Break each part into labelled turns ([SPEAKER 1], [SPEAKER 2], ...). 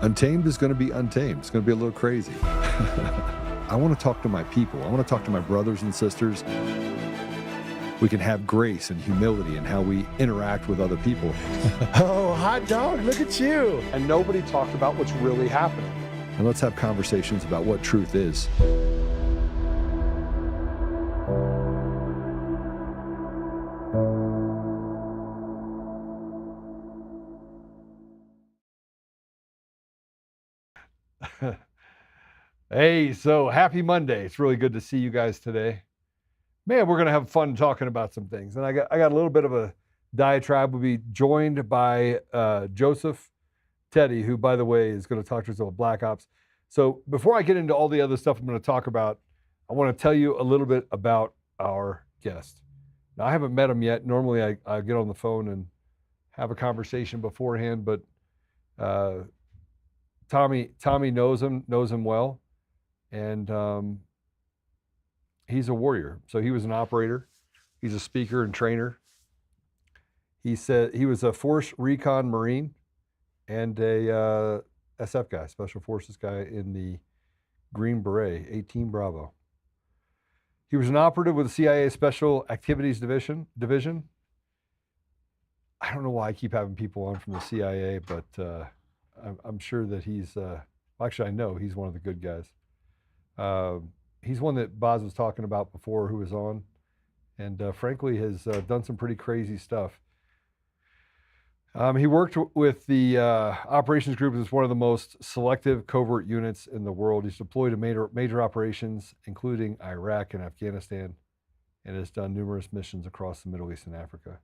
[SPEAKER 1] Untamed is going to be untamed. It's going to be a little crazy. I want to talk to my people. I want to talk to my brothers and sisters. We can have grace and humility in how we interact with other people.
[SPEAKER 2] Oh, hot dog, look at you.
[SPEAKER 3] And nobody talked about what's really happening.
[SPEAKER 1] And let's have conversations about what truth is.
[SPEAKER 4] Hey, so happy Monday. It's really good to see you guys today. Man, we're going to have fun talking about some things. And I got a little bit of a diatribe. We'll be joined by Joseph Teti, who, by the way, is going to talk to us about Black Ops. So before I get into all the other stuff I'm going to talk about, I want to tell you a little bit about our guest. Now, I haven't met him yet. Normally, I get on the phone and have a conversation beforehand, but Tommy knows him well. And he's a warrior. So he was an operator. He's a speaker and trainer. He said he was a Force Recon Marine and a SF guy, Special Forces guy in the Green Beret, 18 Bravo. He was an operative with the CIA Special Activities Division. I don't know why I keep having people on from the CIA, but I'm sure that he's, actually I know he's one of the good guys. He's one that Boz was talking about before, who was on, and frankly has done some pretty crazy stuff. He worked with the operations group as one of the most selective covert units in the world. He's deployed to major operations, including Iraq and Afghanistan, and has done numerous missions across the Middle East and Africa.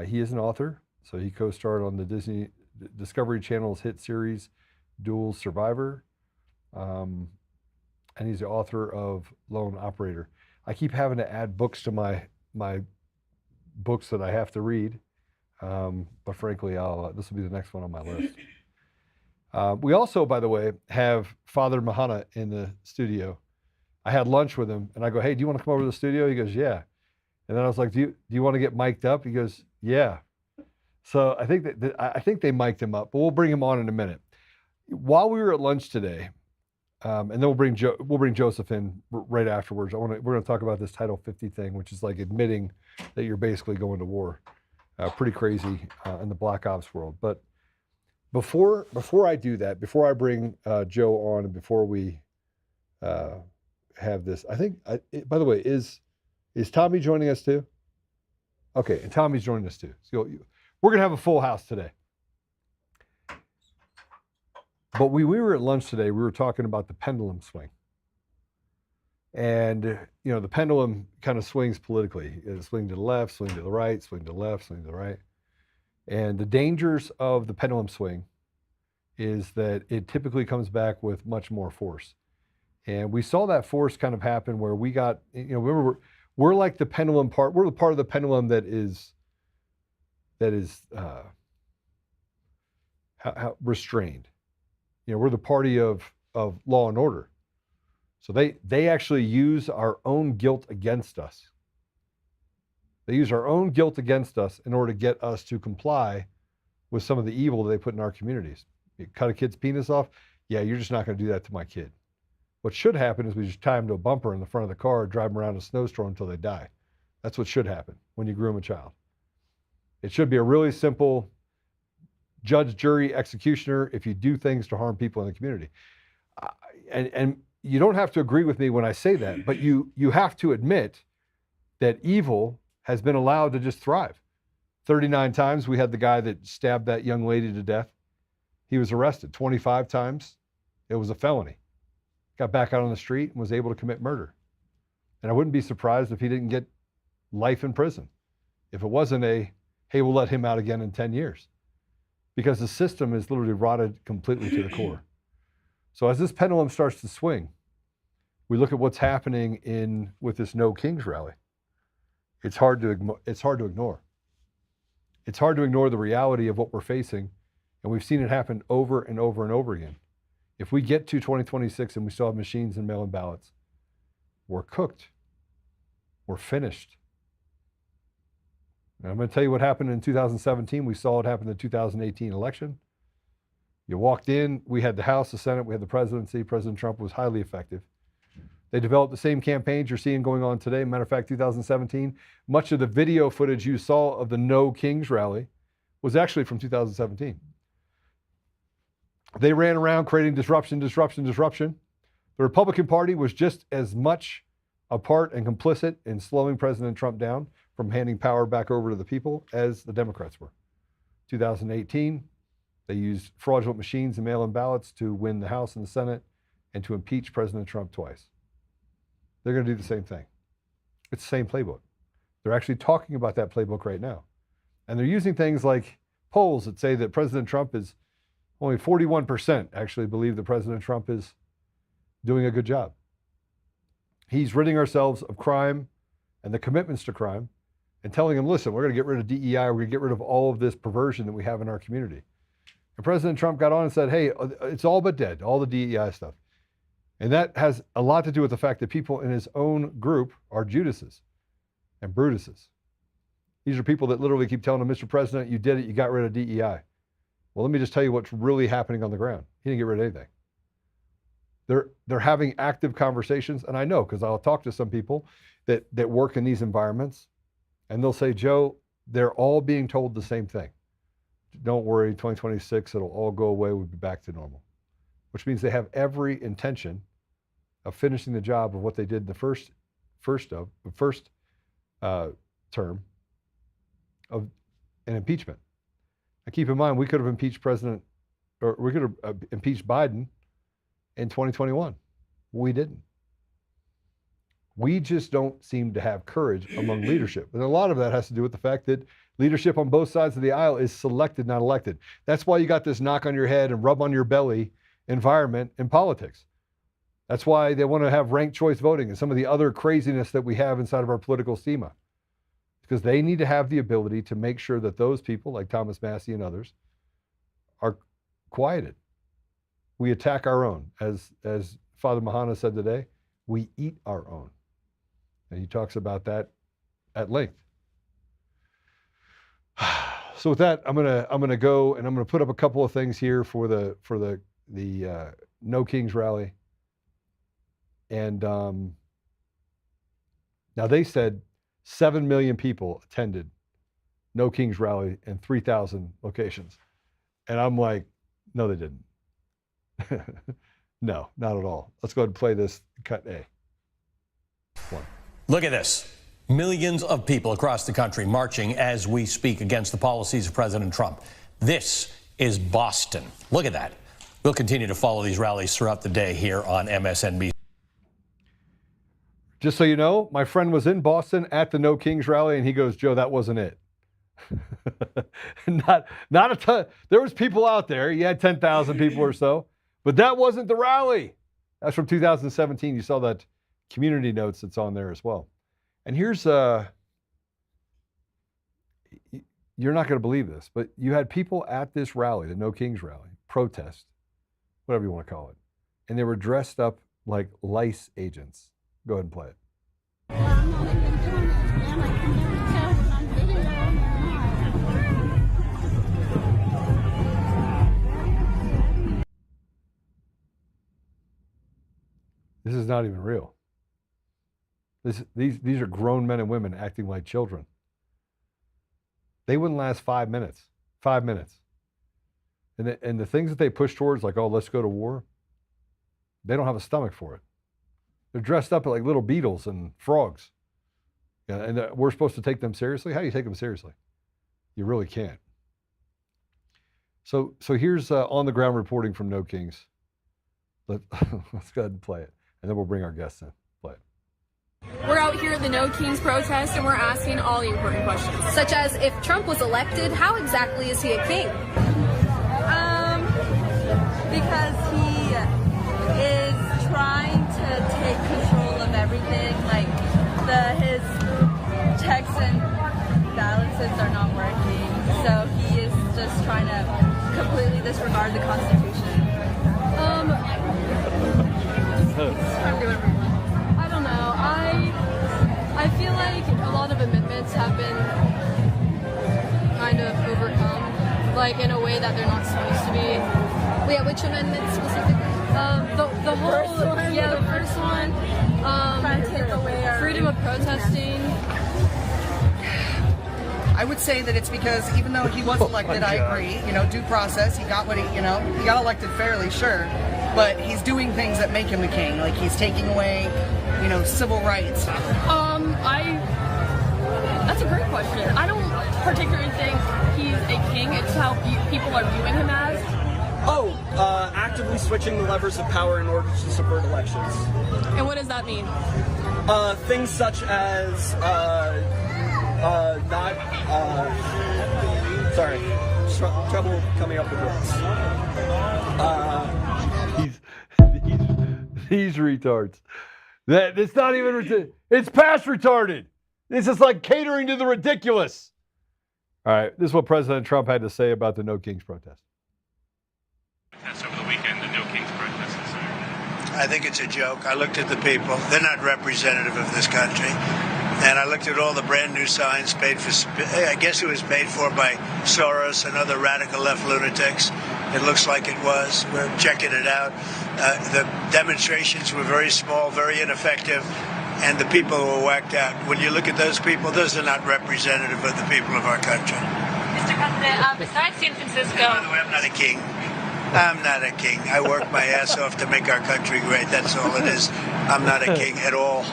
[SPEAKER 4] He is an author, so he co-starred on the Discovery Channel's hit series, Dual Survivor. And he's the author of Lone Operator. I keep having to add books to my books that I have to read, but frankly, this will be the next one on my list. We also, by the way, have Father Mahana in the studio. I had lunch with him, and I go, "Hey, do you want to come over to the studio?" He goes, "Yeah." And then I was like, "Do you want to get mic'd up?" He goes, "Yeah." So I think they mic'd him up, but we'll bring him on in a minute. While we were at lunch today. And then we'll bring Joseph in right afterwards. We're going to talk about this Title 50 thing, which is like admitting that you're basically going to war. Pretty crazy in the Black Ops world. But before I do that, before I bring Joe on, and before we have this, I think. By the way, is Tommy joining us too? Okay, and Tommy's joining us too. So we're going to have a full house today. But we were at lunch today, we were talking about the pendulum swing. And, you know, the pendulum kind of swings politically. It'll swing to the left, swing to the right, swing to the left, swing to the right. And the dangers of the pendulum swing is that it typically comes back with much more force. And we saw that force kind of happen where we got, you know, remember, we're like the pendulum part, we're the part of the pendulum that is restrained. You know, we're the party of law and order. So they actually use our own guilt against us. They use our own guilt against us in order to get us to comply with some of the evil that they put in our communities. You cut a kid's penis off, yeah, you're just not going to do that to my kid. What should happen is we just tie them to a bumper in the front of the car, drive them around a snowstorm until they die. That's what should happen when you groom a child. It should be a really simple judge, jury, executioner if you do things to harm people in the community. And you don't have to agree with me when I say that, but you have to admit that evil has been allowed to just thrive. 39 times we had the guy that stabbed that young lady to death. He was arrested. 25 times it was a felony. Got back out on the street and was able to commit murder. And I wouldn't be surprised if he didn't get life in prison. If it wasn't hey, we'll let him out again in 10 years. Because the system is literally rotted completely to the core. So as this pendulum starts to swing, we look at what's happening with this No Kings rally. It's hard to ignore. It's hard to ignore the reality of what we're facing, and we've seen it happen over and over and over again. If we get to 2026 and we still have machines and mail-in ballots, we're cooked. We're finished. And I'm going to tell you what happened in 2017. We saw it happen in the 2018 election. You walked in, we had the House, the Senate, we had the presidency. President Trump was highly effective. They developed the same campaigns you're seeing going on today. Matter of fact, 2017, much of the video footage you saw of the No Kings rally was actually from 2017. They ran around creating disruption. The Republican Party was just as much a part and complicit in slowing President Trump down from handing power back over to the people as the Democrats were. 2018, they used fraudulent machines and mail-in ballots to win the House and the Senate and to impeach President Trump twice. They're going to do the same thing. It's the same playbook. They're actually talking about that playbook right now. And they're using things like polls that say that President Trump is only 41% actually believe that President Trump is doing a good job. He's ridding ourselves of crime and the commitments to crime and telling them, listen, we're going to get rid of DEI. We're going to get rid of all of this perversion that we have in our community. And President Trump got on and said, hey, it's all but dead, all the DEI stuff. And that has a lot to do with the fact that people in his own group are Judases and Brutuses. These are people that literally keep telling him, Mr. President, you did it, you got rid of DEI. Well, let me just tell you what's really happening on the ground. He didn't get rid of anything. They're having active conversations, and I know because I'll talk to some people that work in these environments, and they'll say, Joe, they're all being told the same thing. Don't worry, 2026, it'll all go away, we'll be back to normal. Which means they have every intention of finishing the job of what they did the first term of an impeachment. Now keep in mind, we could have impeached we could have impeached Biden in 2021. We didn't. We just don't seem to have courage among leadership. And a lot of that has to do with the fact that leadership on both sides of the aisle is selected, not elected. That's why you got this knock on your head and rub on your belly environment in politics. That's why they want to have ranked choice voting and some of the other craziness that we have inside of our political schema. Because they need to have the ability to make sure that those people like Thomas Massey and others are quieted. We attack our own. As Father Mahana said today, we eat our own. And he talks about that at length. So with that, I'm gonna go and I'm gonna put up a couple of things here for the No Kings rally. And now they said 7 million people attended No Kings rally in 3,000 locations. And I'm like, no, they didn't. No, not at all. Let's go ahead and play this cut A. One.
[SPEAKER 5] Look at this. Millions of people across the country marching as we speak against the policies of President Trump. This is Boston. Look at that. We'll continue to follow these rallies throughout the day here on MSNBC.
[SPEAKER 4] Just so you know, my friend was in Boston at the No Kings rally, and he goes, Joe, that wasn't it. not a ton. There was people out there. You had 10,000 people or so, but that wasn't the rally. That's from 2017. You saw that community notes that's on there as well. And here's, you're not going to believe this, but you had people at this rally, the No Kings rally, protest, whatever you want to call it, and they were dressed up like LICE agents. Go ahead and play it. This is not even real. These are grown men and women acting like children. They wouldn't last 5 minutes. 5 minutes. And the things that they push towards, like, oh, let's go to war, they don't have a stomach for it. They're dressed up like little beetles and frogs. Yeah, and we're supposed to take them seriously? How do you take them seriously? You really can't. So here's on-the-ground reporting from No Kings. Let's go ahead and play it, and then we'll bring our guests in. Play it.
[SPEAKER 6] We're out here at the No Kings protest, and we're asking all the important questions.
[SPEAKER 7] Such as, if Trump was elected, how exactly is he a king?
[SPEAKER 8] Because he is trying to take control of everything. Like, his checks and balances are not working, so he is just trying to completely disregard the Constitution.
[SPEAKER 6] I don't know. I feel like a lot of amendments have been kind of overcome, like in a way that they're not supposed to be. Which amendment specifically? The whole, the first one.
[SPEAKER 8] Trying to take away our
[SPEAKER 6] freedom of protesting.
[SPEAKER 9] I would say that it's because even though he was elected, I agree, due process, he got what he got elected fairly, sure, but he's doing things that make him a king, like he's taking away, civil rights.
[SPEAKER 6] That's a great question. I don't particularly think he's a king, it's how people are viewing him as.
[SPEAKER 10] Actively switching the levers of power in order to subvert elections.
[SPEAKER 6] And what does that mean?
[SPEAKER 10] Things such as, trouble coming up with words.
[SPEAKER 4] These retards. It's not even, it's past retarded. This is like catering to the ridiculous. All right, this is what President Trump had to say about the No Kings protest.
[SPEAKER 11] That's over the weekend, the No Kings protest.
[SPEAKER 12] I think it's a joke. I looked at the people. They're not representative of this country. And I looked at all the brand new signs paid for, I guess it was paid for by Soros and other radical left lunatics. It looks like it was. We're checking it out. The demonstrations were very small, very ineffective, and the people were whacked out. When you look at those people, those are not representative of the people of our country.
[SPEAKER 13] Mr. President, besides San Francisco...
[SPEAKER 12] By the way, I'm not a king. I'm not a king. I work my ass off to make our country great. That's all it is. I'm not a king at all.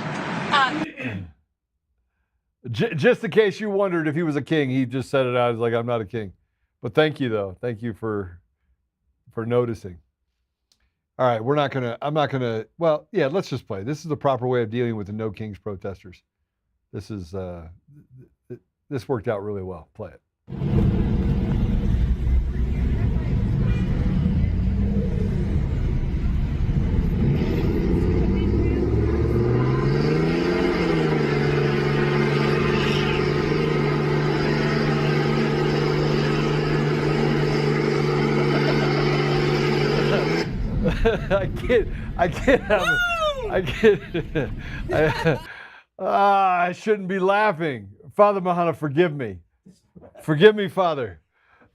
[SPEAKER 4] Just in case you wondered if he was a king, he just said it out. He's like, I'm not a king. But thank you, though. Thank you for noticing. All right, I'm not gonna, well, yeah, let's just play. This is the proper way of dealing with the No Kings protesters. This worked out really well. Play it. I shouldn't be laughing. Father Mahana, forgive me. Forgive me, Father.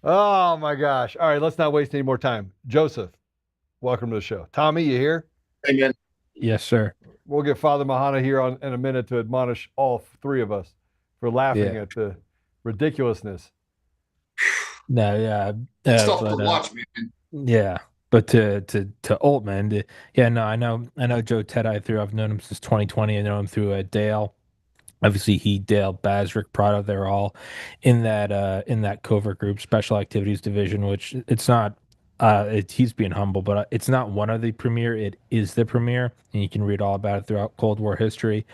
[SPEAKER 4] Oh my gosh. All right, let's not waste any more time. Joseph, welcome to the show. Tommy, you here?
[SPEAKER 14] Amen.
[SPEAKER 15] Yes, sir.
[SPEAKER 4] We'll get Father Mahana here in a minute to admonish all three of us for laughing at the ridiculousness.
[SPEAKER 15] No, yeah.
[SPEAKER 14] Stuff to watch, man.
[SPEAKER 15] Yeah. But to Oltmann, I know Joe Teti. I've known him since 2020. I know him through Dale. Obviously, Dale, Basrick, Prado, they're all in that covert group, Special Activities Division, which it's not. He's being humble, but it's not one of the premier. It is the premier, and you can read all about it throughout Cold War history.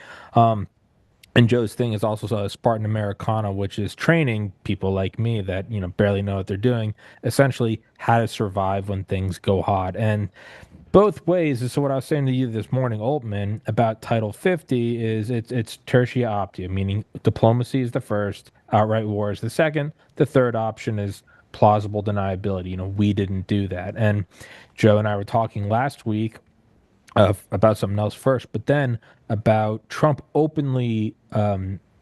[SPEAKER 15] And Joe's thing is also Spartan Americana, which is training people like me that barely know what they're doing, essentially how to survive when things go hot. And both ways. So what I was saying to you this morning, Oltmann, about Title 50 is it's tertia optia, meaning diplomacy is the first, outright war is the second. The third option is plausible deniability. We didn't do that. And Joe and I were talking last week about something else first, but then about Trump openly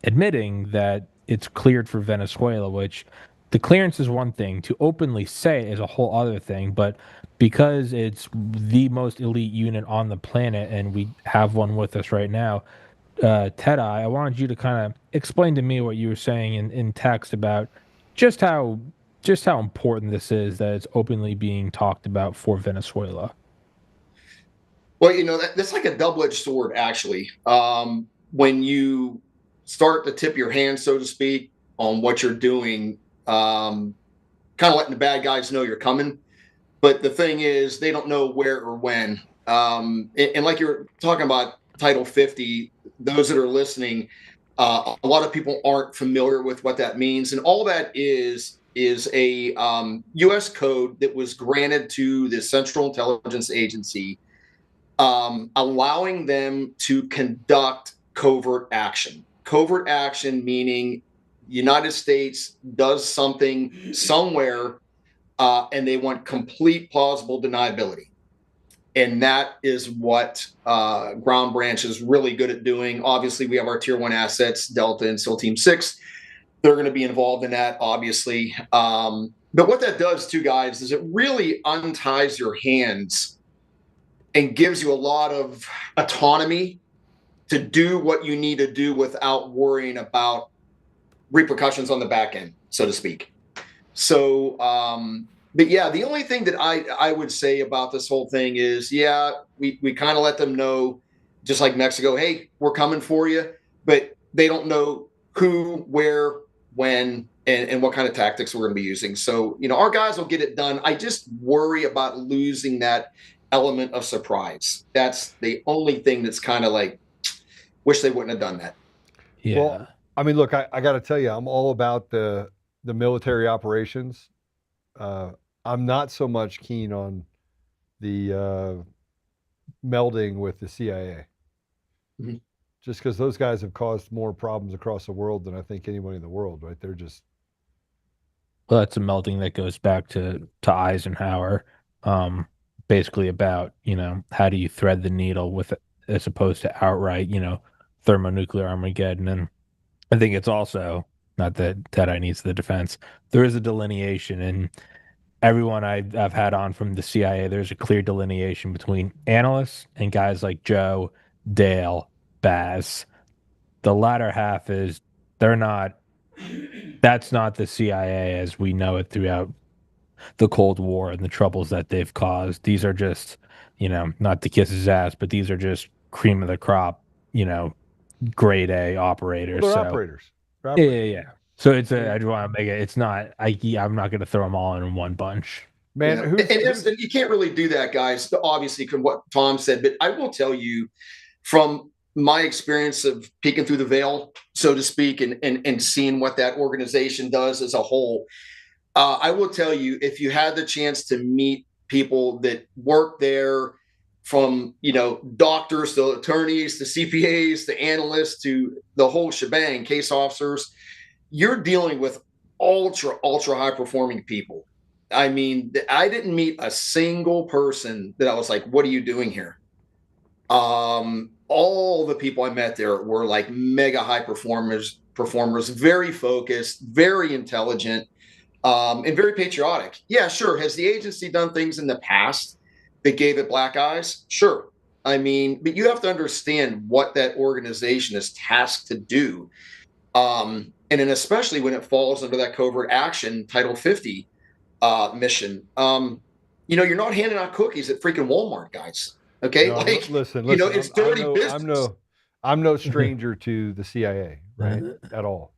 [SPEAKER 15] admitting that it's cleared for Venezuela, which the clearance is one thing. To openly say is a whole other thing. But because it's the most elite unit on the planet, and we have one with us right now, Teti, I wanted you to kind of explain to me what you were saying in text about just how important this is that it's openly being talked about for Venezuela.
[SPEAKER 14] Well, that's like a double-edged sword, actually. When you start to tip your hand, so to speak, on what you're doing, kind of letting the bad guys know you're coming. But the thing is, they don't know where or when. And like you're talking about Title 50, those that are listening, a lot of people aren't familiar with what that means. And all that is a U.S. code that was granted to the Central Intelligence Agency, allowing them to conduct covert action. Covert action meaning the United States does something somewhere, and they want complete plausible deniability. And that is what Ground Branch is really good at doing. Obviously, we have our Tier 1 assets, Delta and SEAL Team 6. They're going to be involved in that, obviously. But what that does too, guys, is it really unties your hands and gives you a lot of autonomy to do what you need to do without worrying about repercussions on the back end, so to speak. So, but yeah, the only thing that I would say about this whole thing is, yeah, we kind of let them know, just like Mexico, hey, we're coming for you, but they don't know who, where, when, and what kind of tactics we're going to be using. So, our guys will get it done. I just worry about losing that element of surprise. That's the only thing that's kind of like, wish they wouldn't have done that.
[SPEAKER 15] Yeah.
[SPEAKER 4] Well, I mean, look, I got to tell you, I'm all about the military operations. I'm not so much keen on the melding with the CIA.
[SPEAKER 14] Mhm.
[SPEAKER 4] Just because those guys have caused more problems across the world than I think anyone in the world, right? They're just...
[SPEAKER 15] Well, that's a melding that goes back to Eisenhower, basically about, how do you thread the needle with it, as opposed to outright, thermonuclear Armageddon. And I think it's also, not that Teti needs the defense, there is a delineation, and everyone I've had on from the CIA, there's a clear delineation between analysts and guys like Joe, Dale, Baz. The latter half is, that's not the CIA as we know it throughout the Cold War and the troubles that they've caused. These are just, not to kiss his ass, but these are just cream of the crop, grade A operators.
[SPEAKER 4] Well, they're
[SPEAKER 15] so,
[SPEAKER 4] operators.
[SPEAKER 15] Yeah. So I just want to make it. It's not. I'm not going to throw them all in one bunch.
[SPEAKER 4] Man,
[SPEAKER 14] and you can't really do that, guys. Obviously, from what Tom said, but I will tell you, from my experience of peeking through the veil, so to speak, and seeing what that organization does as a whole, I will tell you, if you had the chance to meet people that work there, from doctors to attorneys to CPAs to analysts to the whole shebang, case officers, you're dealing with ultra high performing people. I mean, I didn't meet a single person that I was like, what are you doing here? All the people I met there were like mega high performers, very focused, very intelligent, and very patriotic. Yeah, sure. Has the agency done things in the past that gave it black eyes? Sure. I mean, but you have to understand what that organization is tasked to do. And then especially when it falls under that covert action Title 50 mission, you're not handing out cookies at freaking Walmart, guys. Okay.
[SPEAKER 4] No, listen,
[SPEAKER 14] it's dirty business.
[SPEAKER 4] I'm no stranger to the CIA, right? At all.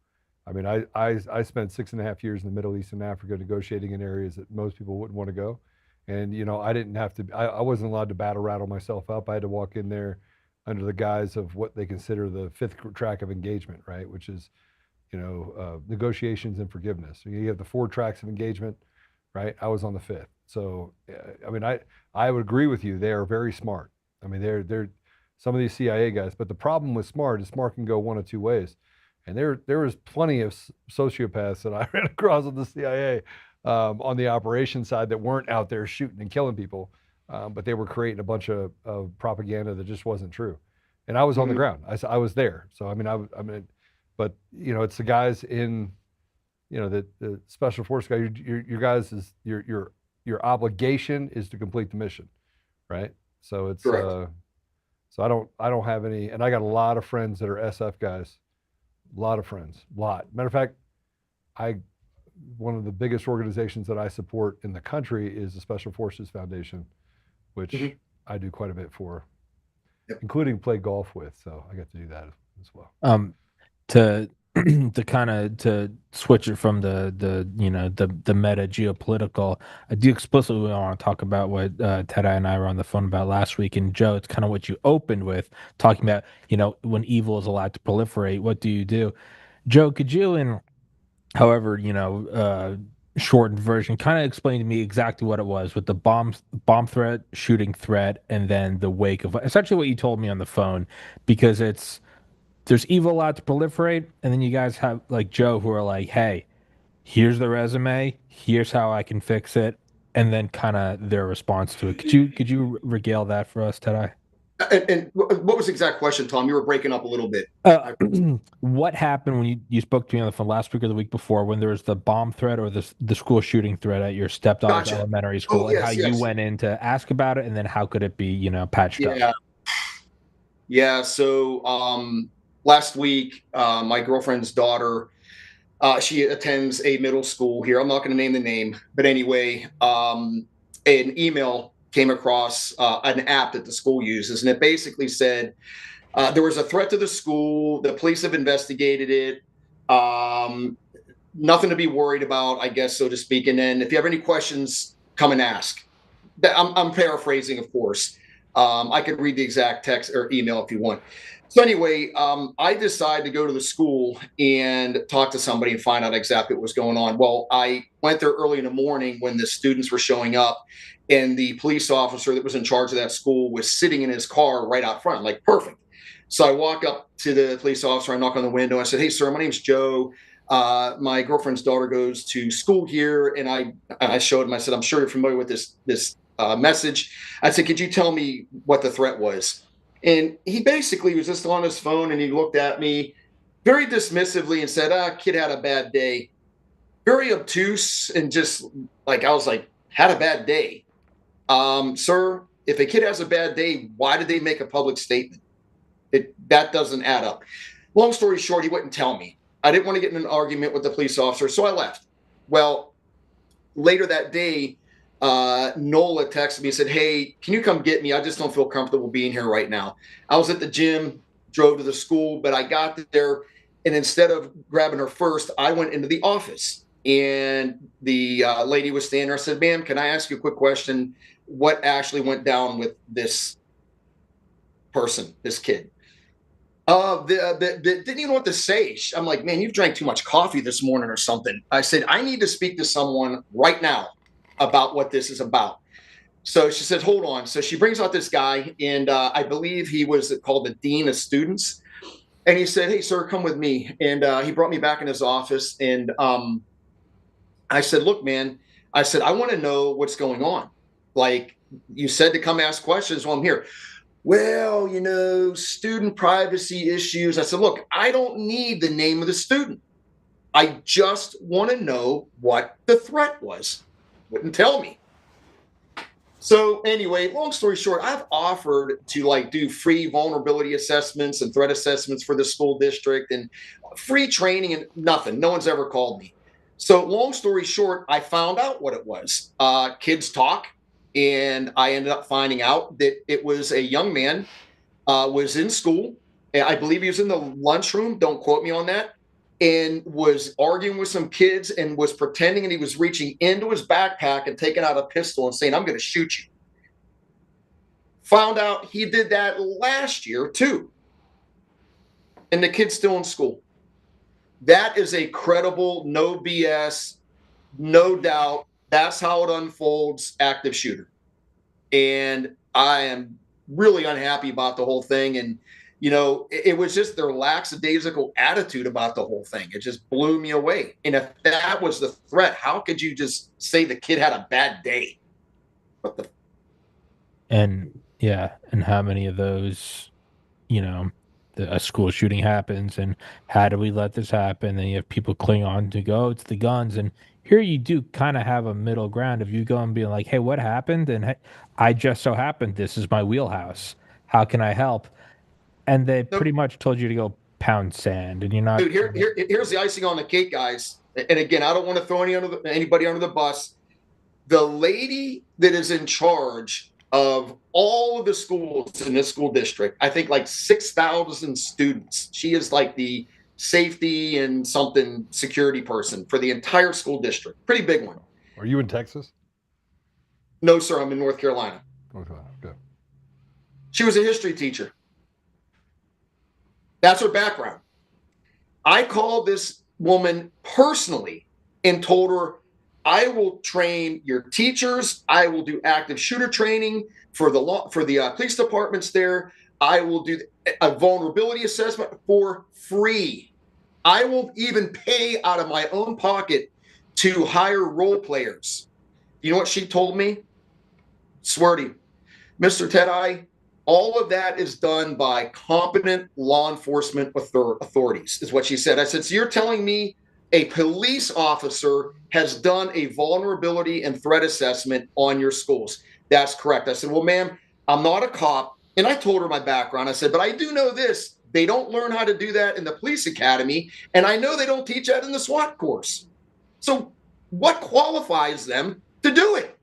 [SPEAKER 4] I mean, I spent 6.5 years in the Middle East and Africa negotiating in areas that most people wouldn't want to go. And, I didn't have to, I wasn't allowed to battle rattle myself up. I had to walk in there under the guise of what they consider the 5th track of engagement, right? Which is, negotiations and forgiveness. So you have the 4 tracks of engagement, right? I was on the 5th. So, I mean, I would agree with you. They are very smart. I mean, they're some of these CIA guys, but the problem with smart is smart can go one of two ways. And there was plenty of sociopaths that I ran across with the CIA on the operations side that weren't out there shooting and killing people, but they were creating a bunch of propaganda that just wasn't true. And I was on the ground. I was there. So I mean, but it's the guys in, the special force guy. Your guys is your obligation is to complete the mission, right? So it's so I don't have any, and I got a lot of friends that are SF guys. A lot of friends, Matter of fact, one of the biggest organizations that I support in the country is the Special Forces Foundation, which I do quite a bit for, including play golf with. So I get to do that as well.
[SPEAKER 15] To kind of to switch it from the meta geopolitical, I do explicitly want to talk about what Teti and I were on the phone about last week. And Joe, it's kind of what you opened with, talking about when evil is allowed to proliferate, what do you do? Joe, could you, in however shortened version, kind of explain to me exactly what it was with the bomb threat, shooting threat, and then the wake of essentially what you told me on the phone, because there's evil allowed to proliferate, and then you guys have like Joe who are like, hey, here's the resume, here's how I can fix it, and then kind of their response to it. Could you regale that for us, Teti?
[SPEAKER 14] And what was the exact question, Tom? You were breaking up a little bit.
[SPEAKER 15] What happened when you spoke to me on the phone last week or the week before when there was the bomb threat or the school shooting threat at your stepdaughter's
[SPEAKER 14] Gotcha.
[SPEAKER 15] elementary school,
[SPEAKER 14] Oh,
[SPEAKER 15] and
[SPEAKER 14] yes,
[SPEAKER 15] how you
[SPEAKER 14] yes.
[SPEAKER 15] went in to ask about it, and then how could it be, patched up?
[SPEAKER 14] Yeah. So last week, my girlfriend's daughter, she attends a middle school here. I'm not going to name the name, but anyway, an email came across an app that the school uses, and it basically said there was a threat to the school. The police have investigated it. Nothing to be worried about, I guess, so to speak. And then if you have any questions, come and ask. I'm paraphrasing, of course. I could read the exact text or email if you want. So anyway, I decided to go to the school and talk to somebody and find out exactly what was going on. Well, I went there early in the morning when the students were showing up, and the police officer that was in charge of that school was sitting in his car right out front, like perfect. So I walk up to the police officer, I knock on the window, I said, "Hey, sir, my name's Joe. My girlfriend's daughter goes to school here," and I showed him. I said, "I'm sure you're familiar with this message." I said, "Could you tell me what the threat was?" And he basically was just on his phone, and he looked at me very dismissively and said, "Kid had a bad day." Very obtuse, and just like, I was like, "Had a bad day?" Sir, if a kid has a bad day, why did they make a public statement? That doesn't add up. Long story short, he wouldn't tell me. I didn't want to get in an argument with the police officer, so I left. Well, later that day, Nola texted me and said, "Hey, can you come get me? I just don't feel comfortable being here right now." I was at the gym, drove to the school, but I got there, and instead of grabbing her first, I went into the office, and the lady was standing there. I said, "Ma'am, can I ask you a quick question? What actually went down with this person, this kid?" Didn't even know what to say. I'm like, "Man, you've drank too much coffee this morning or something." I said, "I need to speak to someone right now about what this is about." So she said, "Hold on." So she brings out this guy, and I believe he was called the dean of students. And he said, "Hey, sir, come with me." And he brought me back in his office. And I said, "Look, man," I said, "I want to know what's going on. Like, you said to come ask questions while I'm here." "Well, student privacy issues." I said, "Look, I don't need the name of the student. I just want to know what the threat was." Wouldn't tell me. So anyway, long story short, I've offered to do free vulnerability assessments and threat assessments for the school district and free training, and nothing. No one's ever called me. So long story short, I found out what it was. Kids talk. And I ended up finding out that it was a young man, was in school. I believe he was in the lunchroom. Don't quote me on that. And was arguing with some kids and was pretending, and he was reaching into his backpack and taking out a pistol and saying, "I'm going to shoot you." Found out he did that last year too. And the kid's still in school. That is a credible, no BS, no doubt. That's how it unfolds, active shooter. And I am really unhappy about the whole thing. And, it was just their lackadaisical attitude about the whole thing. It just blew me away. And if that was the threat, how could you just say the kid had a bad day?
[SPEAKER 15] And how many of those, a school shooting happens, and how do we let this happen? And you have people cling on to go, it's the guns. And here you do kind of have a middle ground of you go and being like, "Hey, what happened?" And, "Hey, I just so happened, this is my wheelhouse. How can I help?" And they pretty much told you to go pound sand, and you're not.
[SPEAKER 14] Dude, here's the icing on the cake, guys. And again, I don't want to throw anybody under the bus. The lady that is in charge of all of the schools in this school district, I think 6,000 students. She is like the safety and something security person for the entire school district. Pretty big one.
[SPEAKER 4] Are you in Texas?
[SPEAKER 14] No, sir. I'm in North Carolina.
[SPEAKER 4] Okay, good.
[SPEAKER 14] She was a history teacher. That's her background. I called this woman personally and told her, "I will train your teachers. I will do active shooter training for the police departments there. I will do a vulnerability assessment for free. I will even pay out of my own pocket to hire role players." You know what she told me? Swear to you, "Mr. Teti, All of that is done by competent law enforcement authorities, is what she said. I said, so you're telling me a police officer has done a vulnerability and threat assessment on your schools? That's correct. I said, well, ma'am, I'm not a cop. And I told her my background. I said, but I do know this. They don't learn how to do that in the police academy. And I know they don't teach that in the SWAT course. So what qualifies them to do it?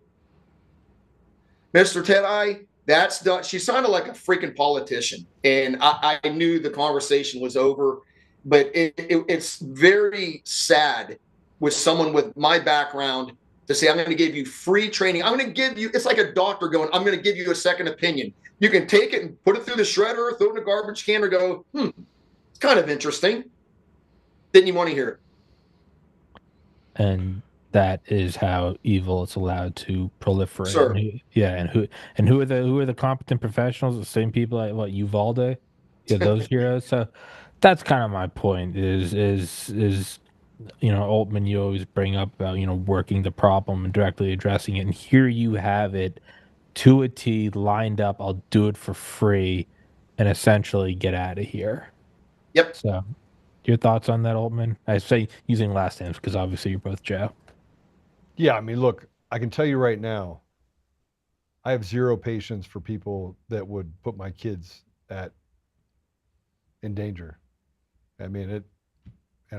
[SPEAKER 14] Mr. Teti, that's done. She sounded like a freaking politician. And I knew the conversation was over. But it's very sad with someone with my background to say, I'm going to give you free training. I'm going to give you, it's like a doctor going, I'm going to give you a second opinion. You can take it and put it through the shredder, throw it in a garbage can, or go, it's kind of interesting. Didn't you want to hear it?
[SPEAKER 15] And that is how evil is allowed to proliferate.
[SPEAKER 14] Sure.
[SPEAKER 15] And who are the competent professionals? The same people like what Uvalde? Yeah, those heroes. So that's kind of my point. Is Oltmann, you always bring up about working the problem and directly addressing it, and here you have it to a T lined up. I'll do it for free, and essentially get out of here.
[SPEAKER 14] Yep.
[SPEAKER 15] So, your thoughts on that, Oltmann? I say using last names because obviously you're both Joe.
[SPEAKER 4] Yeah, I mean, look, I can tell you right now, I have zero patience for people that would put my kids in danger. I mean, I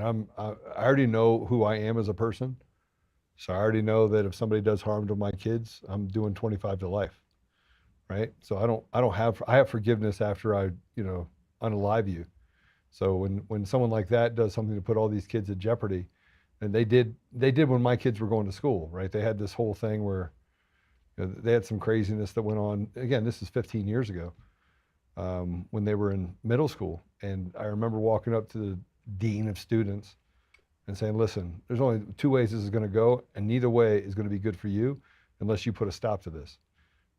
[SPEAKER 4] already know who I am as a person. So I already know that if somebody does harm to my kids, I'm doing 25 to life. Right. So I have forgiveness after I, unalive you. So when someone like that does something to put all these kids in jeopardy, and they did when my kids were going to school, right? They had this whole thing where they had some craziness that went on. Again, this is 15 years ago, when they were in middle school. And I remember walking up to the dean of students and saying, listen, there's only two ways this is going to go, and neither way is going to be good for you unless you put a stop to this,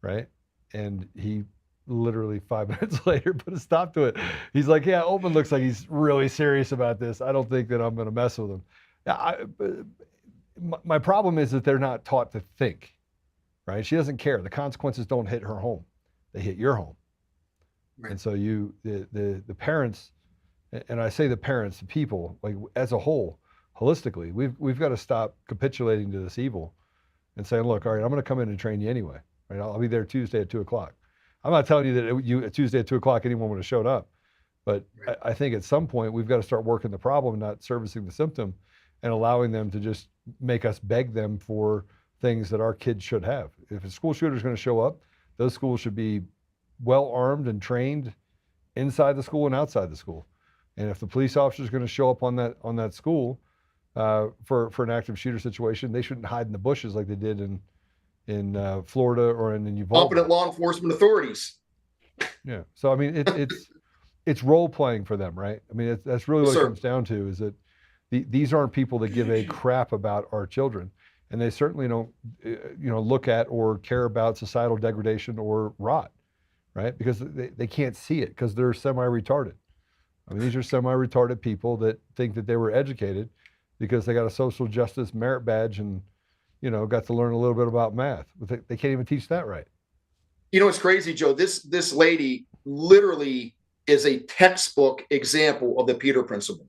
[SPEAKER 4] right? And he literally 5 minutes later put a stop to it. He's like, yeah, Oltmann looks like he's really serious about this. I don't think that I'm going to mess with him. My problem is that they're not taught to think, right? She doesn't care. The consequences don't hit her home. They hit your home. Right. And so the parents, and I say the parents, the people, like as a whole, holistically, we've got to stop capitulating to this evil and saying, look, all right, I'm going to come in and train you anyway. Right? I'll be there Tuesday at 2:00. I'm not telling you that Tuesday at 2:00 anyone would have showed up, but right. I think at some point we've got to start working the problem, not servicing the symptom, and allowing them to just make us beg them for things that our kids should have. If a school shooter is going to show up, those schools should be well armed and trained inside the school and outside the school. And if the police officer is going to show up on that school for an active shooter situation, they shouldn't hide in the bushes like they did in Florida or in Uvalde.
[SPEAKER 14] Competent law enforcement authorities.
[SPEAKER 4] Yeah. So I mean, it's role playing for them, right? I mean, that's really what it comes down to, is that these aren't people that give a crap about our children, and they certainly don't, look at or care about societal degradation or rot, right? Because they can't see it because they're semi-retarded. I mean, these are semi-retarded people that think that they were educated because they got a social justice merit badge and, got to learn a little bit about math, but they can't even teach that right.
[SPEAKER 14] It's crazy, Joe. This lady literally is a textbook example of the Peter principle.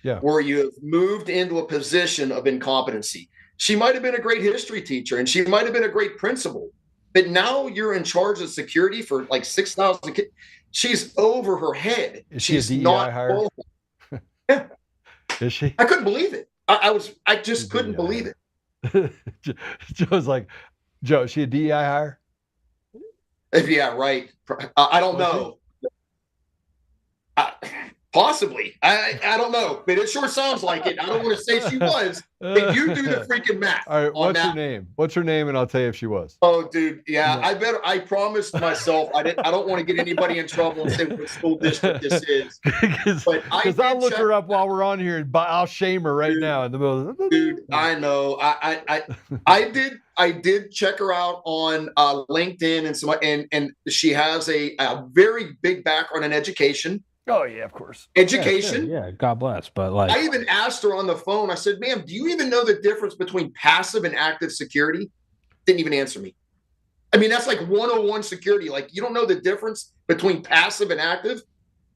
[SPEAKER 4] Yeah.
[SPEAKER 14] Where you have moved into a position of incompetency. She might have been a great history teacher and she might have been a great principal, but now you're in charge of security for like 6,000 kids. She's over her head.
[SPEAKER 4] She's not hire?
[SPEAKER 14] Yeah.
[SPEAKER 4] Is she?
[SPEAKER 14] I couldn't believe it. I just couldn't believe it.
[SPEAKER 4] Joe's like, Joe, is she a DEI hire?
[SPEAKER 14] Yeah, right. I don't know. Possibly. I don't know, but it sure sounds like it. I don't want to say she was, but you do the freaking math.
[SPEAKER 4] All right, what's her name? What's her name? And I'll tell you if she was.
[SPEAKER 14] Oh, dude. Yeah, I promised myself I don't want to get anybody in trouble and say what school district this is.
[SPEAKER 4] Because I'll look her up while we're on here and I'll shame her right now in the middle of
[SPEAKER 14] Dude, I know. I did check her out on LinkedIn and she has a very big background in education.
[SPEAKER 4] Oh yeah, of course.
[SPEAKER 14] Education.
[SPEAKER 15] Yeah, God bless. But like,
[SPEAKER 14] I even asked her on the phone. I said, "Ma'am, do you even know the difference between passive and active security?" Didn't even answer me. I mean, that's like 101 security. Like, you don't know the difference between passive and active.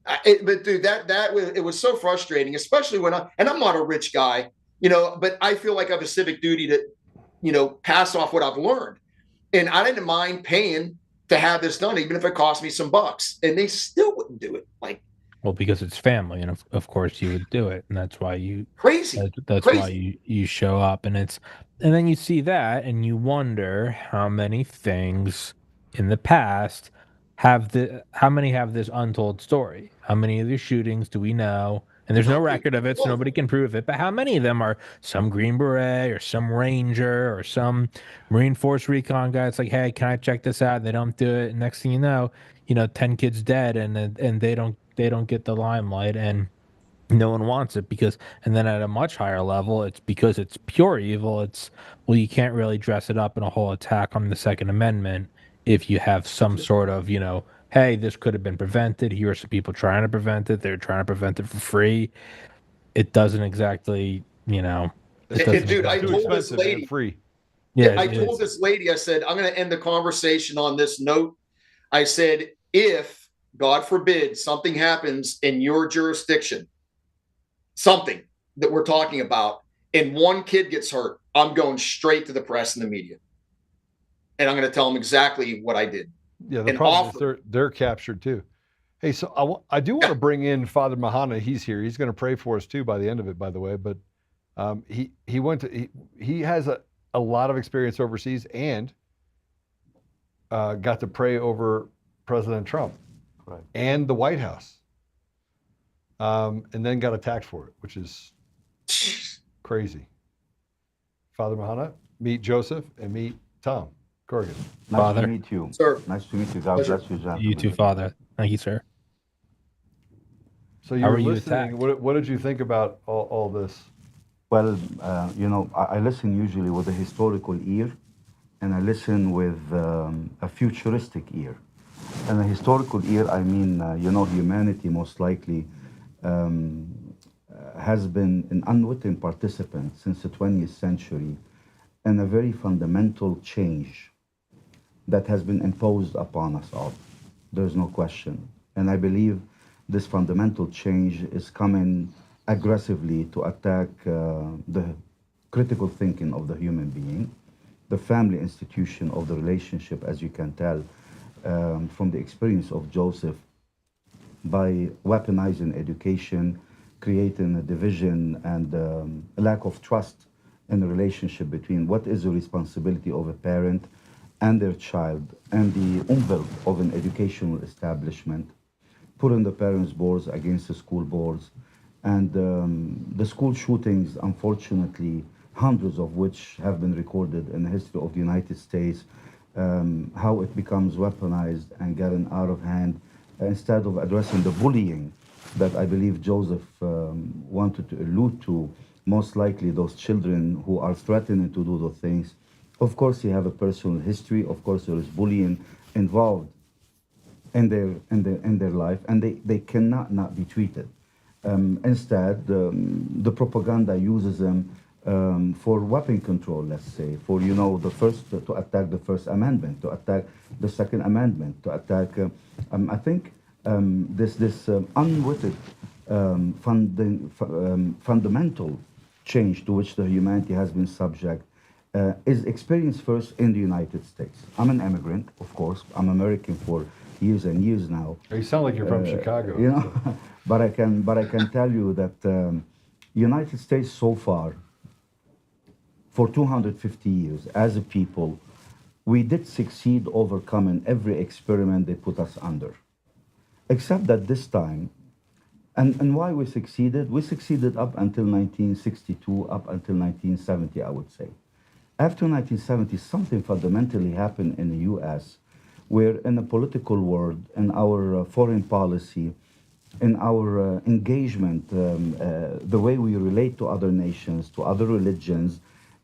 [SPEAKER 14] But dude, it was so frustrating, especially when and I'm not a rich guy, but I feel like I have a civic duty to, pass off what I've learned. And I didn't mind paying to have this done, even if it cost me some bucks. And they still wouldn't do it. Like,
[SPEAKER 15] well, because it's family, and of course you would do it, and that's why you
[SPEAKER 14] crazy.
[SPEAKER 15] That's
[SPEAKER 14] crazy.
[SPEAKER 15] why you show up, and then you see that, and you wonder how many things in the past how many have this untold story? How many of these shootings do we know? And there's no record of it, so nobody can prove it. But how many of them are some Green Beret or some Ranger or some Marine Force Recon guy? It's like, hey, can I check this out? And they don't do it. And next thing you know, 10 kids dead, and they don't get the limelight, and no one wants it and then at a much higher level, it's because it's pure evil. Well, you can't really dress it up in a whole attack on the Second Amendment if you have some sort of, hey, this could have been prevented. Here are some people trying to prevent it. They're trying to prevent it for free. It doesn't exactly,
[SPEAKER 14] Dude, I told this lady,
[SPEAKER 4] free.
[SPEAKER 14] Yeah, I told this lady, I said, I'm going to end the conversation on this note. I said, if, God forbid, something happens in your jurisdiction, something that we're talking about, and one kid gets hurt, I'm going straight to the press and the media. And I'm going to tell them exactly what I did.
[SPEAKER 4] Yeah, the problem is they're captured too. Hey, so I do want to bring in Father Mahana. He's here. He's going to pray for us too by the end of it, by the way. But he has a lot of experience overseas and got to pray over President Trump and the White House. And then got attacked for it, which is crazy. Father Mahana, meet Joseph and meet Tom Carrigan.
[SPEAKER 15] Father.
[SPEAKER 16] Nice to meet you.
[SPEAKER 14] Sir.
[SPEAKER 16] Nice to meet you. God bless you, gentlemen.
[SPEAKER 15] You too, Father. Thank you, sir.
[SPEAKER 4] So you were listening. What did you think about all this?
[SPEAKER 16] Well, I listen usually with a historical ear, and I listen with a futuristic ear. And a historical ear, I mean, humanity most likely has been an unwitting participant since the 20th century in a very fundamental change that has been imposed upon us all. There's no question. And I believe this fundamental change is coming aggressively to attack the critical thinking of the human being, the family institution of the relationship, as you can tell from the experience of Joseph, by weaponizing education, creating a division and a lack of trust in the relationship between what is the responsibility of a parent and their child and the envelope of an educational establishment, putting the parents' boards against the school boards, and the school shootings, unfortunately, hundreds of which have been recorded in the history of the United States, how it becomes weaponized and getting out of hand, instead of addressing the bullying that I believe Joseph wanted to allude to. Most likely those children who are threatening to do those things, of course they have a personal history, of course there is bullying involved in their life, and they cannot not be treated. Instead, the propaganda uses them for weapon control, let's say, for the first to attack the First Amendment, to attack the Second Amendment, to attack. I think this unwitting fundamental change to which the humanity has been subject is experienced first in the United States. I'm an immigrant, of course. I'm American for years and years now.
[SPEAKER 4] You sound like you're from Chicago.
[SPEAKER 16] But I can tell you that United States so far, for 250 years, as a people, we did succeed overcoming every experiment they put us under. Except that this time, and why we succeeded up until 1962, up until 1970, I would say. After 1970, something fundamentally happened in the US, where in the political world, in our foreign policy, in our engagement, the way we relate to other nations, to other religions,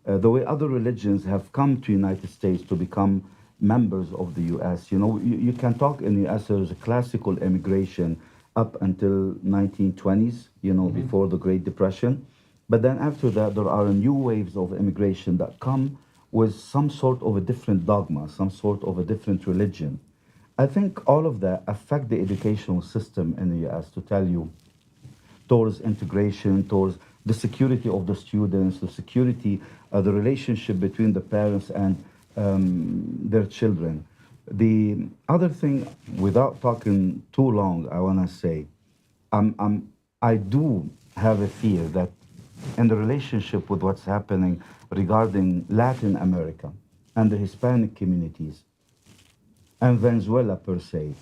[SPEAKER 16] the way other religions have come to United States to become members of the US. You can talk in the US, there's a classical immigration up until 1920s, before the Great Depression. But then after that, there are new waves of immigration that come with some sort of a different dogma, some sort of a different religion. I think all of that affect the educational system in the US, to tell you, towards integration, towards the security of the students, the security, the relationship between the parents and their children. The other thing, without talking too long, I want to say, I do have a fear that in the relationship with what's happening regarding Latin America and the Hispanic communities and Venezuela per se,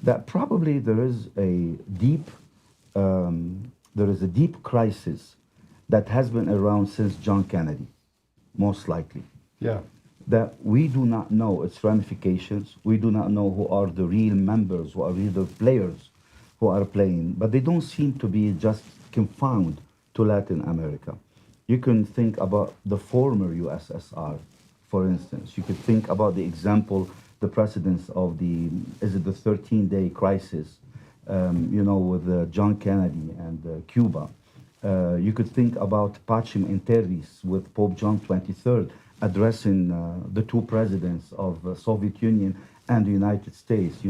[SPEAKER 16] that probably there is a deep crisis that has been around since John Kennedy, most likely.
[SPEAKER 4] Yeah.
[SPEAKER 16] That we do not know its ramifications. We do not know who are the real members, who are real the players who are playing, but they don't seem to be just confined to Latin America. You can think about the former USSR, for instance. You could think about the example, the precedence of the 13-day crisis, with John Kennedy and Cuba. You could think about Pacem in Terris with Pope John XXIII addressing the two presidents of the Soviet Union and the United States, the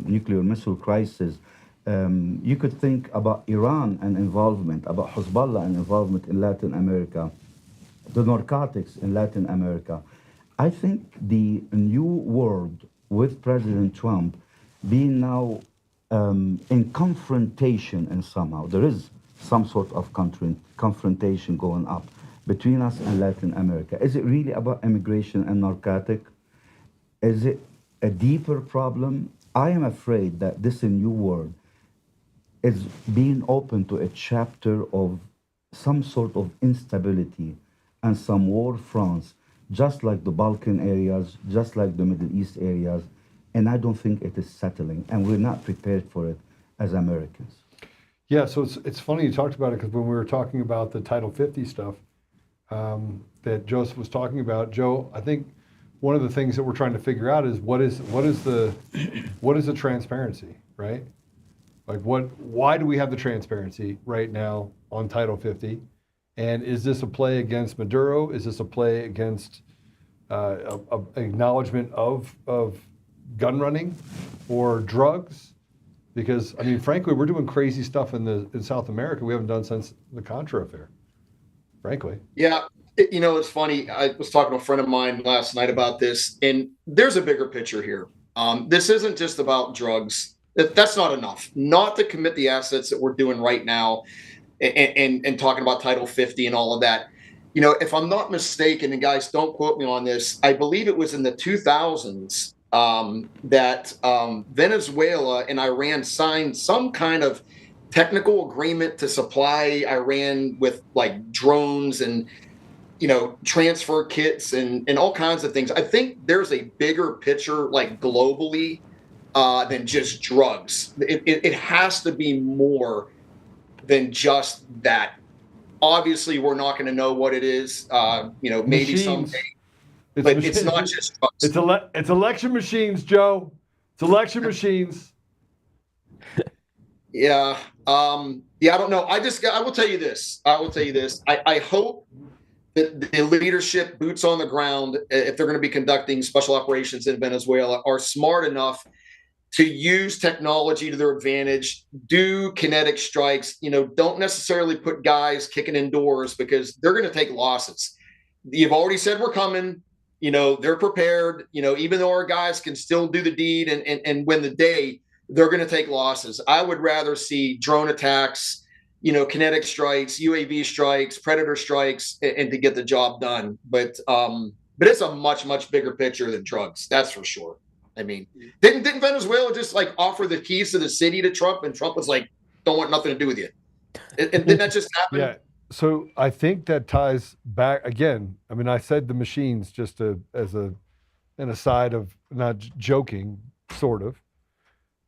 [SPEAKER 16] nuclear missile crisis. You could think about Iran and involvement, about Hezbollah and involvement in Latin America, the narcotics in Latin America. I think the new world with President Trump being now in confrontation, and somehow there is some sort of confrontation going up between us and Latin America. Is it really about immigration and narcotic? Is it a deeper problem? I am afraid that this new world is being open to a chapter of some sort of instability and some war fronts, just like the Balkan areas, just like the Middle East areas, and I don't think it is settling, and we're not prepared for it as Americans.
[SPEAKER 4] Yeah, so it's funny you talked about it, because when we were talking about the Title 50 stuff that Joseph was talking about, Joe, I think one of the things that we're trying to figure out is what is the transparency, right? Like why do we have the transparency right now on Title 50? And is this a play against Maduro? Is this a play against acknowledgement of gun running or drugs? Because, I mean, frankly, we're doing crazy stuff in South America we haven't done since the Contra affair, frankly.
[SPEAKER 14] Yeah. It's funny. I was talking to a friend of mine last night about this, and there's a bigger picture here. This isn't just about drugs. That's not enough. Not to commit the assets that we're doing right now and talking about Title 50 and all of that. If I'm not mistaken, and guys, don't quote me on this, I believe it was in the 2000s that Venezuela and Iran signed some kind of technical agreement to supply Iran with like drones and transfer kits and all kinds of things. I think there's a bigger picture, like globally, than just drugs. It has to be more than just that. Obviously, we're not going to know what it is. Maybe
[SPEAKER 4] Machines.
[SPEAKER 14] someday. But it's not just drugs.
[SPEAKER 4] It's election machines, Joe. It's election machines.
[SPEAKER 14] Yeah. I don't know. I will tell you this. I hope that the leadership, boots on the ground, if they're going to be conducting special operations in Venezuela, are smart enough to use technology to their advantage, do kinetic strikes, don't necessarily put guys kicking indoors, because they're going to take losses. You've already said we're coming, they're prepared, even though our guys can still do the deed and win the day, they're going to take losses. I would rather see drone attacks, kinetic strikes, UAV strikes, predator strikes, and to get the job done. But it's a much, much bigger picture than drugs. That's for sure. I mean, didn't Venezuela just like offer the keys to the city to Trump, and Trump was like, "Don't want nothing to do with you"? And didn't that just happen?
[SPEAKER 4] Yeah. So I think that ties back again. I mean, I said the machines just as an aside of not joking, sort of.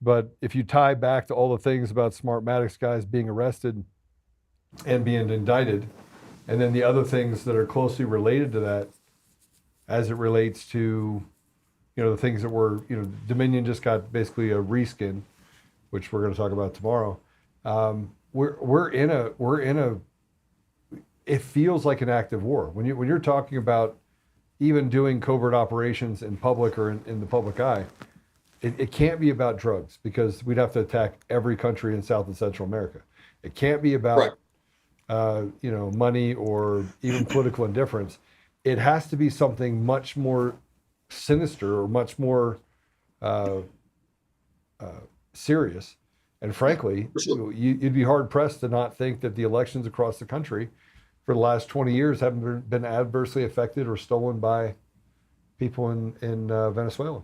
[SPEAKER 4] But if you tie back to all the things about Smartmatics guys being arrested and being indicted, and then the other things that are closely related to that, as it relates to the things that were, Dominion just got basically a reskin, which we're going to talk about tomorrow. We're in a. It feels like an active war when you're talking about, even doing covert operations in public or in the public eye, it can't be about drugs, because we'd have to attack every country in South and Central America. It can't be about money or even political indifference. It has to be something much more sinister or much more serious. And frankly, you'd be hard pressed to not think that the elections across the country for the last 20 years haven't been adversely affected or stolen by people in Venezuela.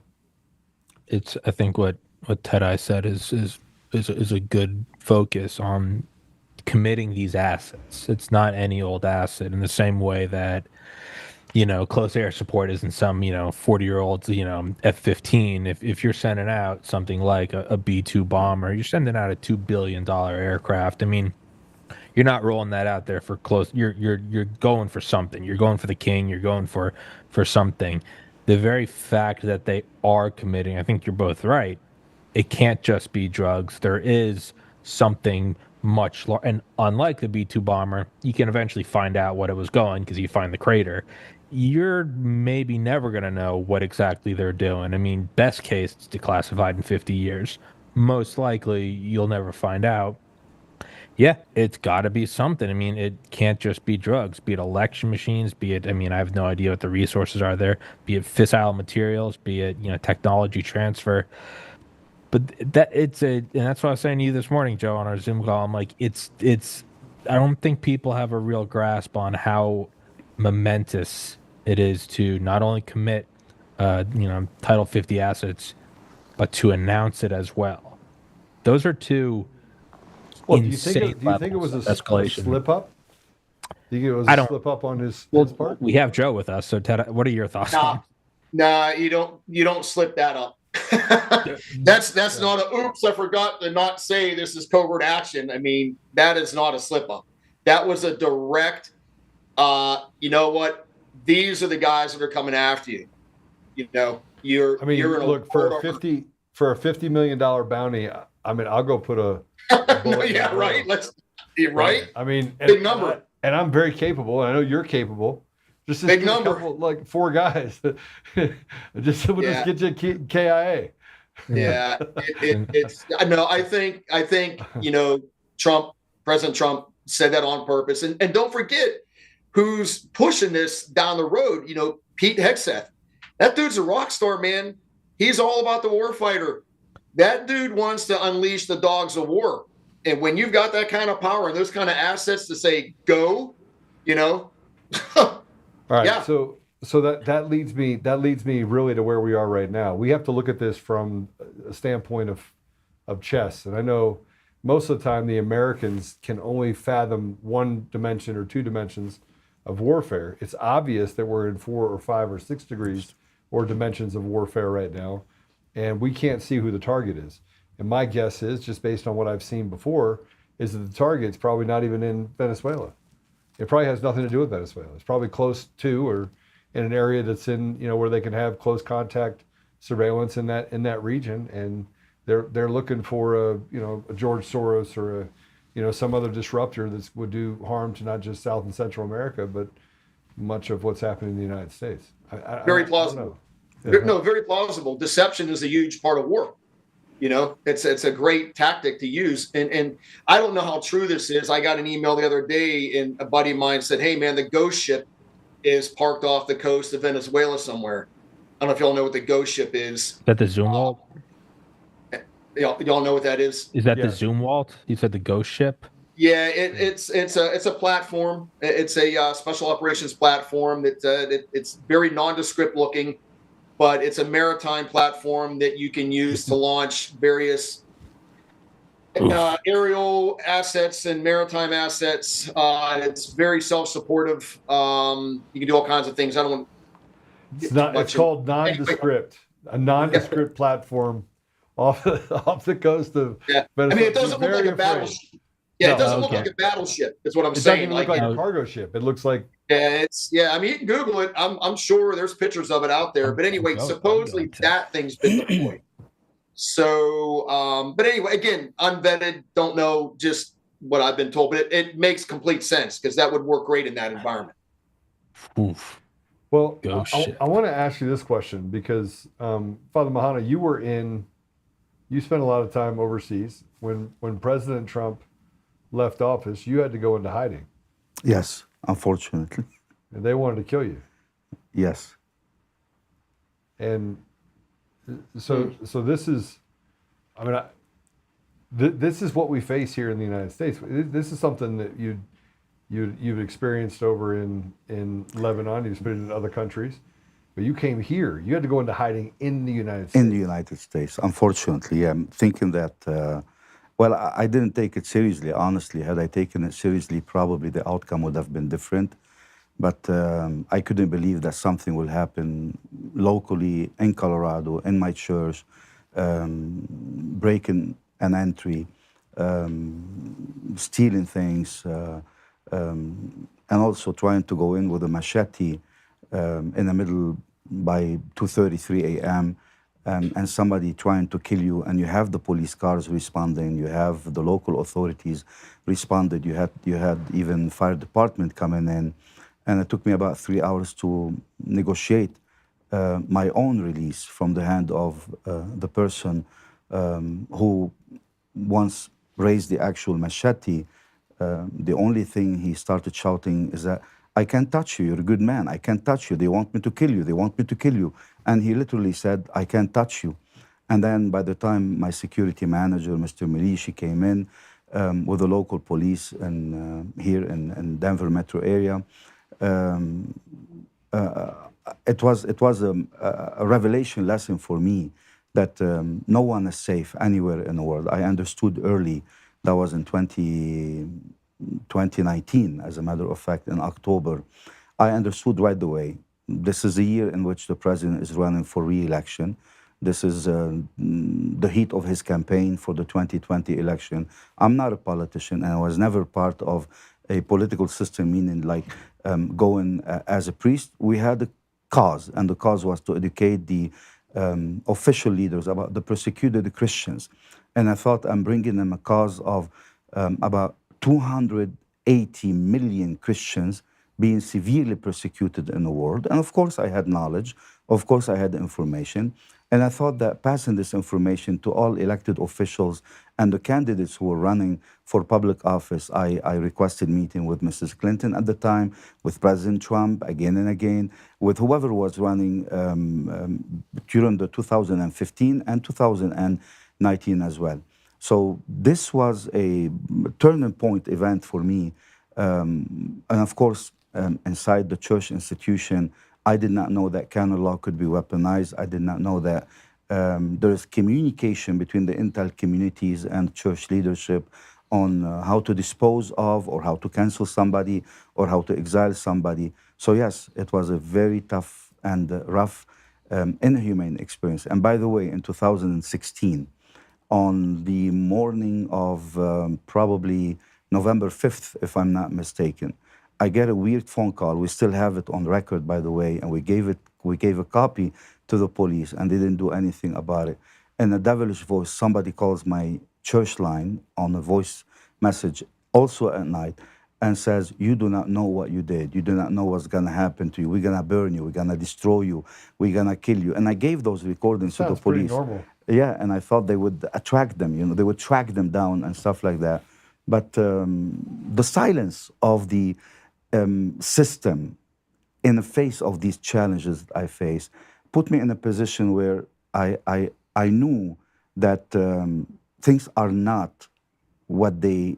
[SPEAKER 15] I think what Teti said is a good focus on committing these assets. It's not any old asset, in the same way that, close air support isn't some, 40-year-old, F-15. If you're sending out something like a B-2 bomber, you're sending out a $2 billion aircraft. I mean, you're not rolling that out there for close. You're going for something. You're going for the king. You're going for something. The very fact that they are committing, I think you're both right. It can't just be drugs. There is something much larger. And unlike the B-2 bomber, you can eventually find out what it was going because you find the crater. You're maybe never going to know what exactly they're doing. I mean, best case, it's declassified in 50 years. Most likely, you'll never find out. Yeah, it's got to be something. I mean, it can't just be drugs, be it election machines, be it, I have no idea what the resources are there, be it fissile materials, be it, technology transfer. But and that's what I was saying to you this morning, Joe, on our Zoom call. I'm like, I don't think people have a real grasp on how momentous it is to not only commit, Title 50 assets, but to announce it as well. Those are two.
[SPEAKER 4] Well, do you think it was a slip up? Do you think it was a slip up on his part?
[SPEAKER 15] We have Joe with us, so Ted, what are your thoughts?
[SPEAKER 14] Nah, you don't slip that up. That's not a oops, I forgot to not say this is covert action. I mean, that is not a slip up. That was a direct, you know what? These are the guys that are coming after you. You're
[SPEAKER 4] look, for a $50 million bounty, I'll go put a
[SPEAKER 14] no, yeah, right. Right.
[SPEAKER 4] Big number. And I'm very capable, and I know you're capable. Just
[SPEAKER 14] big number,
[SPEAKER 4] like 4 guys. We'll just get you KIA.
[SPEAKER 14] Yeah, it's. No, I think President Trump said that on purpose, and don't forget who's pushing this down the road. Pete Hegseth. That dude's a rock star, man. He's all about the war fighter. That dude wants to unleash the dogs of war. And when you've got that kind of power and those kind of assets to say, go,
[SPEAKER 4] All right. Yeah. So that leads me really to where we are right now. We have to look at this from a standpoint of chess. And I know most of the time the Americans can only fathom one dimension or 2 dimensions of warfare. It's obvious that we're in 4 or 5 or 6 degrees or dimensions of warfare right now. And we can't see who the target is. And my guess is, just based on what I've seen before, is that the target's probably not even in Venezuela. It probably has nothing to do with Venezuela. It's probably close to or in an area that's in, where they can have close contact surveillance in that region. And they're looking for a George Soros or some other disruptor that would do harm to not just South and Central America, but much of what's happening in the United States.
[SPEAKER 14] Very plausible. No, very plausible. Deception is a huge part of war. It's a great tactic to use. And I don't know how true this is. I got an email the other day, and a buddy of mine said, "Hey, man, the ghost ship is parked off the coast of Venezuela somewhere." I don't know if y'all know what the ghost ship is.
[SPEAKER 15] Is that the Zumwalt?
[SPEAKER 14] Y'all know what that is?
[SPEAKER 15] Is that the Zumwalt? You said the ghost ship?
[SPEAKER 14] Yeah, it's a platform. It's a special operations platform that it's very nondescript looking. But it's a maritime platform that you can use to launch various aerial assets and maritime assets. It's very self-supportive. You can do all kinds of things. I don't want.
[SPEAKER 4] It's called nondescript. A nondescript platform off the coast of Venezuela.
[SPEAKER 14] It doesn't look like a battleship. Yeah, it doesn't look like a battleship. That's what I'm saying.
[SPEAKER 4] It doesn't look like a cargo ship. It looks like.
[SPEAKER 14] Yeah, you can Google it. I'm sure there's pictures of it out there. But anyway, supposedly that thing's been deployed. So, but anyway, again, unvetted, don't know just what I've been told, but it makes complete sense because that would work great in that environment.
[SPEAKER 15] Oof.
[SPEAKER 4] Well,
[SPEAKER 15] Ghost
[SPEAKER 4] I
[SPEAKER 15] ship.
[SPEAKER 4] want to ask you this question because Father Mahana, you spent a lot of time overseas. When President Trump left office, you had to go into hiding.
[SPEAKER 16] Yes, unfortunately.
[SPEAKER 4] And they wanted to kill you.
[SPEAKER 16] Yes.
[SPEAKER 4] And so this is, I mean, this is what we face here in the United States. This is something that you've experienced over in Lebanon. You've experienced in other countries, but you came here. You had to go into hiding in the United States.
[SPEAKER 16] In the United States, unfortunately. I'm thinking that, well, I didn't take it seriously, honestly. Had I taken it seriously, probably the outcome would have been different. But I couldn't believe that something will happen locally in Colorado, in my church, breaking an entry, stealing things, and also trying to go in with a machete in the middle by 2:33 a.m. And somebody trying to kill you, and you have the police cars responding, you have the local authorities responded, you had even fire department coming in, and it took me about 3 hours to negotiate my own release from the hand of the person who once raised the actual machete. The only thing he started shouting is that, I can't touch you, you're a good man, I can't touch you, they want me to kill you, they want me to kill you. And he literally said, I can't touch you. And then by the time my security manager, Mr. Milishi, came in with the local police and here in Denver metro area, it was a revelation lesson for me that no one is safe anywhere in the world. I understood early, that was in 2019, as a matter of fact, in October. I understood right away. This is a year in which the president is running for re-election. This is the heat of his campaign for the 2020 election. I'm not a politician, and I was never part of a political system, meaning like going as a priest. We had a cause, and the cause was to educate the official leaders about the persecuted Christians. And I thought I'm bringing them a cause of about 280 million Christians being severely persecuted in the world. And of course I had knowledge, of course I had information, and I thought that passing this information to all elected officials and the candidates who were running for public office, I requested meeting with Mrs. Clinton at the time, with President Trump again and again, with whoever was running during the 2015 and 2019 as well. So this was a turning point event for me. And of course, inside the church institution, I did not know that canon law could be weaponized. I did not know that there is communication between the intel communities and church leadership on how to dispose of or how to cancel somebody or how to exile somebody. So yes, it was a very tough and rough, inhumane experience. And by the way, in 2016, on the morning of probably November 5th, if I'm not mistaken, I get a weird phone call. We still have it on record, by the way, and we gave a copy to the police, and they didn't do anything about it. In a devilish voice, somebody calls my church line on a voice message, also at night, and says, you do not know what you did. You do not know what's going to happen to you. We're going to burn you. We're going to destroy you. We're going to kill you. And I gave those recordings to the police.
[SPEAKER 4] Pretty normal.
[SPEAKER 16] Yeah, and I thought they would attract them, you know, they would track them down and stuff like that. But the silence of the system in the face of these challenges that I face put me in a position where I knew that things are not what the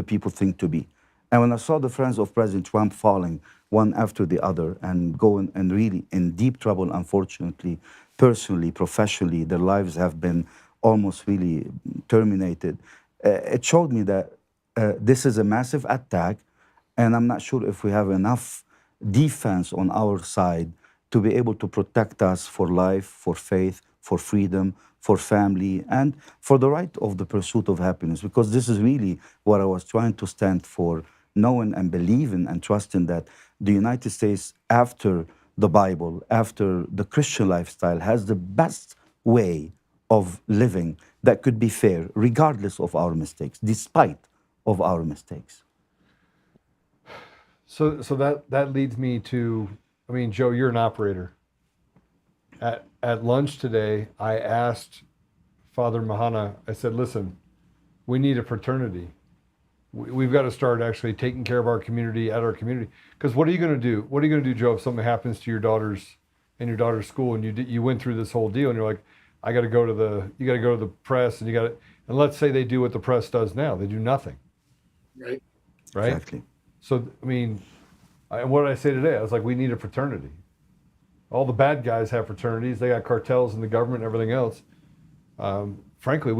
[SPEAKER 16] people think to be. And when I saw the friends of President Trump falling one after the other and going and really in deep trouble, unfortunately, personally, professionally, their lives have been almost really terminated. It showed me that this is a massive attack, and I'm not sure if we have enough defense on our side to be able to protect us for life, for faith, for freedom, for family, and for the right of the pursuit of happiness, because this is really what I was trying to stand for, knowing and believing and trusting that the United States, after the Bible, after the Christian lifestyle, has the best way of living that could be fair, regardless of our mistakes, despite of our mistakes.
[SPEAKER 4] So that leads me to I mean, Joe, you're an operator. At lunch today, I asked Father Mahana, I said, listen, we need a fraternity. We've got to start actually taking care of our community at our community. Because what are you going to do? What are you going to do, Joe, if something happens to your daughter's school and you went through this whole deal and you're like, you got to go to the press and and let's say they do what the press does now. They do nothing.
[SPEAKER 14] Right.
[SPEAKER 4] Right.
[SPEAKER 16] Exactly.
[SPEAKER 4] So, I mean, what did I say today? I was like, we need a fraternity. All the bad guys have fraternities. They got cartels in the government and everything else. Frankly,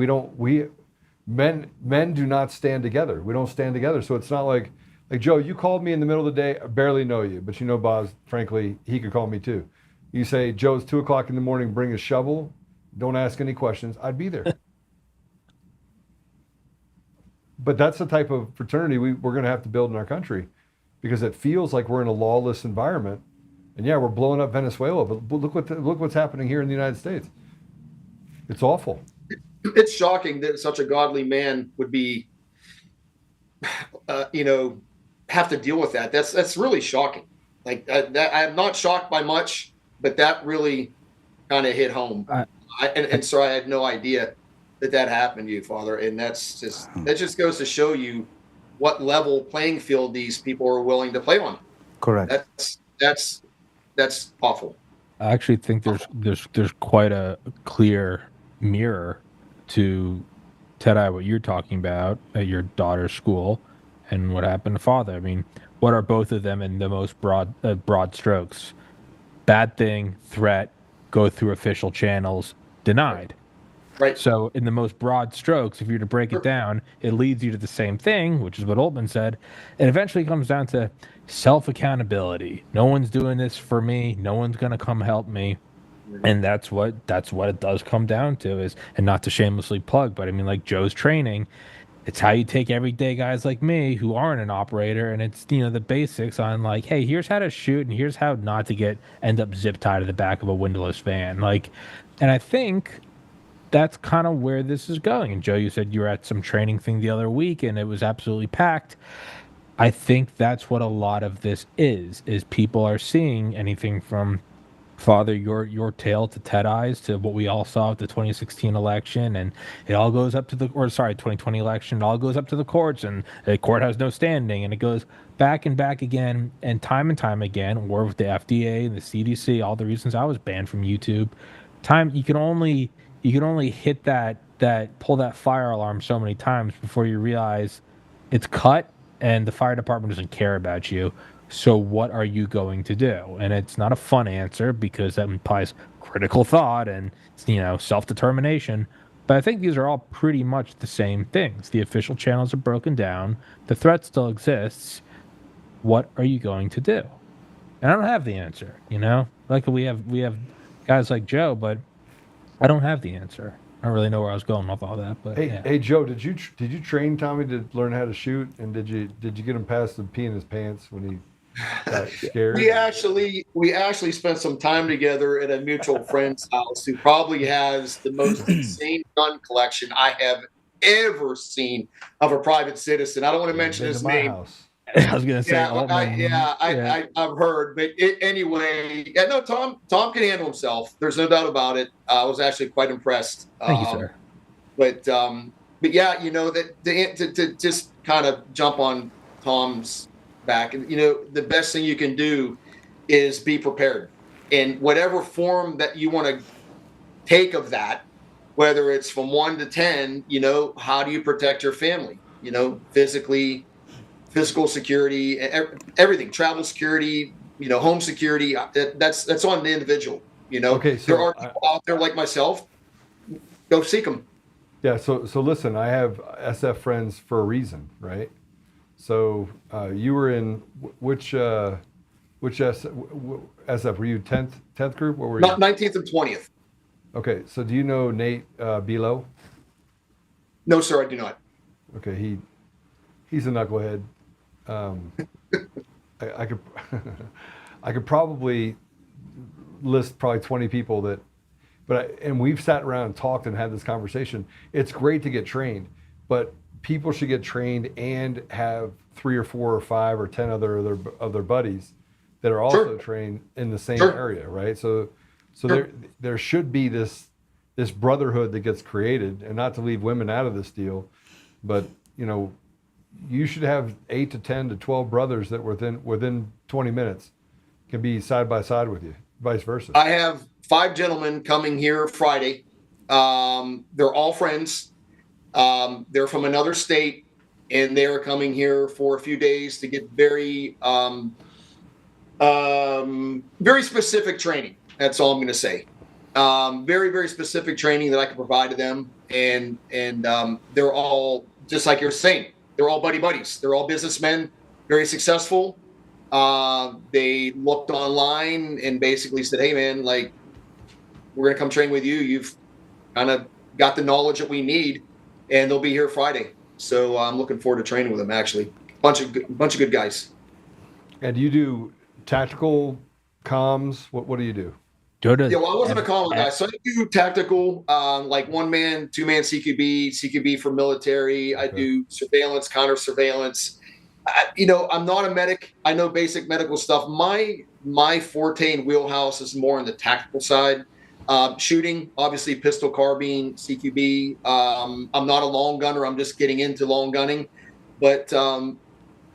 [SPEAKER 4] men do not stand together. We don't stand together. So it's not like Joe, you called me in the middle of the day. I barely know you, but you know, Boz, frankly, he could call me too. You say, Joe's 2:00 in the morning, bring a shovel. Don't ask any questions. I'd be there. But that's the type of fraternity we're going to have to build in our country, because it feels like we're in a lawless environment. And yeah, we're blowing up Venezuela, but look what's happening here in the United States. It's awful.
[SPEAKER 14] It's shocking that such a godly man would be, have to deal with that. That's really shocking. Like that, I'm not shocked by much, but that really kind of hit home. And so I had no idea that happened to you, Father. And that just goes to show you what level playing field these people are willing to play on.
[SPEAKER 16] Correct.
[SPEAKER 14] That's awful.
[SPEAKER 15] I actually think there's quite a clear mirror to Teti, what you're talking about at your daughter's school and what happened to Father. I mean, what are both of them in the most broad strokes? Bad thing, threat, go through official channels, denied.
[SPEAKER 14] Right.
[SPEAKER 15] So in the most broad strokes, if you're to break it down, it leads you to the same thing, which is what Oltmann said. It eventually comes down to self-accountability. No one's doing this for me. No one's going to come help me. And that's what it does come down to is, and not to shamelessly plug, but I mean, like Joe's training, it's how you take everyday guys like me who aren't an operator, and it's, the basics on like, hey, here's how to shoot and here's how not to end up zip tied to the back of a windowless van. Like, and I think that's kind of where this is going. And Joe, you said you were at some training thing the other week and it was absolutely packed. I think that's what a lot of this is people are seeing anything from Father, your tale to Teti's to what we all saw at the 2016 election, and it all goes up to 2020 election, it all goes up to the courts, and the court has no standing, and it goes back and back again, and time again, war with the FDA and the CDC, all the reasons I was banned from YouTube. You can only hit that pull that fire alarm so many times before you realize it's cut and the fire department doesn't care about you. So what are you going to do? And it's not a fun answer because that implies critical thought and, self-determination. But I think these are all pretty much the same things. The official channels are broken down. The threat still exists. What are you going to do? And I don't have the answer, Like we have guys like Joe, but I don't have the answer. I don't really know where I was going with all that, but
[SPEAKER 4] hey Joe, did you train Tommy to learn how to shoot, and did you get him past the pee in his pants when he got scared?
[SPEAKER 14] We actually spent some time together at a mutual friend's house who probably has the most insane gun collection I have ever seen of a private citizen. I don't want to mention his name.
[SPEAKER 15] I was going to say,
[SPEAKER 14] I've heard, but anyway, no, Tom can handle himself. There's no doubt about it. I was actually quite impressed.
[SPEAKER 15] Thank you, sir.
[SPEAKER 14] But yeah, to just kind of jump on Tom's back, and the best thing you can do is be prepared in whatever form that you want to take of that, whether it's from 1 to 10. How do you protect your family? Physically. Physical security, everything, travel security, home security. That's on the individual.
[SPEAKER 4] Okay, so
[SPEAKER 14] there are people out there like myself. Go seek them.
[SPEAKER 4] Yeah. So listen, I have SF friends for a reason, right? So you were in which SF? Were you 10th group? What were you?
[SPEAKER 14] 19th and 20th.
[SPEAKER 4] Okay. So do you know Nate Bilo?
[SPEAKER 14] No, sir, I do not.
[SPEAKER 4] Okay. He's a knucklehead. I could probably list 20 people and we've sat around and talked and had this conversation. It's great to get trained, but people should get trained and have 3 or 4 or 5 or 10 other buddies that are also trained in the same area, right? So there should be this brotherhood that gets created, and not to leave women out of this deal, but you should have 8 to 10 to 12 brothers that within 20 minutes can be side by side with you, vice versa.
[SPEAKER 14] I have 5 gentlemen coming here Friday. They're all friends. They're from another state, and they're coming here for a few days to get very specific training. That's all I'm going to say. Very, very specific training that I can provide to them. And they're all, just like you're saying, they're all buddies. They're all businessmen, very successful. They looked online and basically said, hey, man, like, we're going to come train with you. You've kind of got the knowledge that we need, and they'll be here Friday. So I'm looking forward to training with them, actually. Bunch of good guys.
[SPEAKER 4] And do you do tactical comms? What do you do?
[SPEAKER 14] Yeah, well, I wasn't a comm guy, so I do tactical, like 1-man, 2-man CQB for military. I do surveillance, counter surveillance. I'm not a medic. I know basic medical stuff. My forte and wheelhouse is more on the tactical side. Shooting, obviously, pistol, carbine, CQB. I'm not a long gunner. I'm just getting into long gunning. But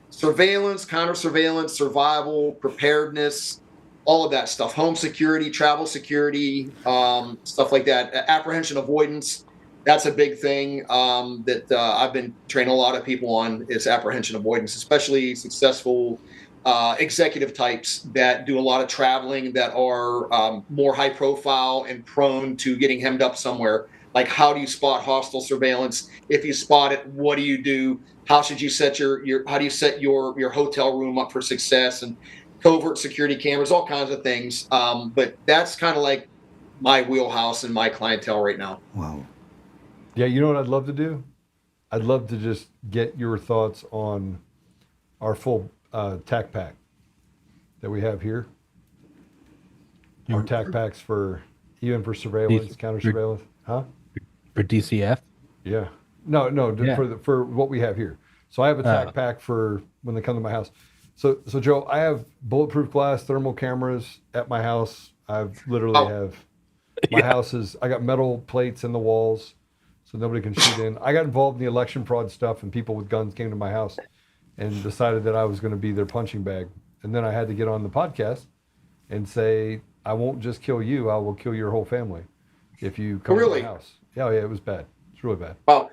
[SPEAKER 14] surveillance, counter surveillance, survival, preparedness, all of that stuff, home security, travel security, stuff like that. Apprehension avoidance, that's a big thing that I've been training a lot of people on, is apprehension avoidance, especially successful executive types that do a lot of traveling, that are more high profile and prone to getting hemmed up somewhere. Like, how do you spot hostile surveillance? If you spot it, what do you do? How should you set how do you set your hotel room up for success? And covert security cameras, all kinds of things. But that's kind of like my wheelhouse and my clientele right now.
[SPEAKER 16] Wow.
[SPEAKER 4] Yeah, you know what I'd love to do? I'd love to just get your thoughts on our full TAC pack that we have here. Our TAC packs even for surveillance, counter surveillance, huh?
[SPEAKER 15] For DCF?
[SPEAKER 4] Yeah. No, for what we have here. So I have a TAC pack for when they come to my house. So Joe, I have bulletproof glass, thermal cameras at my house. I've literally have my house is. I got metal plates in the walls, so nobody can shoot in. I got involved in the election fraud stuff, and people with guns came to my house and decided that I was going to be their punching bag. And then I had to get on the podcast and say, I won't just kill you, I will kill your whole family if you come to my house. Yeah, it was bad. It's really bad.
[SPEAKER 14] Wow.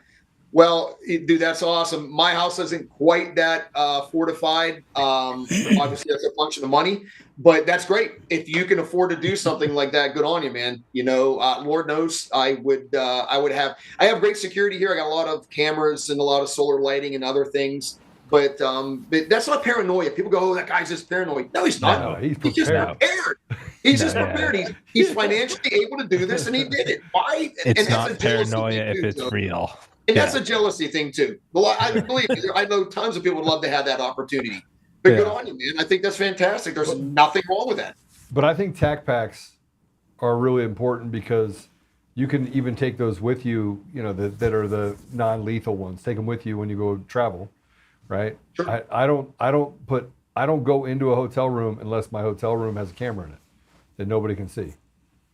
[SPEAKER 14] Well, dude, that's awesome. My house isn't quite that fortified. Obviously, that's a function of money, but that's great. If you can afford to do something like that, good on you, man. Lord knows I would have. I have great security here. I got a lot of cameras and a lot of solar lighting and other things. But that's not paranoia. People go, "Oh, that guy's just paranoid." No, he's not.
[SPEAKER 4] No, he's
[SPEAKER 14] just prepared. He's just prepared. He's financially able to do this, and he did it. Why?
[SPEAKER 15] It's not paranoia if it's real.
[SPEAKER 14] And that's a jealousy thing too. Well, I believe me, I know tons of people would love to have that opportunity. But good on you, man. I think that's fantastic. There's nothing wrong with that.
[SPEAKER 4] But I think TAC packs are really important because you can even take those with you, that are the non-lethal ones. Take them with you when you go travel, right? Sure. I don't go into a hotel room unless my hotel room has a camera in it that nobody can see.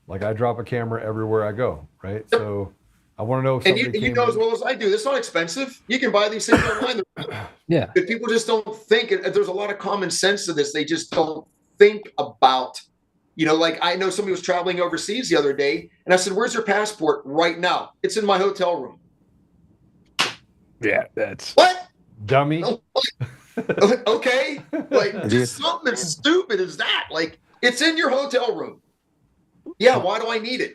[SPEAKER 4] Like, I drop a camera everywhere I go, right? Yep. So I want to know if somebody
[SPEAKER 14] you know as well as I do, it's not expensive. You can buy these things online.
[SPEAKER 15] Yeah.
[SPEAKER 14] But people just don't think it. There's a lot of common sense to this. They just don't think about, like, I know somebody was traveling overseas the other day, and I said, "Where's your passport?" "Right now. It's in my hotel room."
[SPEAKER 15] Yeah, that's
[SPEAKER 14] what?
[SPEAKER 4] Dummy.
[SPEAKER 14] Okay. Like, just something as stupid as that. Like, it's in your hotel room. Yeah, why do I need it?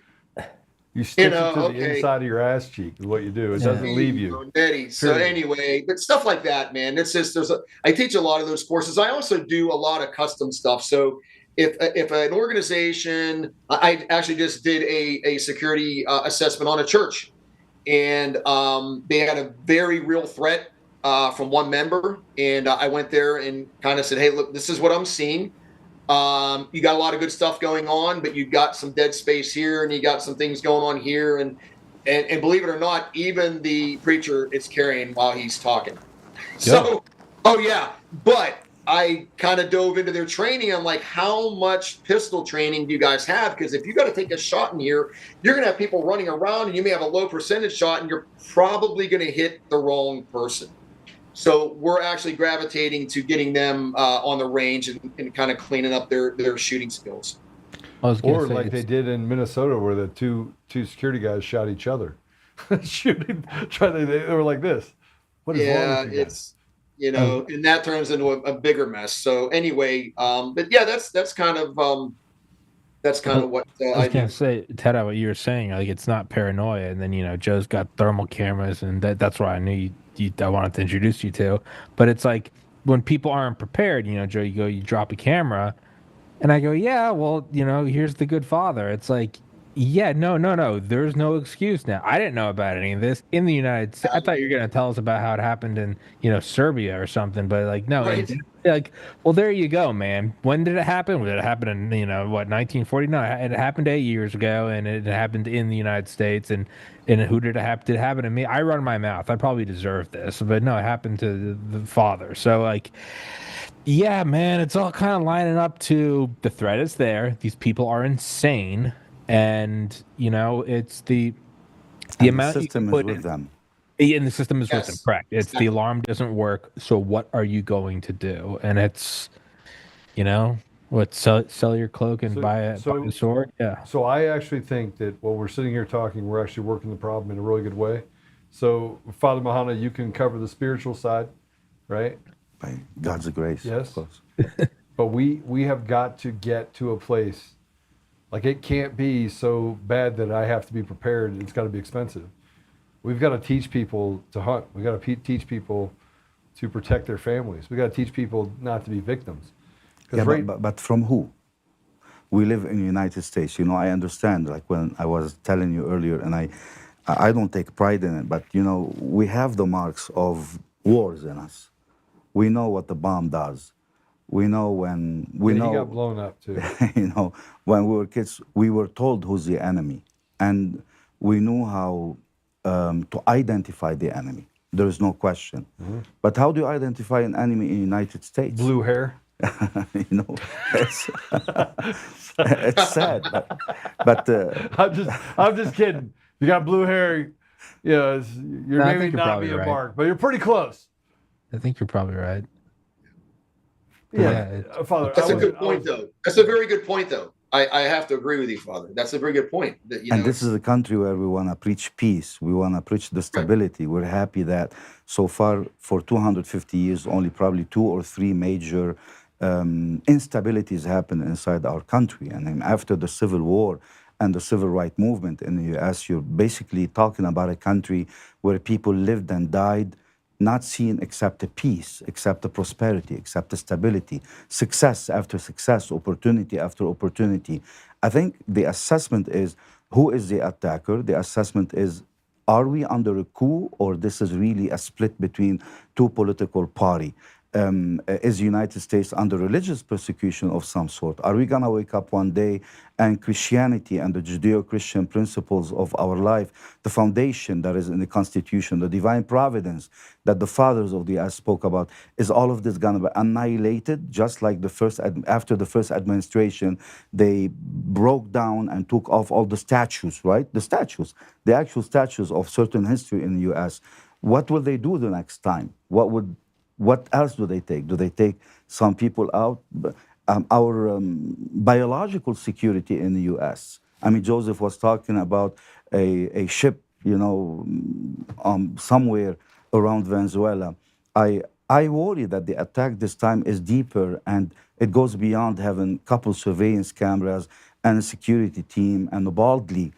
[SPEAKER 4] You stick it to the inside of your ass cheek is what you do. It doesn't leave you.
[SPEAKER 14] So anyway, but stuff like that, man. It's just I teach a lot of those courses. I also do a lot of custom stuff. So if an organization, I actually just did a security assessment on a church, and they had a very real threat from one member, and I went there and kind of said, "Hey, look, this is what I'm seeing. You got a lot of good stuff going on, but you've got some dead space here, and you got some things going on here, and believe it or not, even the preacher is carrying while he's talking." So, but I kind of dove into their training. I'm like, how much pistol training do you guys have? Because if you got to take a shot in here, you're going to have people running around and you may have a low percentage shot and you're probably going to hit the wrong person. So we're actually gravitating to getting them on the range and kind of cleaning up their shooting skills.
[SPEAKER 4] Or like they did in Minnesota where the two security guys shot each other. Shooting, they were like this. What is wrong with you guys?
[SPEAKER 14] It's, and that turns into a bigger mess. So anyway, but yeah, that's kind of what
[SPEAKER 15] I was gonna say, Ted, what you were saying, like it's not paranoia, and then Joe's got thermal cameras, and that's why I knew I wanted to introduce you to. But it's like when people aren't prepared, Joe, you drop a camera, and I go, yeah, well, here's the good father. It's like, yeah, no, there's no excuse now. I didn't know about any of this in the United States. I thought you were gonna tell us about how it happened in Serbia or something, but like no,
[SPEAKER 14] Right.
[SPEAKER 15] like well, there you go, man. When did it happen? Did it happen in 1949? It happened 8 years ago, and it happened in the United States. And who did it happen? Did it happen to me? I run my mouth. I probably deserve this, but no, it happened to the father. So like. Yeah, man, it's all kind of lining up to the threat is there. These people are insane, and it's the amount
[SPEAKER 16] the system
[SPEAKER 15] you
[SPEAKER 16] is
[SPEAKER 15] put
[SPEAKER 16] with
[SPEAKER 15] in.
[SPEAKER 16] them.
[SPEAKER 15] Yeah, and the system is with them,
[SPEAKER 14] Yes.
[SPEAKER 15] correct? It's the alarm doesn't work. So what are you going to do? And it's, what sell your cloak and buy a sword? Yeah.
[SPEAKER 4] So I actually think that while we're sitting here talking, we're actually working the problem in a really good way. So Father Mahana, you can cover the spiritual side, right?
[SPEAKER 16] By God's grace.
[SPEAKER 4] Yes.
[SPEAKER 16] Of course.
[SPEAKER 4] But we have got to get to a place, like it can't be so bad that I have to be prepared. It's got to be expensive. We've got to teach people to hunt. We've got to teach people to protect their families. We've got to teach people not to be victims.
[SPEAKER 16] Yeah, but from who? We live in the United States. I understand, like when I was telling you earlier, and I don't take pride in it, but, we have the marks of wars in us. We know what the bomb does. We know when
[SPEAKER 4] he got blown up too.
[SPEAKER 16] When we were kids, we were told who's the enemy, and we knew how to identify the enemy. There is no question.
[SPEAKER 4] Mm-hmm.
[SPEAKER 16] But how do you identify an enemy in the United States?
[SPEAKER 4] Blue hair.
[SPEAKER 16] It's, it's sad, but
[SPEAKER 4] I'm just kidding. You got blue hair. You're maybe not be a mark, but you're pretty close.
[SPEAKER 15] I think you're probably right.
[SPEAKER 4] Yeah, Father.
[SPEAKER 14] That's a good point, though. That's a very good point, though. I have to agree with you, Father. That's a very good point.
[SPEAKER 16] And this is a country where we want to preach peace. We want to preach the stability. We're happy that so far, for 250 years, only probably 2 or 3 major instabilities happened inside our country. And then after the Civil War and the Civil Rights Movement in the U.S., you're basically talking about a country where people lived and died not seeing except the peace, except the prosperity, except the stability, success after success, opportunity after opportunity. I think the assessment is, who is the attacker? The assessment is, are we under a coup, or this is really a split between 2 political parties? Is the United States under religious persecution of some sort? Are we going to wake up one day and Christianity and the Judeo-Christian principles of our life, the foundation that is in the Constitution, the divine providence that the fathers of the US spoke about, is all of this going to be annihilated? Just like after the first administration, they broke down and took off all the statues, right? The actual statues of certain history in the US. What will they do the next time? What else do they take? Do they take some people out? Our biological security in the U.S. I mean, Joseph was talking about a ship, somewhere around Venezuela. I worry that the attack this time is deeper and it goes beyond having a couple surveillance cameras and a security team and the bodily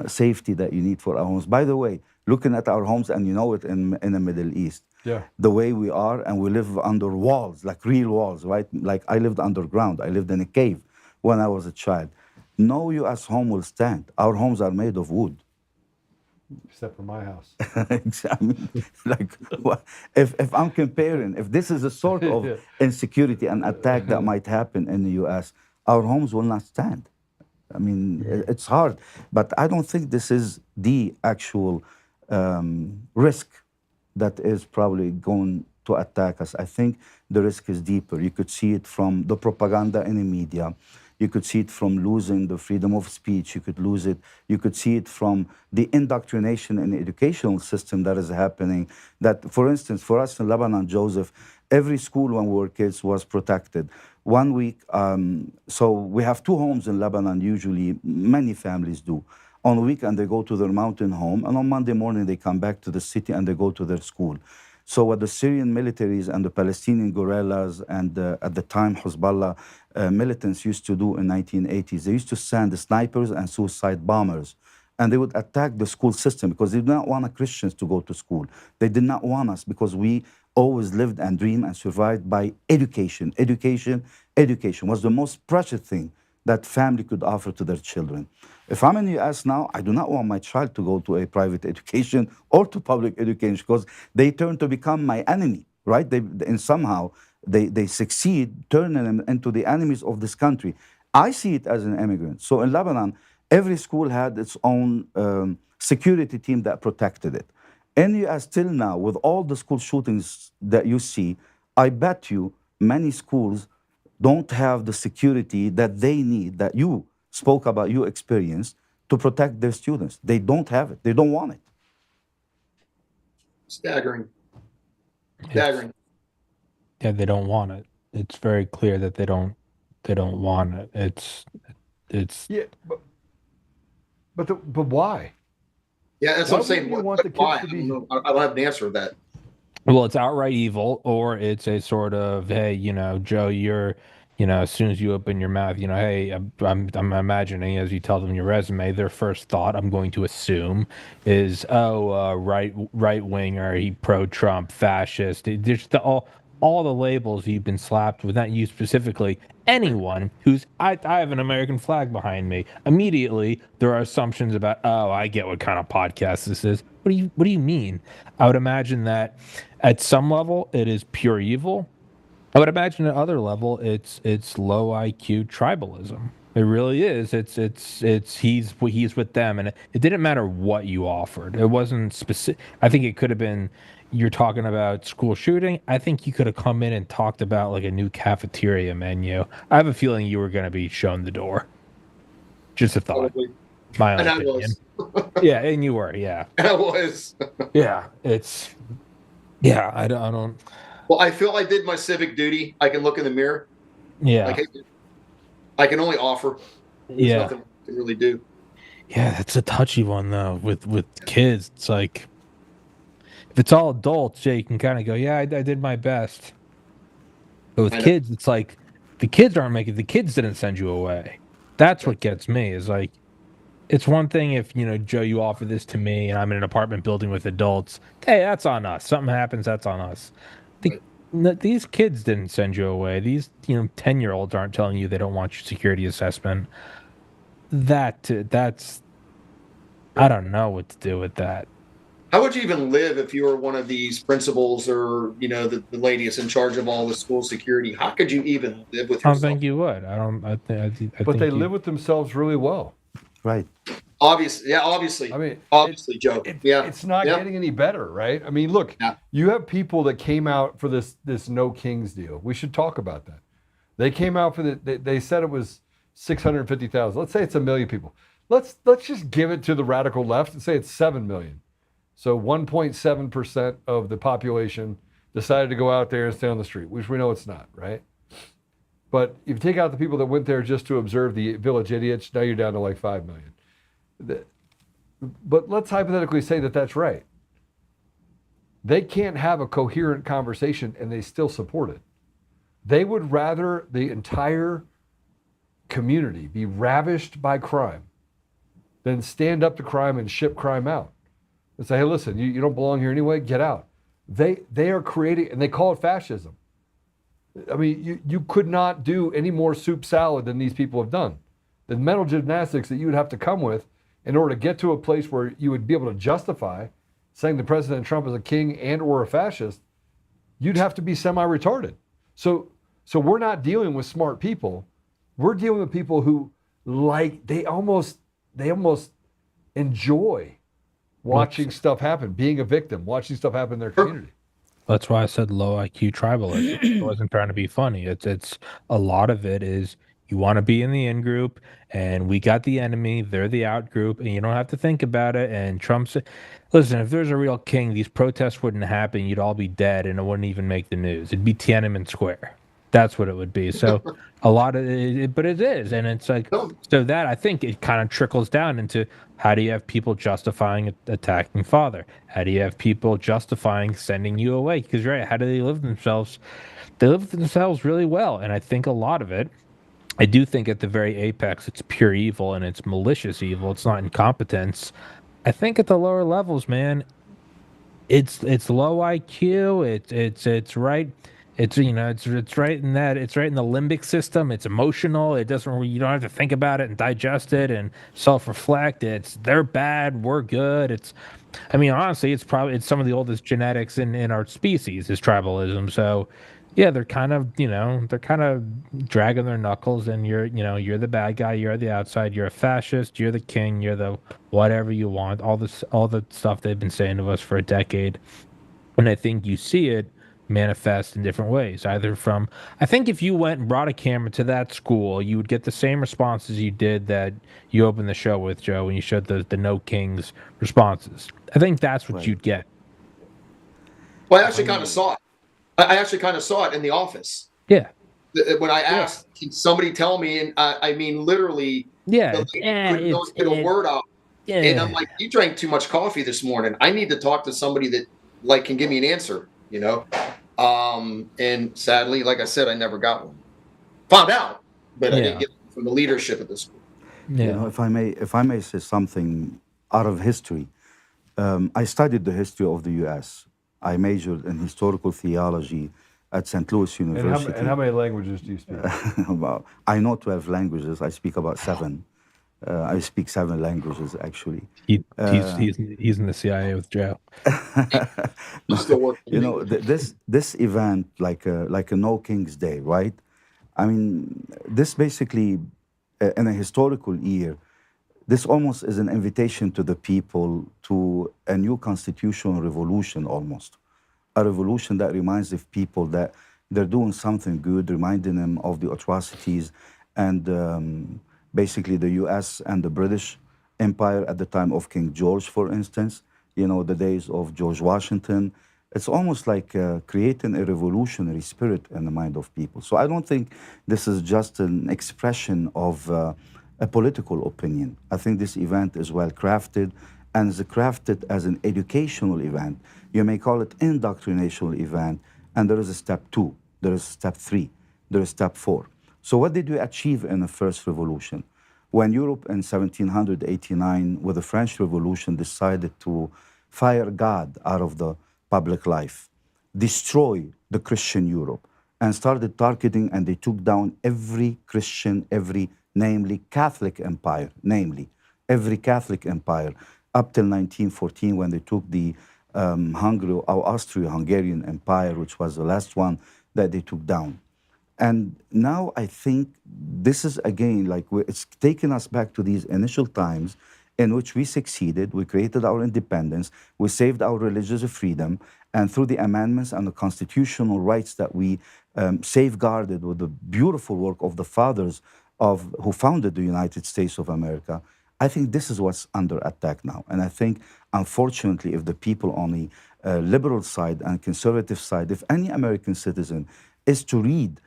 [SPEAKER 16] safety that you need for our homes. By the way, looking at our homes, and it in the Middle East, the way we are, and we live under walls, like real walls, right? Like I lived underground. I lived in a cave when I was a child. No U.S. home will stand. Our homes are made of wood.
[SPEAKER 4] Except for my house.
[SPEAKER 16] I mean, like, if I'm comparing, if this is a sort of insecurity and attack that might happen in the U.S., our homes will not stand. I mean, it's hard, but I don't think this is the actual risk that is probably going to attack us. I think the risk is deeper. You could see it from the propaganda in the media. You could see it from losing the freedom of speech. You could lose it. You could see it from the indoctrination in the educational system that is happening. That, for instance, for us in Lebanon, Joseph, every school when we were kids was protected. 1 week, so we have 2 homes in Lebanon, usually, many families do. On the weekend, they go to their mountain home, and on Monday morning, they come back to the city and they go to their school. So what the Syrian militaries and the Palestinian guerrillas and at the time Hezbollah militants used to do in 1980s, they used to send snipers and suicide bombers, and they would attack the school system because they did not want Christians to go to school. They did not want us because we always lived and dreamed and survived by education. Education was the most precious thing that family could offer to their children. If I'm in the US now, I do not want my child to go to a private education or to public education because they turn to become my enemy, right? And somehow they succeed turning them into the enemies of this country. I see it as an immigrant. So in Lebanon, every school had its own security team that protected it. In the US till now, with all the school shootings that you see, I bet you many schools don't have the security that they need, that you spoke about, you experienced, to protect their students. They don't have it. They don't want it.
[SPEAKER 14] Staggering.
[SPEAKER 15] Yeah, they don't want it. It's very clear that they don't want it. It's
[SPEAKER 4] yeah, but why?
[SPEAKER 14] Yeah, that's
[SPEAKER 4] Why
[SPEAKER 14] what I'm saying.
[SPEAKER 4] wouldn't you want the kids
[SPEAKER 14] Why?
[SPEAKER 4] to be-
[SPEAKER 14] I don't have an answer to that.
[SPEAKER 15] Well, it's outright evil, or it's a sort of, hey, Joe, you're, as soon as you open your mouth, hey, I'm imagining as you tell them your resume, their first thought, I'm going to assume, is, right winger, he pro-Trump, fascist. There's all the labels you've been slapped with, not you specifically. Anyone who's, I have an American flag behind me. Immediately, there are assumptions about, I get what kind of podcast this is. What do you mean? I would imagine that at some level it is pure evil. I would imagine at other level it's low IQ tribalism. It really is. It's he's with them, and it didn't matter what you offered. It wasn't specific. I think it could have been. You're talking about school shooting. I think you could have come in and talked about like a new cafeteria menu. I have a feeling you were going to be shown the door. Just a thought.
[SPEAKER 14] Probably.
[SPEAKER 15] My own
[SPEAKER 14] And I
[SPEAKER 15] opinion.
[SPEAKER 14] was.
[SPEAKER 15] Yeah, and you were. Yeah.
[SPEAKER 14] I was.
[SPEAKER 15] Yeah. It's. Yeah. I don't.
[SPEAKER 14] Well, I feel I did my civic duty. I can look in the mirror.
[SPEAKER 15] Yeah.
[SPEAKER 14] Like, I can only offer. There's
[SPEAKER 15] Yeah.
[SPEAKER 14] nothing I can really do.
[SPEAKER 15] Yeah, that's a touchy one though. With kids, it's like if it's all adults, yeah, you can kind of go, yeah, I did my best. But with kids, it's like the kids didn't send you away. That's what gets me. Is like, it's one thing if Joe, you offer this to me, and I'm in an apartment building with adults. Hey, that's on us. Something happens, that's on us. These kids didn't send you away. These 10-year-olds aren't telling you they don't want your security assessment. That's I don't know what to do with that.
[SPEAKER 14] How would you even live if you were one of these principals or the lady that's in charge of all the school security? How could you even live with yourself?
[SPEAKER 15] I don't think you would.
[SPEAKER 4] But they live with themselves really well.
[SPEAKER 16] Right.
[SPEAKER 14] Obviously. I mean, obviously, Joe.
[SPEAKER 4] It's not getting any better, right? I mean, look, you have people that came out for this No Kings deal. We should talk about that. They came out for they said it was 650,000. Let's say it's 1 million people. Let's just give it to the radical left and say it's 7 million. So 1.7% of the population decided to go out there and stay on the street, which we know it's not, right? But if you take out the people that went there just to observe the village idiots, now you're down to like 5 million. But let's hypothetically say that that's right. They can't have a coherent conversation and they still support it. They would rather the entire community be ravished by crime than stand up to crime and ship crime out. And say, hey, listen, you don't belong here anyway, get out. They are creating, and they call it fascism. I mean, you could not do any more soup salad than these people have done. The mental gymnastics that you would have to come with in order to get to a place where you would be able to justify saying the President Trump is a king and or a fascist, you'd have to be semi-retarded. So we're not dealing with smart people. We're dealing with people who they almost enjoy watching stuff happen, being a victim, watching stuff happen in their community.
[SPEAKER 15] That's why I said low IQ tribalism. I wasn't trying to be funny. It's a lot of it is you want to be in the in group, and we got the enemy. They're the out group, and you don't have to think about it. And Trump's, listen, if there's a real king, these protests wouldn't happen. You'd all be dead, and it wouldn't even make the news. It'd be Tiananmen Square. That's what it would be. So a lot of it, but it is, and it's like so that I think it kind of trickles down into how do you have people justifying attacking father? How do you have people justifying sending you away? Because you're right, how do they live themselves? They live themselves really well, and I think a lot of it. I do think at the very apex, it's pure evil and it's malicious evil. It's not incompetence. I think at the lower levels, man, it's low IQ. It's right. It's it's right in that. It's right in the limbic system. It's emotional. It doesn't. You don't have to think about it and digest it and self-reflect. It's they're bad. We're good. I mean, honestly, it's some of the oldest genetics in our species is tribalism. So, yeah, they're kind of dragging their knuckles, and you're the bad guy. You're the outside. You're a fascist. You're the king. You're the whatever you want. All the stuff they've been saying to us for a decade, and I think you see it manifest in different ways. Either from, I think if you went and brought a camera to that school, you would get the same responses you did that you opened the show with, Joe, when you showed the No Kings responses. I think that's what you'd get.
[SPEAKER 14] Well, I actually kind of saw it. I actually kind of saw it in the office.
[SPEAKER 15] Yeah.
[SPEAKER 14] When I asked, can somebody tell me? And I mean, literally, couldn't get a word out.
[SPEAKER 15] Yeah.
[SPEAKER 14] And I'm like, you drank too much coffee this morning. I need to talk to somebody that can give me an answer, And sadly, like I said, I never got one. Found out, but I didn't get one from the leadership of the school.
[SPEAKER 15] Yeah.
[SPEAKER 16] If I may say something out of history, I studied the history of the U.S. I majored in historical theology at St. Louis University.
[SPEAKER 4] And how many languages do you speak?
[SPEAKER 16] I know 12 languages. I speak about 7. I speak 7 languages, actually.
[SPEAKER 15] He's in the CIA with Joe.
[SPEAKER 16] This event, like a No King's Day, right? I mean, this basically, in a historical year, this almost is an invitation to the people to a new constitutional revolution, almost. A revolution that reminds the people that they're doing something good, reminding them of the atrocities and basically the U.S. and the British Empire at the time of King George, for instance, the days of George Washington. It's almost like creating a revolutionary spirit in the mind of people. So I don't think this is just an expression of a political opinion. I think this event is well crafted and is crafted as an educational event. You may call it indoctrinational event, and there is a step 2, there is step 3, there is step 4. So what did we achieve in the first revolution? When Europe in 1789, with the French Revolution, decided to fire God out of the public life, destroy the Christian Europe, and started targeting, and they took down every Christian, namely Catholic empire, every Catholic empire, up till 1914 when they took the Austro-Hungarian Empire, which was the last one that they took down. And now I think this is, again, it's taken us back to these initial times in which we succeeded, we created our independence, we saved our religious freedom, and through the amendments and the constitutional rights that we safeguarded with the beautiful work of the fathers who founded the United States of America, I think this is what's under attack now. And I think, unfortunately, if the people on the liberal side and conservative side, if any American citizen is to read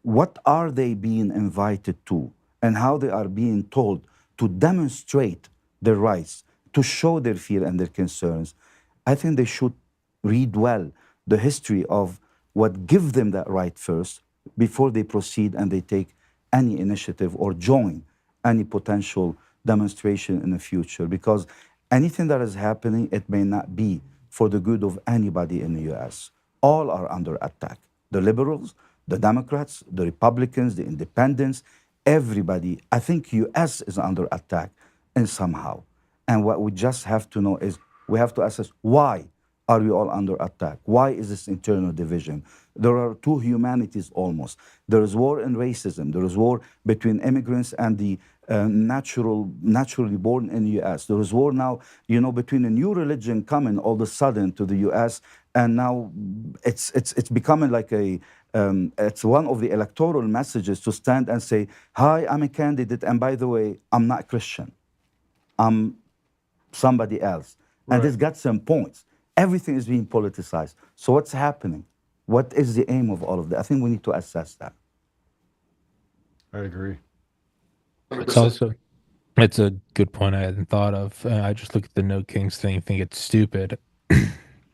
[SPEAKER 16] what are they being invited to and how they are being told to demonstrate their rights, to show their fear and their concerns, I think they should read well the history of what gives them that right first before they proceed and they take any initiative or join any potential demonstration in the future. Because anything that is happening, it may not be for the good of anybody in the U.S. All are under attack. The liberals, the Democrats, the Republicans, the independents, everybody. I think U.S. is under attack in somehow. And what we just have to know is we have to assess why are we all under attack? Why is this internal division? There are two humanities almost. There is war and racism. There is war between immigrants and the naturally born in the U.S. There is war now, between a new religion coming all of a sudden to the U.S. and now it's becoming like it's one of the electoral messages to stand and say, "Hi, I'm a candidate, and by the way, I'm not Christian. I'm somebody else." And this got some points. Everything is being politicized. So what's happening? What is the aim of all of that? I think we need to assess that.
[SPEAKER 4] I agree.
[SPEAKER 15] It's a good point I hadn't thought of. I just look at the No Kings thing, think it's stupid,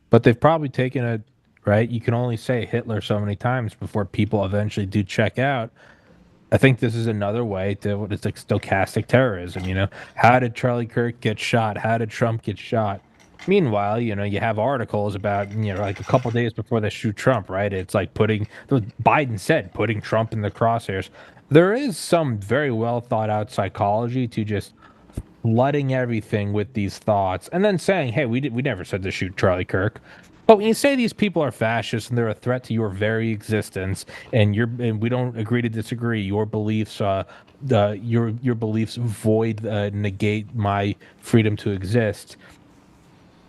[SPEAKER 15] but they've probably taken it right. You can only say Hitler so many times before people eventually do check out. I think this is another way to it's like stochastic terrorism. How did Charlie Kirk get shot? How did Trump get shot? Meanwhile, you have articles about, like a couple days before they shoot Trump, right? It's like Biden said, putting Trump in the crosshairs. There is some very well thought out psychology to just flooding everything with these thoughts and then saying, hey, we never said to shoot Charlie Kirk. But when you say these people are fascists and they're a threat to your very existence, and we don't agree to disagree, your beliefs, your beliefs void negate my freedom to exist.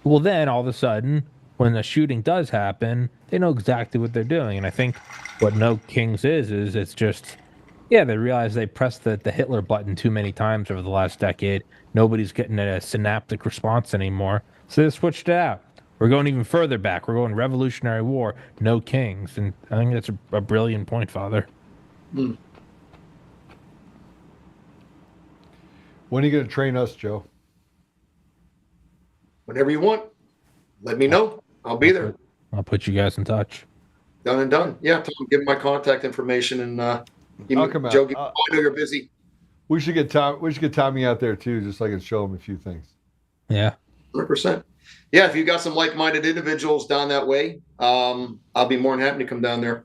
[SPEAKER 15] Well, then all of a sudden, when the shooting does happen, they know exactly what they're doing. And I think what No Kings is it's just, they realize they pressed the Hitler button too many times over the last decade. Nobody's getting a synaptic response anymore. So they switched it out. We're going even further back. We're going Revolutionary War, No Kings. And I think that's a brilliant point, Father.
[SPEAKER 4] When are you going to train us, Joe?
[SPEAKER 14] Whenever you want, let me know. I'll be there.
[SPEAKER 15] I'll put you guys in touch.
[SPEAKER 14] Done and done. Yeah, Tom, give me my contact information and
[SPEAKER 4] I'll come out.
[SPEAKER 14] Joe, I know you're busy.
[SPEAKER 4] We should get Tommy out there too, just so I can show him a few things.
[SPEAKER 15] Yeah.
[SPEAKER 14] 100%. Yeah, if you got some like-minded individuals down that way, I'll be more than happy to come down there.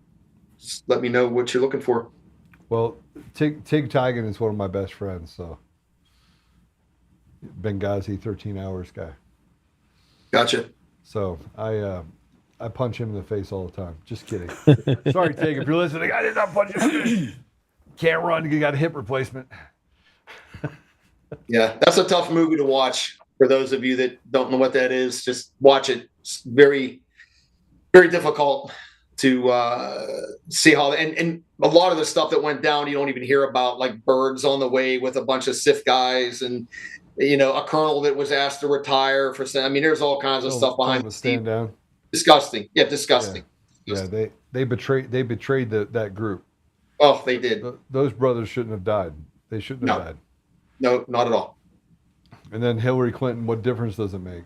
[SPEAKER 14] Just let me know what you're looking for.
[SPEAKER 4] Well, Tig Tigan is one of my best friends, so Benghazi 13 hours guy.
[SPEAKER 14] Gotcha.
[SPEAKER 4] So I punch him in the face all the time. Just kidding. Sorry, Tig, if you're listening, I did not punch you. Can't run. You got a hip replacement.
[SPEAKER 14] Yeah, that's a tough movie to watch. For those of you that don't know what that is, just watch it. It's very, very difficult to see how. And a lot of the stuff that went down, you don't even hear about, like birds on the way with a bunch of SIF guys and, a colonel that was asked to retire for. I mean, there's all kinds of stuff behind the
[SPEAKER 4] stand down.
[SPEAKER 14] Disgusting. Yeah, disgusting.
[SPEAKER 4] Yeah, they betrayed that group.
[SPEAKER 14] Oh, they did.
[SPEAKER 4] Those brothers shouldn't have died. They shouldn't have died.
[SPEAKER 14] No, not at all.
[SPEAKER 4] And then Hillary Clinton, what difference does it make?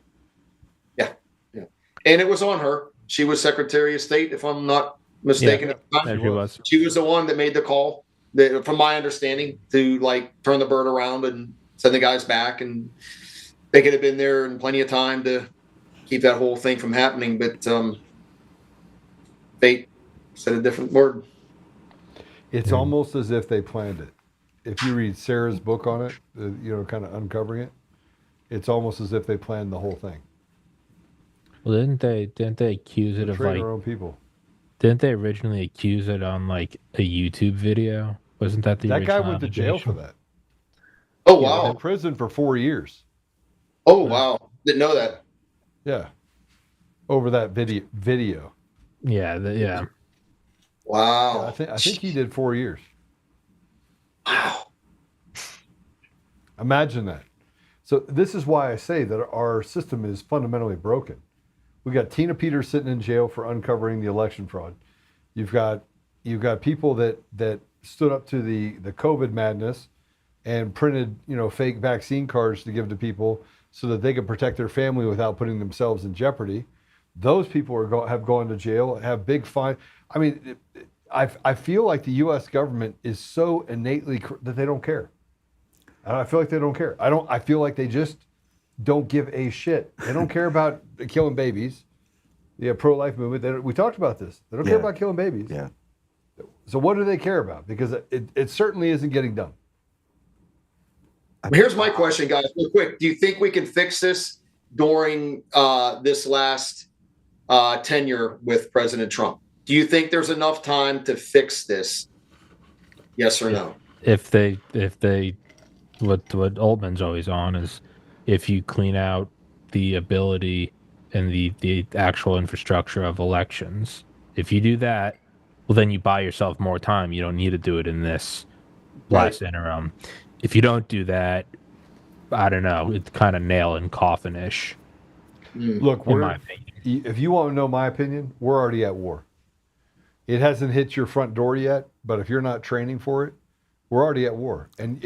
[SPEAKER 14] Yeah. And it was on her. She was Secretary of State, if I'm not mistaken.
[SPEAKER 15] Yeah, she was.
[SPEAKER 14] She was the one that made the call, from my understanding, to turn the bird around and send the guys back. And they could have been there in plenty of time to keep that whole thing from happening. But fate said a different word.
[SPEAKER 4] It's almost as if they planned it. If you read Sarah's book on it, kind of uncovering it, it's almost as if they planned the whole thing.
[SPEAKER 15] Well, didn't they accuse it of
[SPEAKER 4] their own people?
[SPEAKER 15] Didn't they originally accuse it on a YouTube video? Wasn't that the
[SPEAKER 4] that
[SPEAKER 15] original
[SPEAKER 4] guy went to jail for that?
[SPEAKER 14] Oh wow!
[SPEAKER 4] In prison for 4 years.
[SPEAKER 14] Oh wow! Didn't know that.
[SPEAKER 4] Yeah, over that video.
[SPEAKER 15] Yeah.
[SPEAKER 14] Wow.
[SPEAKER 4] Yeah, I think he did 4 years.
[SPEAKER 14] Wow.
[SPEAKER 4] Imagine that. So this is why I say that our system is fundamentally broken. We got Tina Peters sitting in jail for uncovering the election fraud. You've got people that stood up to the COVID madness and printed fake vaccine cards to give to people so that they could protect their family without putting themselves in jeopardy. Those people have gone to jail, have big fine. I mean, I feel like the U.S. government is so innately that they don't care. I feel like they don't care. I feel like they just don't give a shit. They don't care about killing babies. The pro-life movement. We talked about this. They don't care about killing babies.
[SPEAKER 16] Yeah.
[SPEAKER 4] So what do they care about? Because it certainly isn't getting done.
[SPEAKER 14] Here's my question, guys, real quick. Do you think we can fix this during this last tenure with President Trump? Do you think there's enough time to fix this? Yes or no?
[SPEAKER 15] If they what Oltmann's always on is if you clean out the ability and the actual infrastructure of elections, if you do that, well, then you buy yourself more time. You don't need to do it in this last interim. If you don't do that, I don't know. It's kind of nail and coffin-ish.
[SPEAKER 4] Look, if you want to know my opinion, we're already at war. It hasn't hit your front door yet, but if you're not training for it, we're already at war. And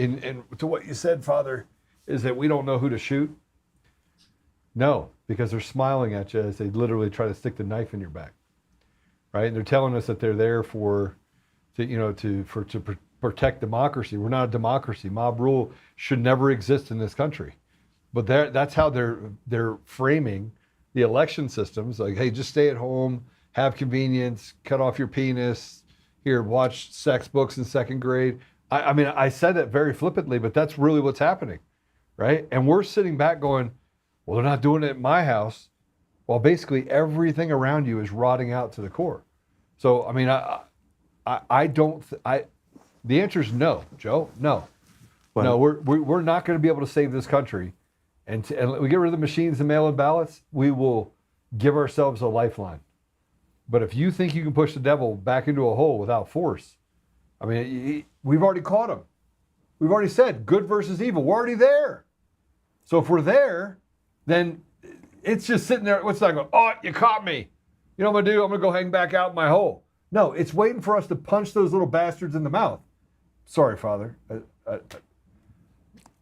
[SPEAKER 4] to what you said, Father, is that we don't know who to shoot. No, because they're smiling at you as they literally try to stick the knife in your back, right? And they're telling us that they're there to protect democracy. We're not a democracy. Mob rule should never exist in this country. But that's how they're framing the election systems. Like, hey, just stay at home, have convenience, cut off your penis. Here, watch sex books in second grade. I mean, I said that very flippantly, but that's really what's happening, right? And we're sitting back going, well, they're not doing it at my house. Well, basically everything around you is rotting out to the core. So, I mean, the answer is no, Joe, no. Well, no, we're not going to be able to save this country. And we get rid of the machines and mail-in ballots, we will give ourselves a lifeline. But if you think you can push the devil back into a hole without force, I mean, we've already caught him. We've already said good versus evil. We're already there. So if we're there, then it's just sitting there. What's that going? Oh, you caught me. You know what I'm going to do? I'm going to go hang back out in my hole. No, it's waiting for us to punch those little bastards in the mouth. Sorry, Father.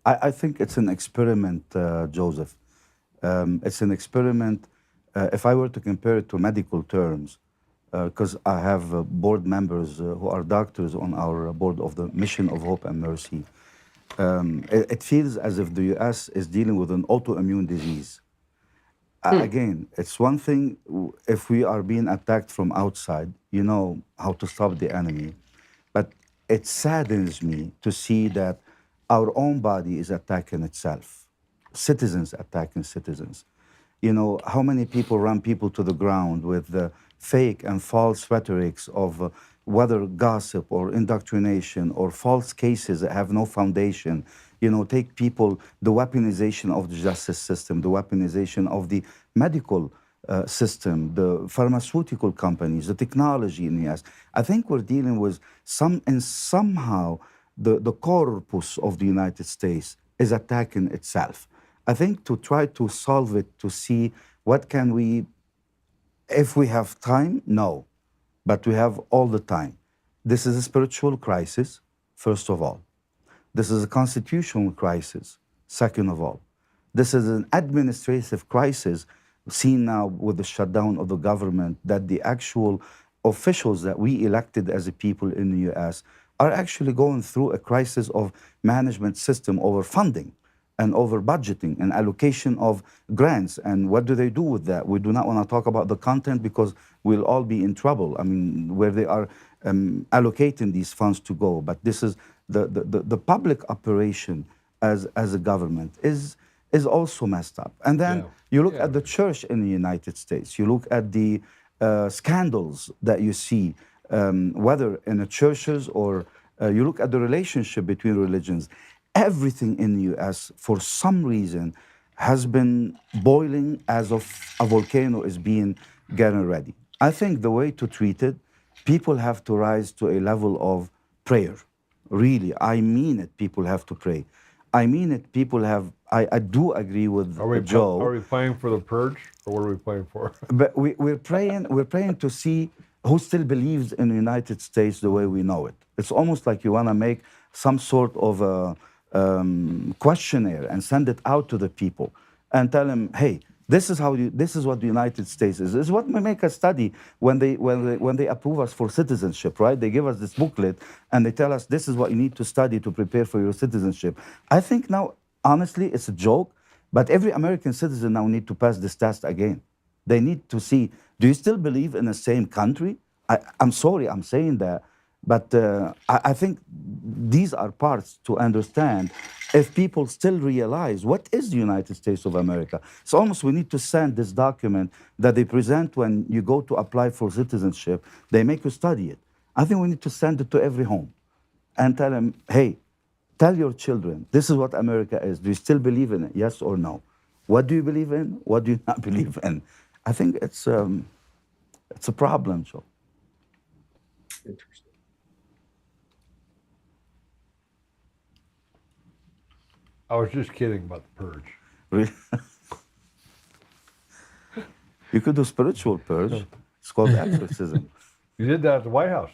[SPEAKER 16] I think it's an experiment, Joseph. It's an experiment. If I were to compare it to medical terms, because I have board members who are doctors on our board of the Mission of Hope and Mercy, it feels as if the U.S. is dealing with an autoimmune disease. Again, it's one thing if we are being attacked from outside, you know how to stop the enemy. But it saddens me to see that our own body is attacking itself. Citizens attacking citizens. You know, how many people run people to the ground with fake and false rhetorics of whether gossip or indoctrination or false cases that have no foundation. You know, take people, the weaponization of the justice system, the weaponization of the medical system, the pharmaceutical companies, the technology in the US. I think we're dealing with somehow the corpus of the United States is attacking itself. I think to try to solve it, to see what can we, if we have time, no, but we have all the time. This is a spiritual crisis, first of all. This is a constitutional crisis, second of all. This is an administrative crisis, seen now with the shutdown of the government, that the actual officials that we elected as a people in the US are actually going through a crisis of management system over funding and over budgeting and allocation of grants. And what do they do with that? We do not want to talk about the content because we'll all be in trouble. I mean, where they are allocating these funds to go. But this is the public operation as a government is also messed up. And then you look at the church in the United States. You look at the scandals that you see, whether in the churches or you look at the relationship between religions. Everything in the US, for some reason, has been boiling as of a volcano is being getting ready. I think the way to treat it, people have to rise to a level of prayer. Really, I mean it, people have to pray. I mean it, people have, I do agree with Joe.
[SPEAKER 4] Are we playing for the purge, or what are we playing for?
[SPEAKER 16] But we're praying to see who still believes in the United States the way we know it. It's almost like you want to make some sort of a questionnaire and send it out to the people and tell them, hey, this is what the United States is. This is what we make a study when they approve us for citizenship, right? They give us this booklet and they tell us this is what you need to study to prepare for your citizenship. I think now, honestly, it's a joke, but every American citizen now need to pass this test again. They need to see, do you still believe in the same country? I'm sorry, I'm saying that. But I think these are parts to understand if people still realize what is the United States of America. It's almost we need to send this document that they present when you go to apply for citizenship. They make you study it. I think we need to send it to every home and tell them, hey, Tell your children, this is what America is. Do you still believe in it? Yes or no? What do you believe in? What do you not believe in? I think it's a problem, Joe.
[SPEAKER 14] Interesting.
[SPEAKER 4] I was just kidding about the purge.
[SPEAKER 16] Really? You could do spiritual purge. It's called exorcism.
[SPEAKER 4] You did that at the White House.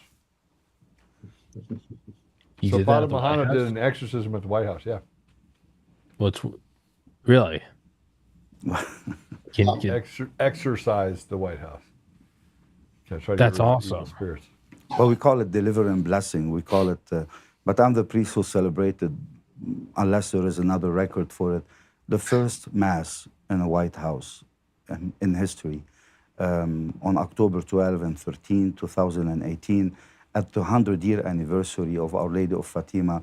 [SPEAKER 4] So Fatima Hanna did an exorcism at the White House, yeah.
[SPEAKER 15] Really?
[SPEAKER 4] Exorcise the White House.
[SPEAKER 15] That's awesome.
[SPEAKER 16] Spirits. Well, we call it deliver and blessing. We call it, but I'm the priest who celebrated, unless there is another record for it, the first Mass in a White House in history on October 12 and 13, 2018, at the 100-year anniversary of Our Lady of Fatima,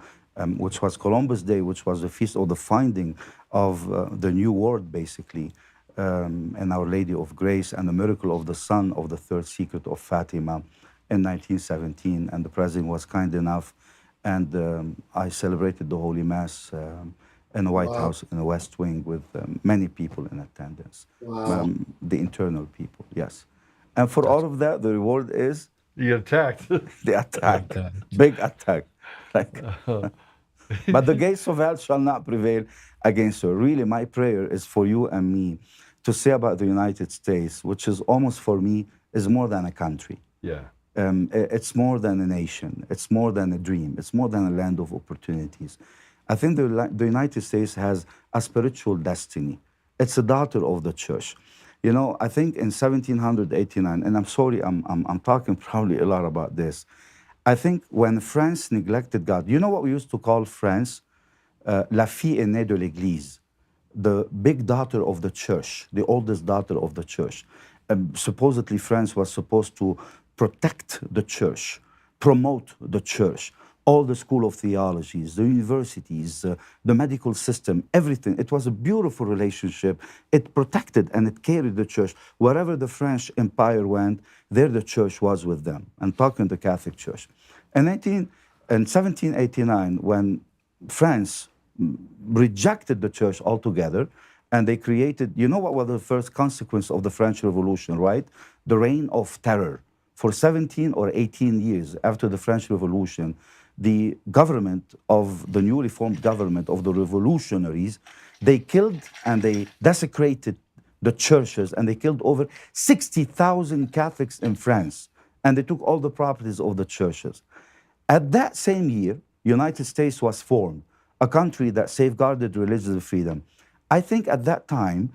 [SPEAKER 16] which was Columbus Day, which was the feast of the finding of the New World, basically, and Our Lady of Grace and the miracle of the Son of the Third Secret of Fatima in 1917. And the President was kind enough, and I celebrated the Holy Mass in the White House in the West Wing with many people in attendance. The internal people, yes. And for all of that, the reward is
[SPEAKER 4] you get attacked.
[SPEAKER 16] The attack, big attack. But the gates of hell shall not prevail against her. Really, my prayer is for you and me to say about the United States, which is almost for me is more than a country.
[SPEAKER 4] Yeah.
[SPEAKER 16] It's more than a nation. It's more than a dream. It's more than a land of opportunities. I think the United States has a spiritual destiny. It's a daughter of the church. You know, I think in 1789, and I'm sorry, I'm talking probably a lot about this. I think when France neglected God, you know what we used to call France? La fille aînée de l'Église, the big daughter of the church, the oldest daughter of the church. Supposedly France was supposed to protect the church, promote the church, all the school of theologies, the universities, the medical system, everything. It was a beautiful relationship. It protected and it carried the church. Wherever the French Empire went, there the church was with them. I'm talking the Catholic Church. In 1789, when France rejected the church altogether, and they created, you know what was the first consequence of the French Revolution, right? The reign of terror. For 17 or 18 years after the French Revolution, the government of the newly formed government of the revolutionaries, they killed and they desecrated the churches, and they killed over 60,000 Catholics in France, and they took all the properties of the churches. At that same year, United States was formed, a country that safeguarded religious freedom. I think at that time,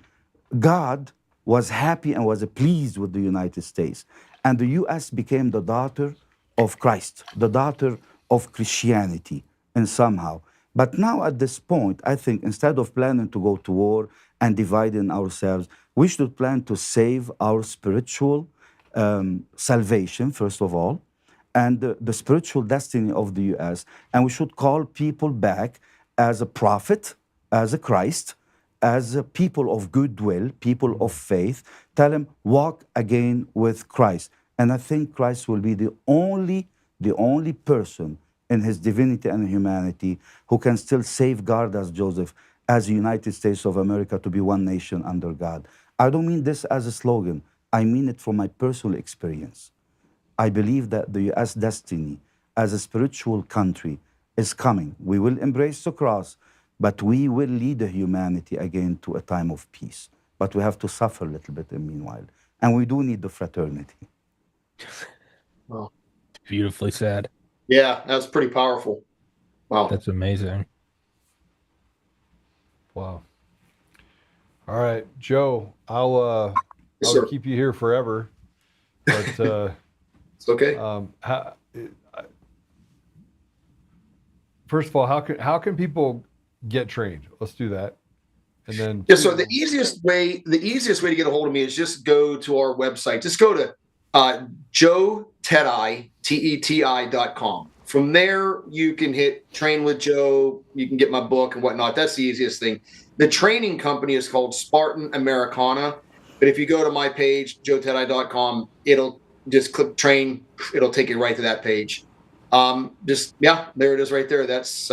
[SPEAKER 16] God was happy and was pleased with the United States. And the U.S. became the daughter of Christ, the daughter of Christianity, and somehow. But now at this point, I think instead of planning to go to war and dividing ourselves, we should plan to save our spiritual salvation, first of all, and the spiritual destiny of the U.S. And we should call people back as a prophet, as a Christ, as a people of goodwill, people of faith. Tell them, walk again with Christ. And I think Christ will be the only person in his divinity and humanity who can still safeguard us, Joseph, as the United States of America to be one nation under God. I don't mean this as a slogan. I mean it from my personal experience. I believe that the U.S. destiny as a spiritual country is coming. We will embrace the cross, but we will lead the humanity again to a time of peace. But we have to suffer a little bit in meanwhile. And we do need the fraternity.
[SPEAKER 14] Wow.
[SPEAKER 15] Beautifully said.
[SPEAKER 14] Yeah, that's pretty powerful. Wow.
[SPEAKER 15] That's amazing.
[SPEAKER 4] Wow. All right, Joe, I'll keep you here forever. But
[SPEAKER 14] it's okay.
[SPEAKER 4] First of all, how can people get trained? Let's do that. And then
[SPEAKER 14] so the easiest way to get a hold of me is just go to our website. Just go to JoeTeti, TETI.com. From there, you can hit Train with Joe. You can get my book and whatnot. That's the easiest thing. The training company is called Spartan Americana. But if you go to my page, JoeTeti.com, it'll just click train. It'll take you right to that page. There it is right there. That's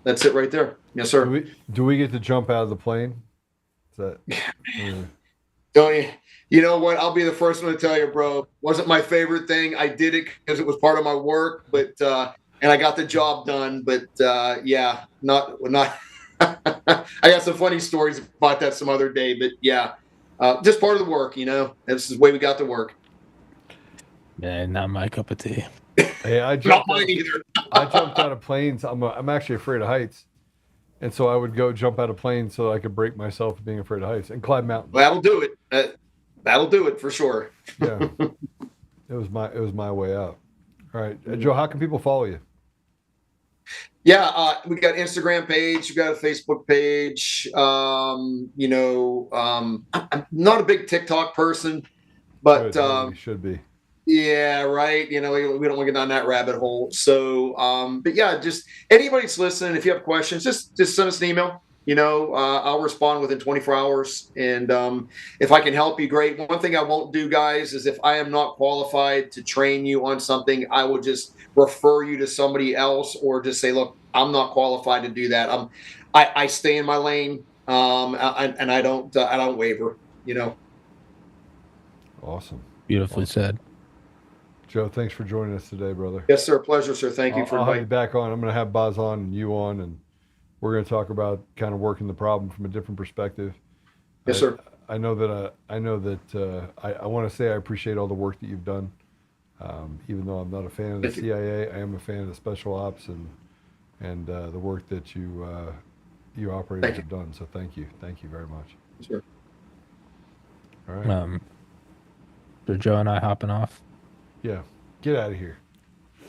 [SPEAKER 14] That's it right there. Yes, sir.
[SPEAKER 4] Do we get to jump out of the plane? Is that?
[SPEAKER 14] Don't you? You know what? I'll be the first one to tell you, bro. Wasn't my favorite thing. I did it because it was part of my work, but and I got the job done. But yeah, not. I got some funny stories about that some other day. But yeah, just part of the work. You know, this is the way we got to work.
[SPEAKER 15] Man, not my cup of tea.
[SPEAKER 4] Hey,
[SPEAKER 14] not mine either.
[SPEAKER 4] I jumped out of planes. I'm actually afraid of heights, and so I would go jump out of planes so I could break myself of being afraid of heights and climb mountains.
[SPEAKER 14] That'll do it. That'll do it for sure.
[SPEAKER 4] Yeah, it was my way out. All right, Joe, how can people follow you?
[SPEAKER 14] Yeah, we got Instagram page, we got a Facebook page. You know, I'm not a big TikTok person, but
[SPEAKER 4] you should be.
[SPEAKER 14] Yeah, right. You know, we don't want to get down that rabbit hole. So, but yeah, just anybody's listening. If you have questions, just send us an email. You know, I'll respond within 24 hours. And if I can help you, great. One thing I won't do, guys, is if I am not qualified to train you on something, I will just refer you to somebody else or just say, look, I'm not qualified to do that. I stay in my lane, and I don't waver. You know.
[SPEAKER 4] Awesome.
[SPEAKER 15] Beautifully said.
[SPEAKER 4] Joe, thanks for joining us today, brother.
[SPEAKER 14] Yes, sir. Pleasure, sir. Thank you for
[SPEAKER 4] I'll have you
[SPEAKER 14] inviting.
[SPEAKER 4] back on. I'm going to have Baz on and you on, and we're going to talk about kind of working the problem from a different perspective.
[SPEAKER 14] Yes, sir.
[SPEAKER 4] I know that I want to say I appreciate all the work that you've done. Even though I'm not a fan of the CIA, I am a fan of the special ops and the work that you operators have done. So thank you very much.
[SPEAKER 14] Sure.
[SPEAKER 4] All right.
[SPEAKER 15] So Joe and I hopping off.
[SPEAKER 4] Yeah, get out of here.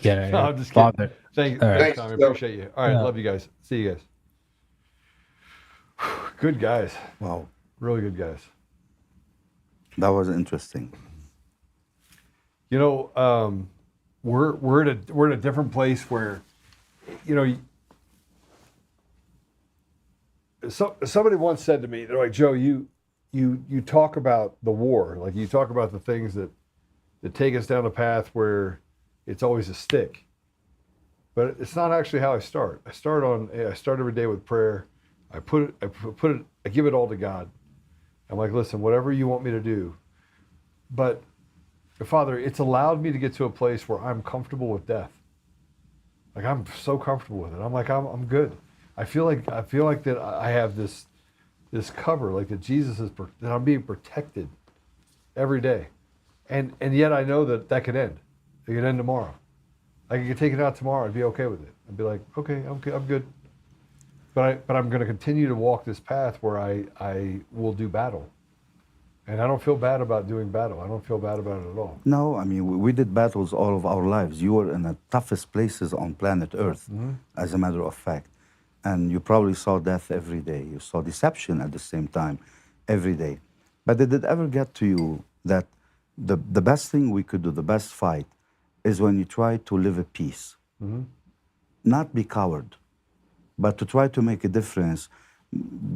[SPEAKER 15] Get out of here.
[SPEAKER 4] No, I'm just kidding.
[SPEAKER 15] Father.
[SPEAKER 4] Thank you.
[SPEAKER 15] All right.
[SPEAKER 4] Thanks, Tommy. Appreciate you. All right, love you guys. See you guys. Good guys.
[SPEAKER 16] Wow.
[SPEAKER 4] Really good guys.
[SPEAKER 16] That was interesting.
[SPEAKER 4] You know, we're in a different place where, you know, somebody once said to me, they're like, Joe, you talk about the war, like you talk about the things that take us down a path where it's always a stick. But it's not actually how I start. I start every day with prayer. I give it all to God. I'm like, listen, whatever you want me to do. But Father, it's allowed me to get to a place where I'm comfortable with death. Like I'm so comfortable with it. I'm like, I'm good. I feel like that I have this cover, like that that I'm being protected every day. And yet I know that could end. It could end tomorrow. I could take it out tomorrow and be okay with it. I'd be like, okay, I'm good. But I'm going to continue to walk this path where I will do battle. And I don't feel bad about doing battle. I don't feel bad about it at all.
[SPEAKER 16] No, I mean, we did battles all of our lives. You were in the toughest places on planet Earth, as a matter of fact. And you probably saw death every day. You saw deception at the same time, every day. But did it ever get to you that the best thing we could do, the best fight, is when you try to live at peace? Not be coward, but to try to make a difference,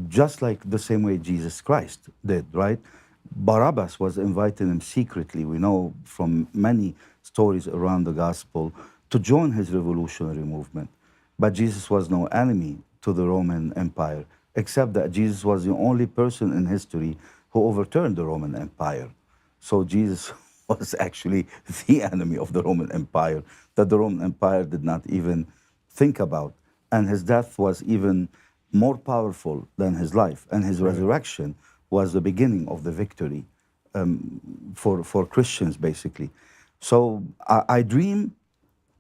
[SPEAKER 16] just like the same way Jesus Christ did, right? Barabbas was inviting him secretly, we know from many stories around the gospel, to join his revolutionary movement. But Jesus was no enemy to the Roman Empire, except that Jesus was the only person in history who overturned the Roman Empire. So Jesus was actually the enemy of the Roman Empire, that the Roman Empire did not even think about. And his death was even more powerful than his life. And his resurrection was the beginning of the victory for Christians, basically. So I dream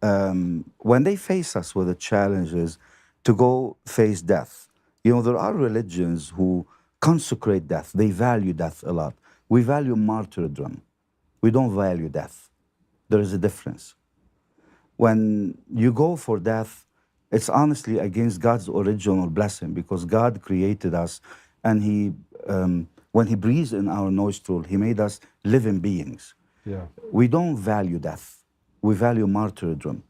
[SPEAKER 16] when they face us with the challenges to go face death. You know, there are religions who consecrate death. They value death a lot. We value martyrdom. We don't value death. There is a difference. When you go for death, it's honestly against God's original blessing, because God created us, and when He breathed in our nostril, He made us living beings.
[SPEAKER 4] Yeah.
[SPEAKER 16] We don't value death. We value martyrdom.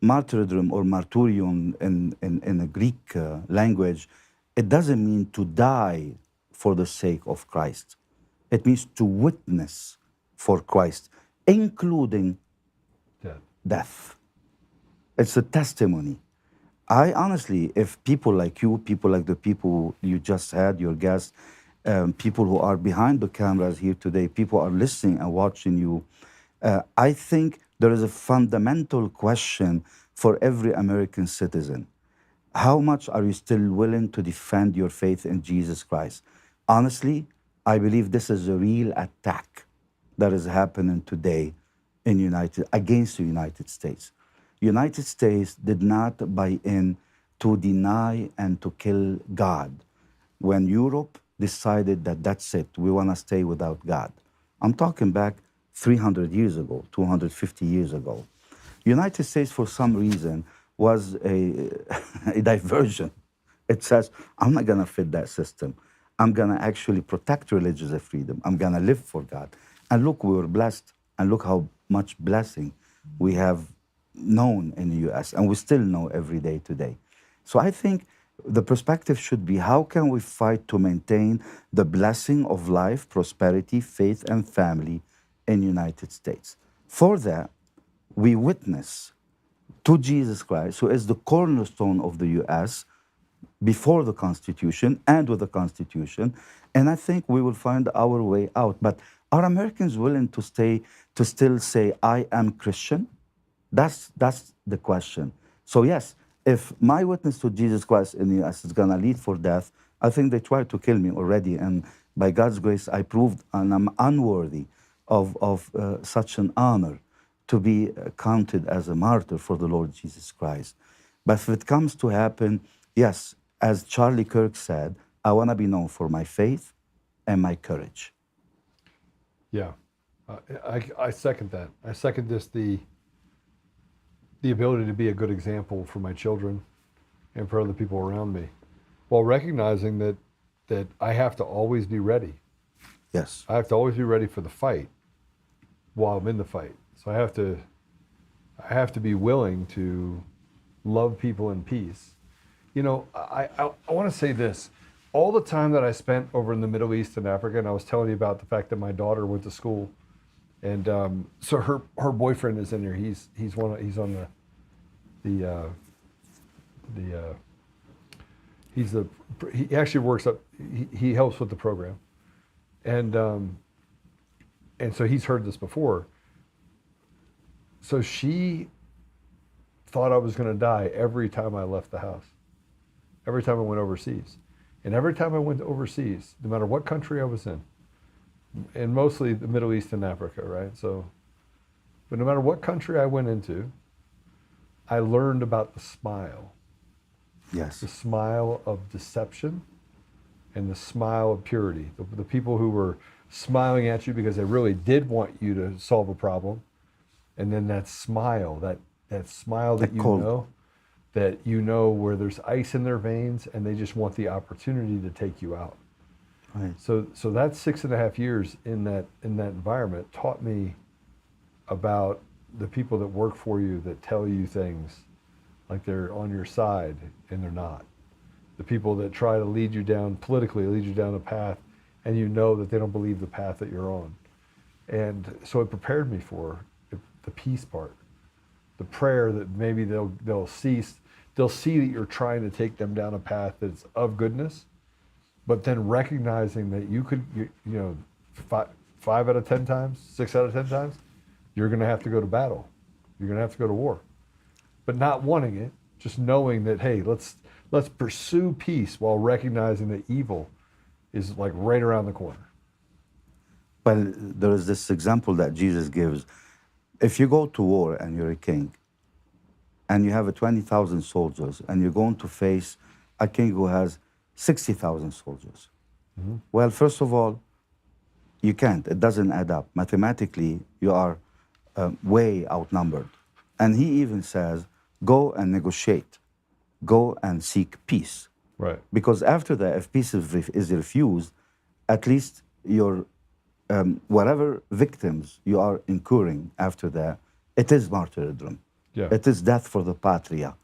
[SPEAKER 16] Martyrdom, or martyrion in the Greek language, it doesn't mean to die for the sake of Christ. It means to witness for Christ, including death. It's a testimony. I honestly, if people like you, people like the people you just had, your guests, people who are behind the cameras here today, people are listening and watching you, I think there is a fundamental question for every American citizen. How much are you still willing to defend your faith in Jesus Christ? Honestly, I believe this is a real attack that is happening today against the United States. United States did not buy in to deny and to kill God when Europe decided that that's it, we want to stay without God. I'm talking back 300 years ago, 250 years ago. United States, for some reason, was a diversion. It says, I'm not going to fit that system. I'm going to actually protect religious freedom. I'm going to live for God. And look, we were blessed. And look how much blessing we have known in the U.S. and we still know every day today. So I think the perspective should be, how can we fight to maintain the blessing of life, prosperity, faith, and family in the United States? For that, we witness to Jesus Christ, who is the cornerstone of the U.S., before the Constitution and with the Constitution, and I think we will find our way out. But are Americans willing to still say, I am Christian? That's the question. So yes, if my witness to Jesus Christ in the U.S. is going to lead for death, I think they tried to kill me already, and by God's grace, I proved and I'm unworthy of such an honor to be counted as a martyr for the Lord Jesus Christ. But if it comes to happen, yes, as Charlie Kirk said, I want to be known for my faith and my courage.
[SPEAKER 4] Yeah, I second that. I second this, the ability to be a good example for my children and for other people around me, while recognizing that I have to always be ready.
[SPEAKER 16] Yes.
[SPEAKER 4] I have to always be ready for the fight while I'm in the fight. So I have to be willing to love people in peace. You know, I want to say this. All the time that I spent over in the Middle East and Africa, and I was telling you about the fact that my daughter went to school, and so her boyfriend is in there. He actually works up. He helps with the program, and so he's heard this before. So she thought I was going to die every time I left the house, every time I went overseas. And every time I went overseas, no matter what country I was in, and mostly the Middle East and Africa, right? So, but no matter what country I went into, I learned about the smile.
[SPEAKER 16] Yes.
[SPEAKER 4] The smile of deception and the smile of purity. The people who were smiling at you because they really did want you to solve a problem. And then that smile that smile that you know where there's ice in their veins and they just want the opportunity to take you out.
[SPEAKER 16] Right.
[SPEAKER 4] So that 6.5 years in that environment taught me about the people that work for you that tell you things like they're on your side and they're not. The people that try to lead you down politically, lead you down a path, and you know that they don't believe the path that you're on. And so it prepared me for the peace part. The prayer that maybe they'll see that you're trying to take them down a path that's of goodness, but then recognizing that you could, you know, 5 out of 10 times, 6 out of 10 times, you're going to have to go to battle. You're going to have to go to war, but not wanting it, just knowing that, hey, let's pursue peace while recognizing that evil is like right around the corner.
[SPEAKER 16] Well, there is this example that Jesus gives. If you go to war and you're a king, and you have 20,000 soldiers, and you're going to face a king who has 60,000 soldiers. Mm-hmm. Well, first of all, you can't. It doesn't add up. Mathematically, you are way outnumbered. And he even says, go and negotiate. Go and seek peace.
[SPEAKER 4] Right.
[SPEAKER 16] Because after that, if peace is refused, at least your whatever victims you are incurring after that, it is martyrdom.
[SPEAKER 4] Yeah.
[SPEAKER 16] It is death for the patria.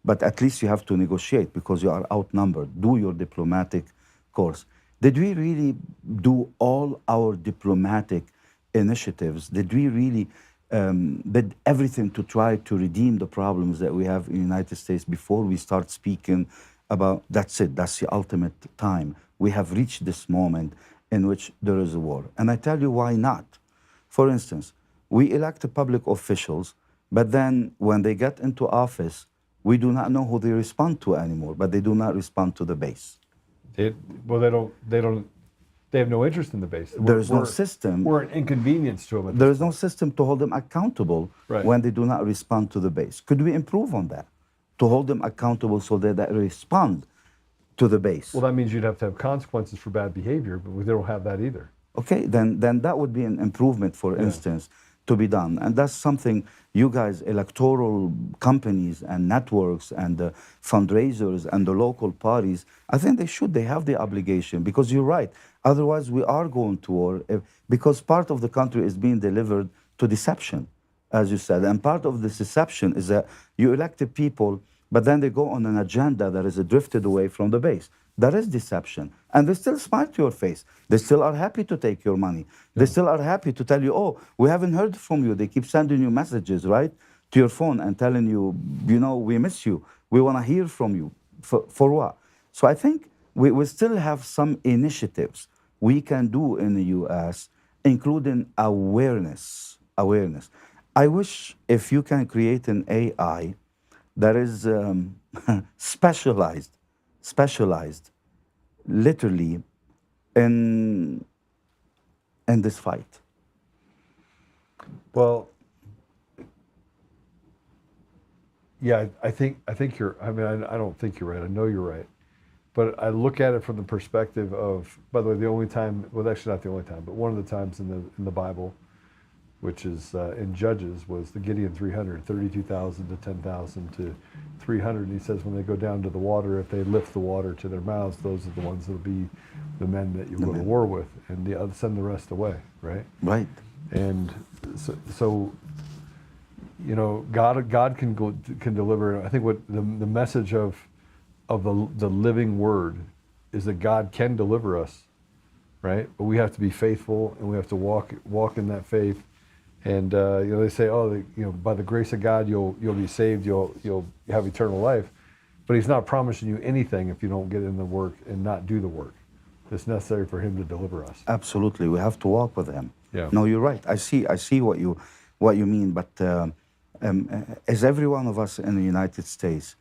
[SPEAKER 16] But at least you have to negotiate because you are outnumbered. Do your diplomatic course. Did we really do all our diplomatic initiatives? Did we really did everything to try to redeem the problems that we have in the United States before we start speaking about that's it, that's the ultimate time. We have reached this moment in which there is a war. And I tell you why not. For instance, we elect public officials, but then when they get into office, we do not know who they respond to anymore, but they do not respond to the base.
[SPEAKER 4] They have no interest in the base.
[SPEAKER 16] There is no system.
[SPEAKER 4] We're an inconvenience to them.
[SPEAKER 16] There is no system to hold them accountable
[SPEAKER 4] Right.
[SPEAKER 16] when they do not respond to the base. Could we improve on that? To hold them accountable so that they respond to the base.
[SPEAKER 4] Well, that means you'd have to have consequences for bad behavior, but they don't have that either.
[SPEAKER 16] Okay, then that would be an improvement, for instance, to be done. And that's something you guys, electoral companies and networks and the fundraisers and the local parties, I think they have the obligation, because you're right. Otherwise, we are going to war because part of the country is being delivered to deception, as you said. And part of this deception is that you elected people, but then they go on an agenda that is drifted away from the base. That is deception. And they still smile to your face. They still are happy to take your money. They still are happy to tell you, oh, we haven't heard from you. They keep sending you messages, right, to your phone and telling you, we miss you. We want to hear from you. For what? So I think we still have some initiatives we can do in the U.S., including awareness. I wish if you can create an AI that is specialized, literally, in this fight.
[SPEAKER 4] Well, yeah, I think you're. I mean, I don't think you're right. I know you're right, but I look at it from the perspective of. By the way, the only time, well, actually not the only time, but one of the times in the Bible, which is in Judges, was the Gideon 300, 32,000 to 10,000 to 300. And he says when they go down to the water, if they lift the water to their mouths, those are the ones that will be the men that you go to war with, and send the rest away, right?
[SPEAKER 16] Right.
[SPEAKER 4] And so God can deliver. I think what the message of the living word is that God can deliver us, right? But we have to be faithful, and we have to walk in that faith. And they say, by the grace of God, you'll be saved, you'll have eternal life. But He's not promising you anything if you don't get in the work and not do the work that's necessary for Him to deliver us.
[SPEAKER 16] Absolutely, we have to walk with Him.
[SPEAKER 4] Yeah.
[SPEAKER 16] No, you're right. I see what you mean. But as every one of us in the United States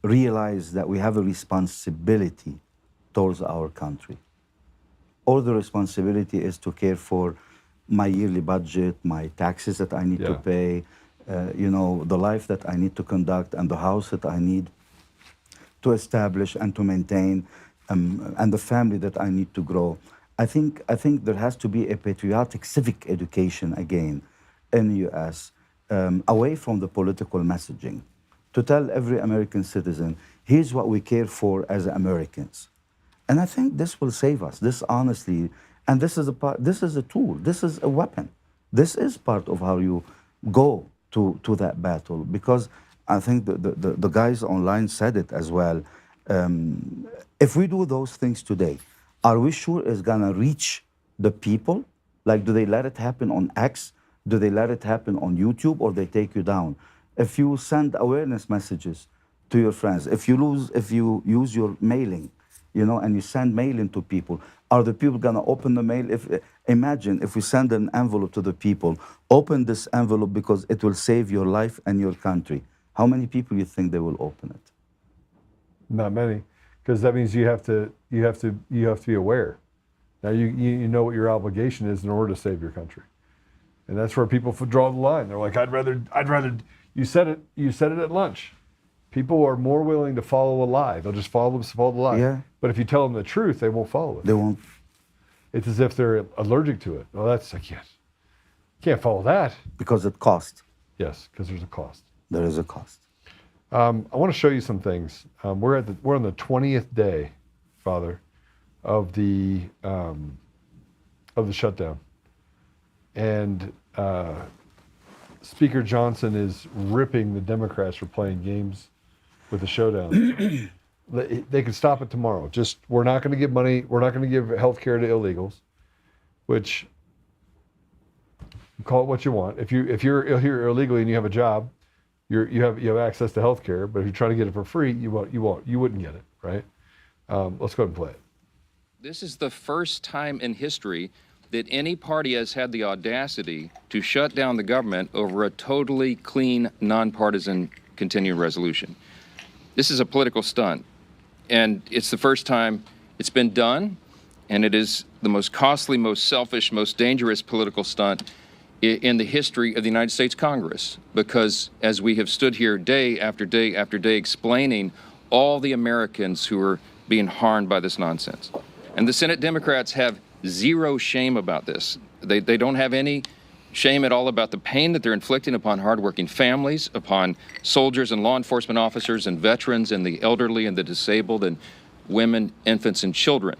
[SPEAKER 16] realize that we have a responsibility towards our country. All the responsibility is to care for my yearly budget, my taxes that I need to pay, the life that I need to conduct, and the house that I need to establish and to maintain, and the family that I need to grow. I think there has to be a patriotic civic education again in the U.S., away from the political messaging, to tell every American citizen, here's what we care for as Americans. And I think this will save us, this honestly. And this is a tool, this is a weapon. This is part of how you go to that battle, because I think the guys online said it as well. If we do those things today, are we sure it's gonna reach the people? Like, do they let it happen on X? Do they let it happen on YouTube, or they take you down? If you send awareness messages to your friends, if you use your mailing, and you send mailing to people, are the people gonna open the mail? Imagine if we send an envelope to the people, open this envelope because it will save your life and your country. How many people you think they will open it?
[SPEAKER 4] Not many, because that means you have to be aware. Now you know what your obligation is in order to save your country, and that's where people draw the line. They're like, I'd rather. You said it at lunch. People are more willing to follow a lie. They'll just follow the lie. Yeah. But if you tell them the truth, they won't follow it.
[SPEAKER 16] They won't.
[SPEAKER 4] It's as if they're allergic to it. Well, that's like, yes, can't follow that.
[SPEAKER 16] Because it costs.
[SPEAKER 4] Yes, because there's a cost.
[SPEAKER 16] There is a cost.
[SPEAKER 4] I want to show you some things. We're on the 20th day, Father, of the shutdown, and Speaker Johnson is ripping the Democrats for playing games with the showdown. They could stop it tomorrow. Just, we're not going to give money. We're not going to give health care to illegals, which Call it what you want. If you're here illegally and you have a job, you have access to health care, but if you try to get it for free, you wouldn't get it, right? Let's go ahead and play it.
[SPEAKER 17] This is the first time in history that any party has had the audacity to shut down the government over a totally clean, nonpartisan continuing resolution. This is a political stunt, and it's the first time it's been done, and it is the most costly, most selfish, most dangerous political stunt in the history of the United States Congress, because as we have stood here day after day after day explaining all the Americans who are being harmed by this nonsense. And the Senate Democrats have zero shame about this. They don't have any shame at all about the pain that they're inflicting upon hardworking families, upon soldiers and law enforcement officers and veterans and the elderly and the disabled and women, infants, and children.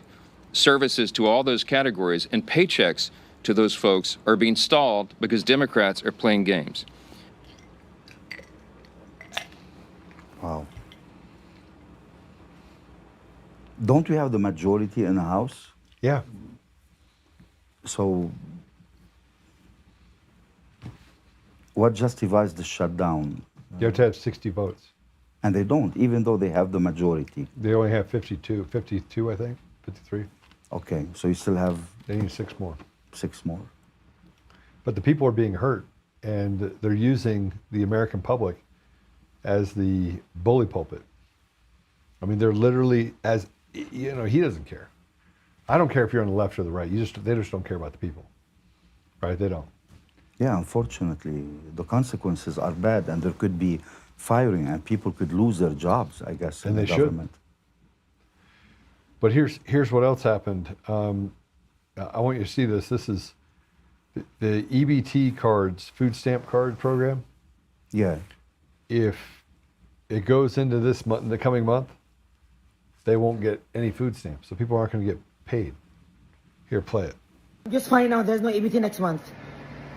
[SPEAKER 17] Services to all those categories and paychecks to those folks are being stalled because Democrats are playing games.
[SPEAKER 16] Wow. Don't we have the majority in the House?
[SPEAKER 4] Yeah.
[SPEAKER 16] So what justifies the shutdown?
[SPEAKER 4] You have to have 60 votes.
[SPEAKER 16] And they don't, even though they have the majority.
[SPEAKER 4] They only have 52, I think, 53.
[SPEAKER 16] Okay, so you still have...
[SPEAKER 4] They need 6 more.
[SPEAKER 16] 6 more.
[SPEAKER 4] But the people are being hurt, and they're using the American public as the bully pulpit. I mean, they're literally, as you know, he doesn't care. I don't care if you're on the left or the right. They just don't care about the people, right? They don't.
[SPEAKER 16] Yeah, unfortunately, the consequences are bad, and there could be firing, and people could lose their jobs, I guess, in the government.
[SPEAKER 4] But here's what else happened. I want you to see this. This is the EBT cards, food stamp card program.
[SPEAKER 16] Yeah.
[SPEAKER 4] If it goes into this month, the coming month, they won't get any food stamps. So people aren't going to get paid. Here, play it.
[SPEAKER 18] Just find out there's no EBT next month.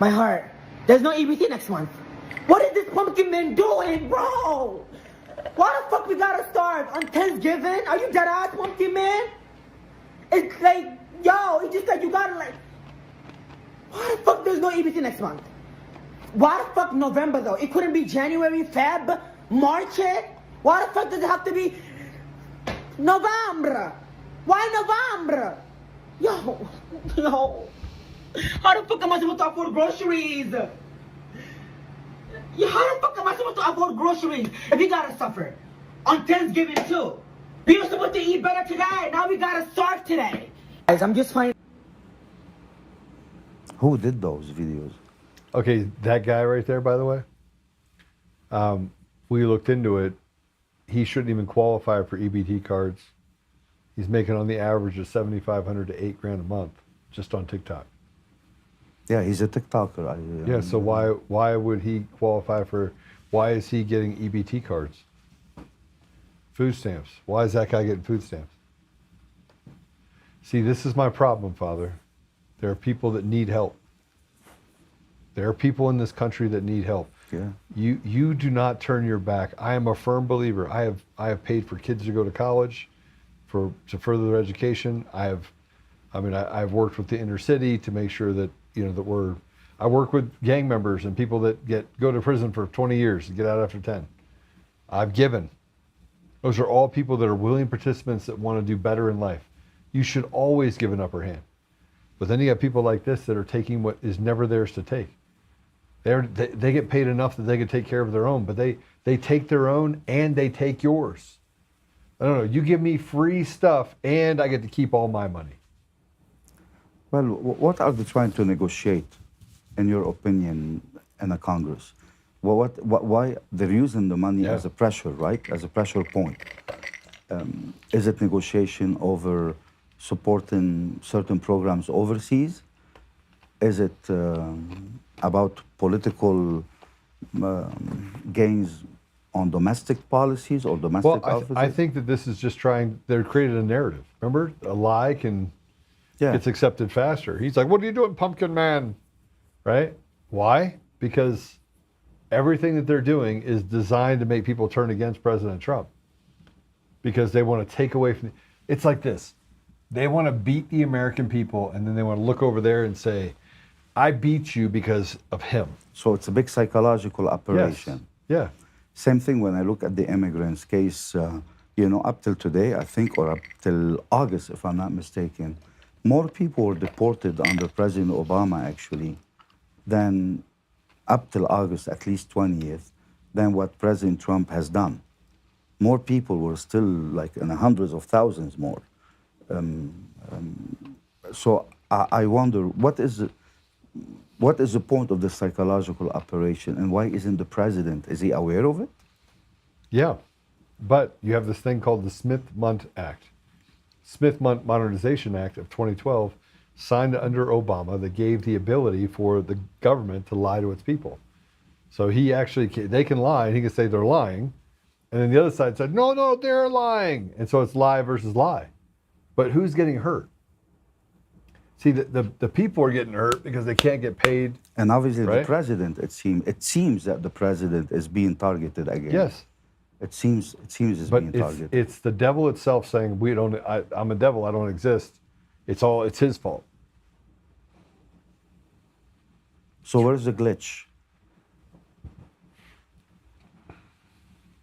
[SPEAKER 18] My heart. There's no EBT next month. What is this pumpkin man doing, bro? Why the fuck we gotta starve on Thanksgiving? Are you dead ass, pumpkin man? It's like, yo, he just said you gotta like. Why the fuck there's no EBT next month? Why the fuck November though? It couldn't be January, Feb, March it? Why the fuck does it have to be November? Why November? Yo. How the fuck am I supposed to afford groceries? How the fuck am I supposed to afford groceries if we gotta suffer? On Thanksgiving too. We were supposed to eat better today, now we gotta starve today. Guys, I'm just finding...
[SPEAKER 16] Who did those videos?
[SPEAKER 4] Okay, that guy right there, by the way, we looked into it. He shouldn't even qualify for EBT cards. He's making on the average of $7,500 to $8,000 a month just on TikTok.
[SPEAKER 16] Yeah, he's a TikToker.
[SPEAKER 4] Yeah, so why would he qualify for, why is he getting EBT cards? Food stamps. Why is that guy getting food stamps? See, this is my problem, Father. There are people that need help. There are people in this country that need help.
[SPEAKER 16] Yeah.
[SPEAKER 4] You do not turn your back. I am a firm believer. I have paid for kids to go to college, to further their education. I've worked with the inner city to make sure that I work with gang members and people that go to prison for 20 years and get out after 10. I've given. Those are all people that are willing participants that want to do better in life. You should always give an upper hand. But then you have people like this that are taking what is never theirs to take. They get paid enough that they can take care of their own, but they take their own and they take yours. I don't know, you give me free stuff and I get to keep all my money.
[SPEAKER 16] Well, what are they trying to negotiate, in your opinion, in the Congress? Well, why they're using the money as a pressure, right? As a pressure point. Is it negotiation over supporting certain programs overseas? Is it about political gains on domestic policies or domestic offices?
[SPEAKER 4] I think that this is just they're creating a narrative. Remember, a lie gets accepted faster. He's like, what are you doing, pumpkin man? Right? Why? Because everything that they're doing is designed to make people turn against President Trump. Because they want to take away from... It's like this. They want to beat the American people, and then they want to look over there and say, I beat you because of him.
[SPEAKER 16] So it's a big psychological operation.
[SPEAKER 4] Yes. Yeah.
[SPEAKER 16] Same thing when I look at the immigrants case, up till today, I think, or up till August, if I'm not mistaken, more people were deported under President Obama, actually, than up till August, at least 20th, than what President Trump has done. More people were still like in the hundreds of thousands more. So I wonder, what is the point of the psychological operation, and why isn't the president, is he aware of it?
[SPEAKER 4] Yeah, but you have this thing called the Smith-Mundt Act. Smith-Mundt Modernization Act of 2012, signed under Obama, that gave the ability for the government to lie to its people. So they can lie, and he can say they're lying, and then the other side said, no, they're lying. And so it's lie versus lie. But who's getting hurt? See, the people are getting hurt because they can't get paid.
[SPEAKER 16] And obviously
[SPEAKER 4] right?
[SPEAKER 16] The president, it seems that the president is being targeted again.
[SPEAKER 4] Yes.
[SPEAKER 16] It seems it's being targeted.
[SPEAKER 4] It's the devil itself saying, I'm a devil, I don't exist. It's his fault.
[SPEAKER 16] So where's the glitch?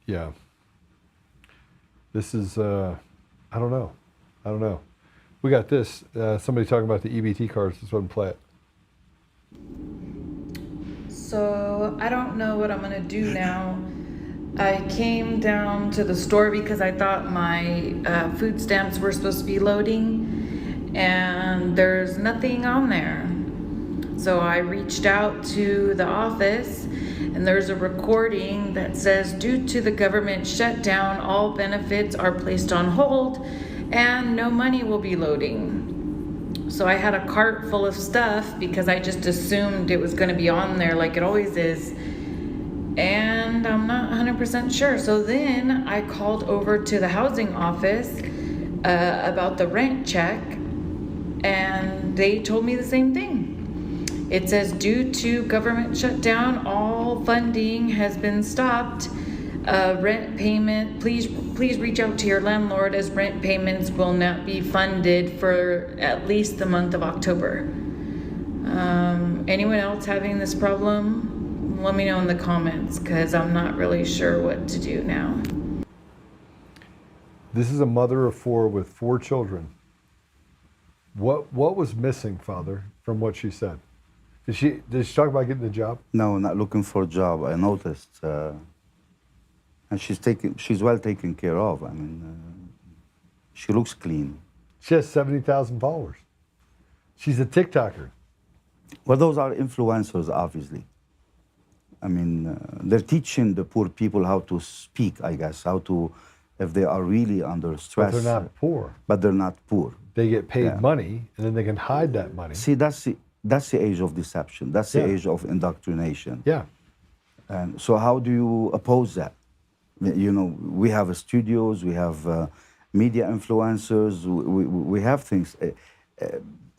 [SPEAKER 4] Yeah. This is, I don't know. We got this. Somebody talking about the EBT cards. Let's go ahead and play it.
[SPEAKER 19] So I don't know what I'm gonna do now. I came down to the store because I thought my food stamps were supposed to be loading, and there's nothing on there. So I reached out to the office, and there's a recording that says, due to the government shutdown, all benefits are placed on hold and no money will be loading. So I had a cart full of stuff because I just assumed it was going to be on there like it always is, and I'm not 100% sure. So then I called over to the housing office about the rent check, and they told me the same thing. It says, due to government shutdown, all funding has been stopped. Rent payment, please reach out to your landlord, as rent payments will not be funded for at least the month of October. Anyone else having this problem? Let me know in the comments, because I'm not really sure what to do now.
[SPEAKER 4] This is a mother of 4 with 4 children. What was missing, Father, from what she said? Did she talk about getting a job?
[SPEAKER 16] No, not looking for a job. I noticed. And she's well taken care of. I mean, she looks clean.
[SPEAKER 4] She has 70,000 followers. She's a TikToker.
[SPEAKER 16] Well, those are influencers, obviously. I mean, they're teaching the poor people how to speak, I guess, if they are really under stress.
[SPEAKER 4] But they're not poor.
[SPEAKER 16] But they're not poor.
[SPEAKER 4] They get paid money, and then they can hide that money.
[SPEAKER 16] See, that's the age of deception. That's the age of indoctrination.
[SPEAKER 4] Yeah.
[SPEAKER 16] And so how do you oppose that? You know, we have studios, we have media influencers, we have things.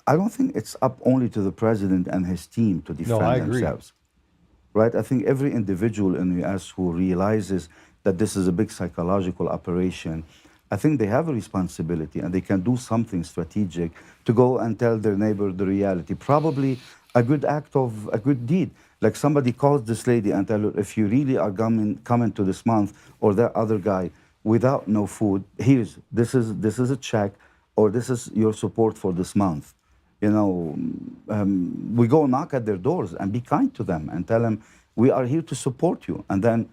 [SPEAKER 16] I don't think it's up only to the president and his team to defend themselves. Right? I think every individual in the US who realizes that this is a big psychological operation, I think they have a responsibility, and they can do something strategic to go and tell their neighbor the reality. Probably a good deed. Like somebody calls this lady and tell her, if you really are coming to this month, or that other guy, without no food, this is a check, or this is your support for this month. You know, we go knock at their doors and be kind to them and tell them, we are here to support you. And then,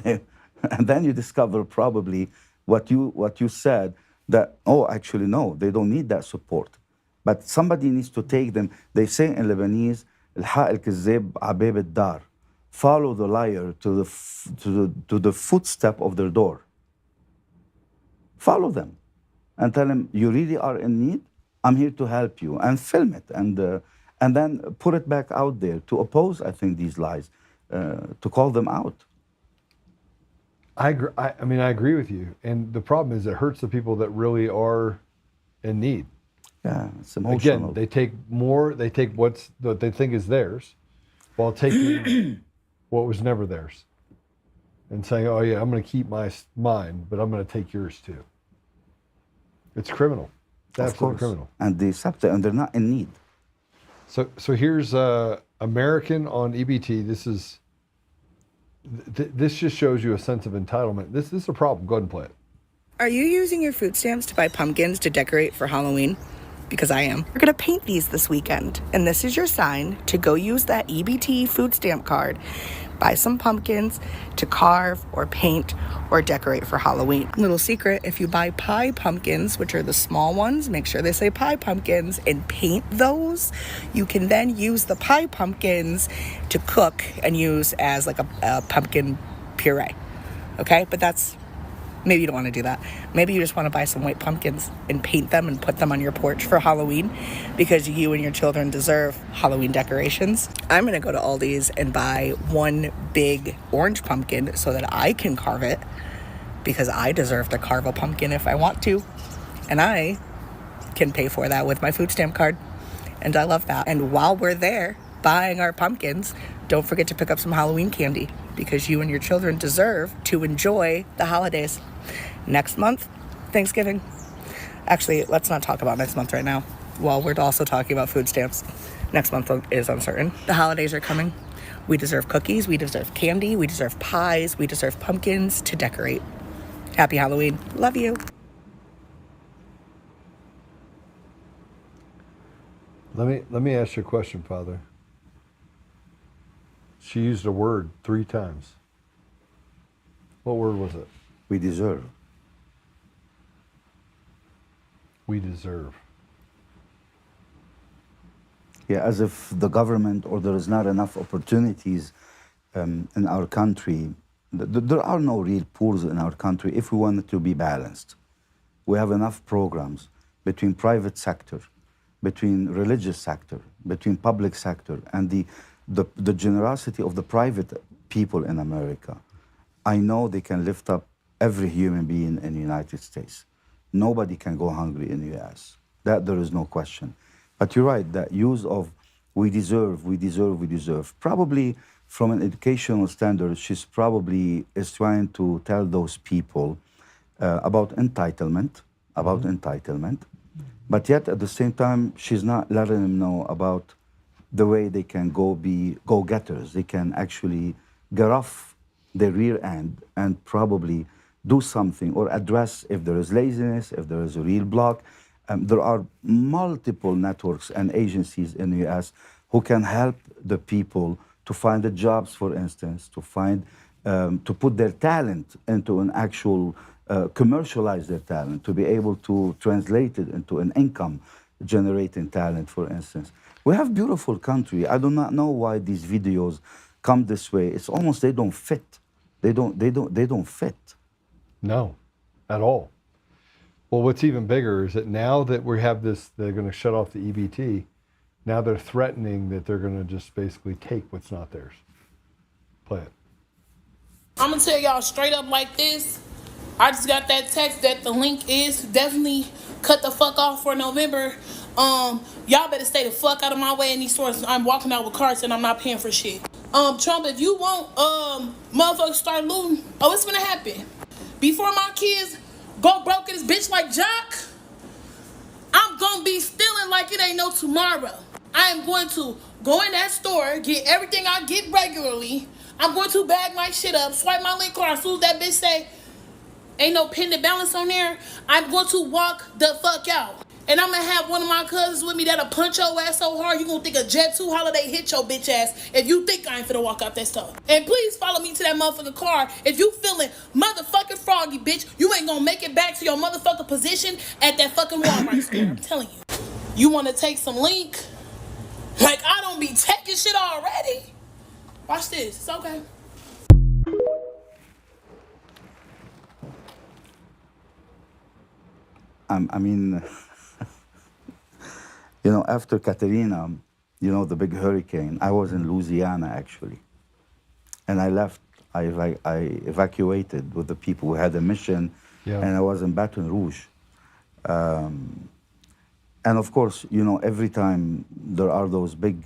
[SPEAKER 16] and then you discover probably what you said, that, oh, actually, no, they don't need that support. But somebody needs to take them. They say in Lebanese, الحق الكذاب عباب الدار. Follow the liar to the footstep of their door. Follow them and tell them, you really are in need? I'm here to help you, and film it, and then put it back out there to oppose, I think, these lies, to call them out.
[SPEAKER 4] I mean, I agree with you. And the problem is it hurts the people that really are in need.
[SPEAKER 16] Yeah, it's emotional.
[SPEAKER 4] Again, they take what they think is theirs, while taking what was never theirs, and saying, oh yeah, I'm going to keep mine, but I'm going to take yours too. It's criminal. It's absolutely criminal.
[SPEAKER 16] And they're not in need.
[SPEAKER 4] So here's American on EBT. This just shows you a sense of entitlement. This is a problem. Go ahead and play it.
[SPEAKER 9] Are you using your food stamps to buy pumpkins to decorate for Halloween? Because I am. We're gonna paint these this weekend, and this is your sign to go use that EBT food stamp card, buy some pumpkins to carve or paint or decorate for Halloween. Little secret, if you buy pie pumpkins, which are the small ones, make sure they say pie pumpkins, and paint those, you can then use the pie pumpkins to cook and use as like a pumpkin puree. Okay, but maybe you don't want to do that. Maybe you just want to buy some white pumpkins and paint them and put them on your porch for Halloween because you and your children deserve Halloween decorations. I'm going to go to Aldi's and buy one big orange pumpkin so that I can carve it because I deserve to carve a pumpkin if I want to. And I can pay for that with my food stamp card. And I love that. And while we're there buying our pumpkins, don't forget to pick up some Halloween candy because you and your children deserve to enjoy the holidays. Next month, Thanksgiving. Actually, let's not talk about next month right now. While we're also talking about food stamps. Next month is uncertain. The holidays are coming. We deserve cookies, we deserve candy, we deserve pies, we deserve pumpkins to decorate. Happy Halloween. Love you.
[SPEAKER 4] Let me ask you a question, Father. She used a word 3 times. What word was it?
[SPEAKER 16] We deserve.
[SPEAKER 4] We deserve.
[SPEAKER 16] Yeah, as if the government or there is not enough opportunities in our country. There are no real poors in our country if we want it to be balanced. We have enough programs between private sector, between religious sector, between public sector, and the generosity of the private people in America. I know they can lift up every human being in the United States. Nobody can go hungry in the US. That there is no question. But you're right, that use of we deserve, we deserve, we deserve. Probably from an educational standard, she's probably is trying to tell those people about entitlement, but yet at the same time, she's not letting them know about the way they can be go-getters. They can actually get off their rear end and probably do something or address if there is laziness, if there is a real block. There are multiple networks and agencies in the US who can help the people to find the jobs, for instance, to find, to put their talent into an actual, commercialize their talent, to be able to translate it into an income generating talent, for instance. We have beautiful country. I do not know why these videos come this way. It's almost they don't fit. They don't fit.
[SPEAKER 4] No, at all. Well, what's even bigger is that now that we have this, they're going to shut off the EBT. Now they're threatening that they're going to just basically take what's not theirs. Play it.
[SPEAKER 20] I'm going to tell y'all straight up like this. I just got that text that the link is definitely cut the fuck off for November. Y'all better stay the fuck out of my way in these stores. I'm walking out with carts and I'm not paying for shit. Trump, if you want motherfuckers start looting, what's gonna happen? Before my kids go broke in this bitch like Jock, I'm gonna be stealing like it ain't no tomorrow. I am going to go in that store, get everything I get regularly. I'm going to bag my shit up, swipe my link card. As soon as that bitch say, ain't no pending balance on there, I'm going to walk the fuck out. And I'm going to have one of my cousins with me that'll punch your ass so hard, you going to think a Jet 2 holiday hit your bitch ass if you think I ain't finna walk out that store. And please follow me to that motherfucking car. If you feeling motherfucking froggy, bitch, you ain't going to make it back to your motherfucking position at that fucking Walmart store. I'm telling you. You want to take some link? Like, I don't be taking shit already. Watch this. It's okay.
[SPEAKER 16] I mean, you know, after Katrina, you know, the big hurricane, I was in Louisiana actually. And I left, I evacuated with the people who had a mission, and I was in Baton Rouge. And of course, you know, every time there are those big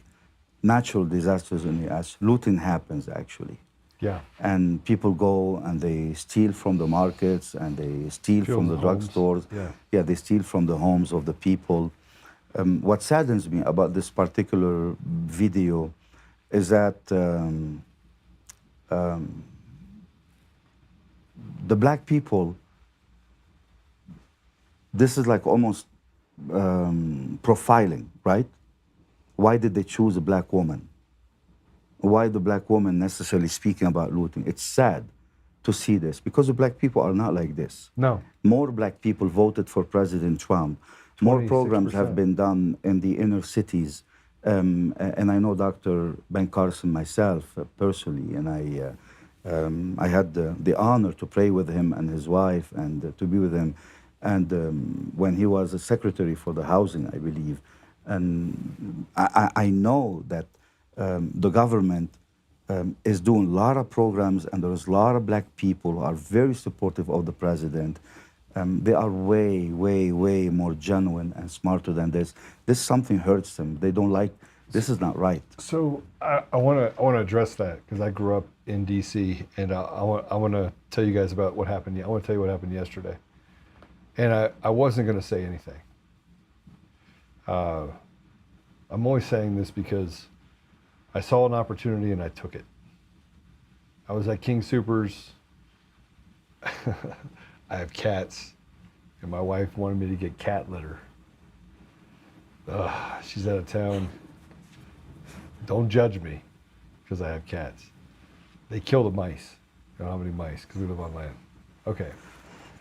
[SPEAKER 16] natural disasters in the US, looting happens actually.
[SPEAKER 4] Yeah.
[SPEAKER 16] And people go and they steal from the markets and they steal from the drugstores.
[SPEAKER 4] Yeah.
[SPEAKER 16] Yeah, they steal from the homes of the people. what saddens me about this particular video is that the black people, this is like almost profiling, right? Why did they choose a black woman? Why the black woman necessarily speaking about looting? It's sad to see this because the black people are not like this.
[SPEAKER 4] No.
[SPEAKER 16] More black people voted for President Trump. More programs have been done in the inner cities. And I know Dr. Ben Carson myself personally, and I had the honor to pray with him and his wife and to be with him. And when he was a secretary for the housing, I believe. And I know that the government is doing a lot of programs, and there's a lot of black people who are very supportive of the president. They are way, way, way more genuine and smarter than this. This something hurts them. They don't like. This is not right.
[SPEAKER 4] So I want to address that because I grew up in D.C. and I want to tell you guys about what happened. I want to tell you what happened yesterday, and I wasn't going to say anything. I'm only saying this because I saw an opportunity and I took it. I was at King Soopers. I have cats, and my wife wanted me to get cat litter. She's out of town. Don't judge me because I have cats. They kill the mice. I don't have any mice because we live on land. Okay.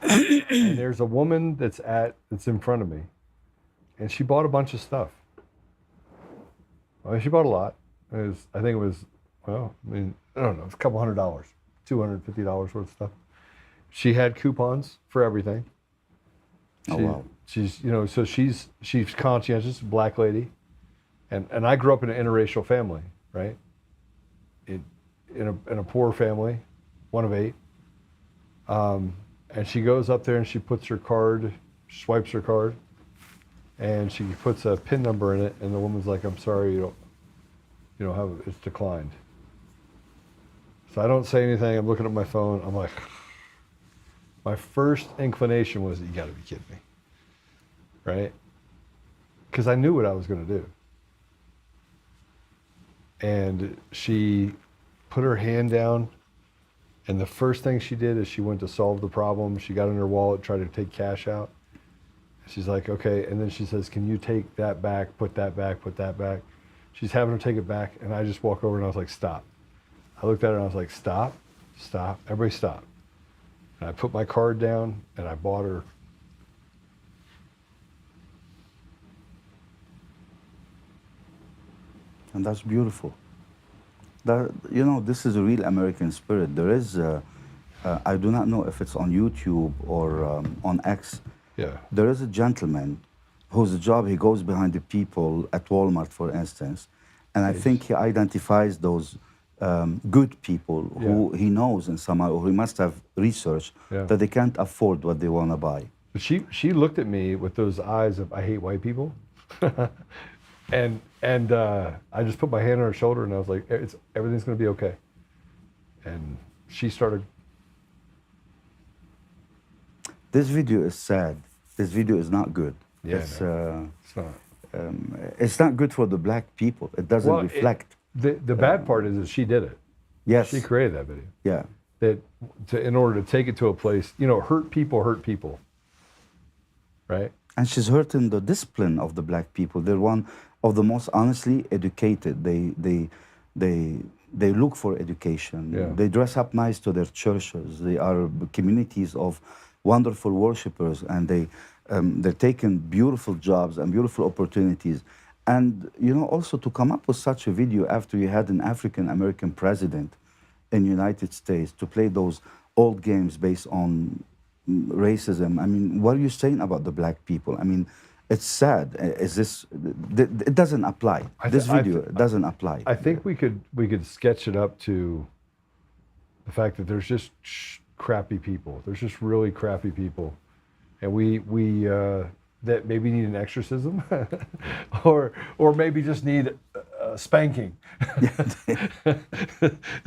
[SPEAKER 4] And there's a woman that's in front of me, and she bought a bunch of stuff. I mean, she bought a lot. I think it was, well, I mean, I don't know, it's a couple $100, $250 worth of stuff. She had coupons for everything.
[SPEAKER 16] Oh, wow.
[SPEAKER 4] She's, so she's conscientious, black lady. And I grew up in an interracial family, right? In a poor family, one of 8. And she goes up there and she puts her card, swipes her card, and she puts a PIN number in it, and the woman's like, I'm sorry, you don't have it, it's declined. So I don't say anything, I'm looking at my phone, I'm like, my first inclination was, you gotta be kidding me, right? Because I knew what I was gonna do. And she put her hand down, and the first thing she did is she went to solve the problem. She got in her wallet, tried to take cash out. She's like, okay, and then she says, can you take that back, put that back, put that back? She's having her take it back, and I just walk over and I was like, stop. I looked at her and I was like, stop, stop, everybody stop. And I put my card down and I bought her.
[SPEAKER 16] And that's beautiful. This is a real American spirit. There is, I do not know if it's on YouTube or on X.
[SPEAKER 4] Yeah.
[SPEAKER 16] There is a gentleman whose job, he goes behind the people at Walmart, for instance, and I think he identifies those good people who he knows in somehow, or he must have researched that they can't afford what they want to buy.
[SPEAKER 4] But she looked at me with those eyes of, I hate white people. and I just put my hand on her shoulder and I was like, everything's going to be okay. And she started.
[SPEAKER 16] This video is sad. This video is not good.
[SPEAKER 4] Yeah,
[SPEAKER 16] it's
[SPEAKER 4] not.
[SPEAKER 16] It's not good for the black people. It doesn't reflect.
[SPEAKER 4] The bad part is that she did it.
[SPEAKER 16] Yes.
[SPEAKER 4] She created that video.
[SPEAKER 16] Yeah.
[SPEAKER 4] In order to take it to a place, hurt people. Right?
[SPEAKER 16] And she's hurting the discipline of the black people. They're one of the most honestly educated. They look for education.
[SPEAKER 4] Yeah.
[SPEAKER 16] They dress up nice to their churches. They are communities of wonderful worshipers, and they're taking beautiful jobs and beautiful opportunities. And also to come up with such a video after you had an African American president in the United States to play those old games based on racism. I mean, what are you saying about the black people? I mean, it's sad. It doesn't apply. This video doesn't apply.
[SPEAKER 4] I think we could sketch it up to the fact that there's just crappy people. There's just really crappy people, and we that maybe need an exorcism, or maybe just need spanking.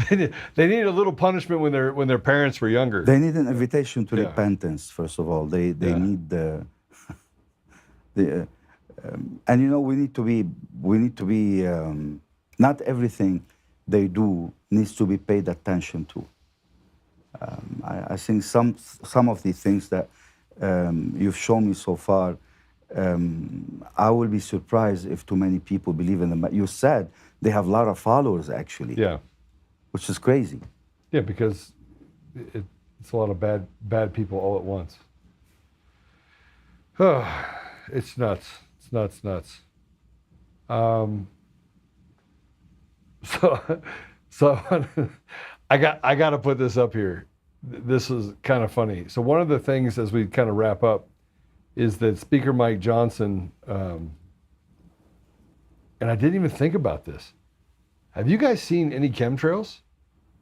[SPEAKER 4] They need a little punishment when their parents were younger.
[SPEAKER 16] They need an invitation to repentance. First of all, they need And you know, we need to be. Not everything they do needs to be paid attention to. I think some of the things that you've shown me so far, I will be surprised if too many people believe in them. You said they have a lot of followers, actually.
[SPEAKER 4] Yeah.
[SPEAKER 16] Which is crazy.
[SPEAKER 4] Yeah, because it's a lot of bad people all at once. It's nuts. It's nuts. So I got to put this up here. This is kind of funny. So one of the things as we kind of wrap up is that Speaker Mike Johnson, and I didn't even think about this. Have you guys seen any chemtrails?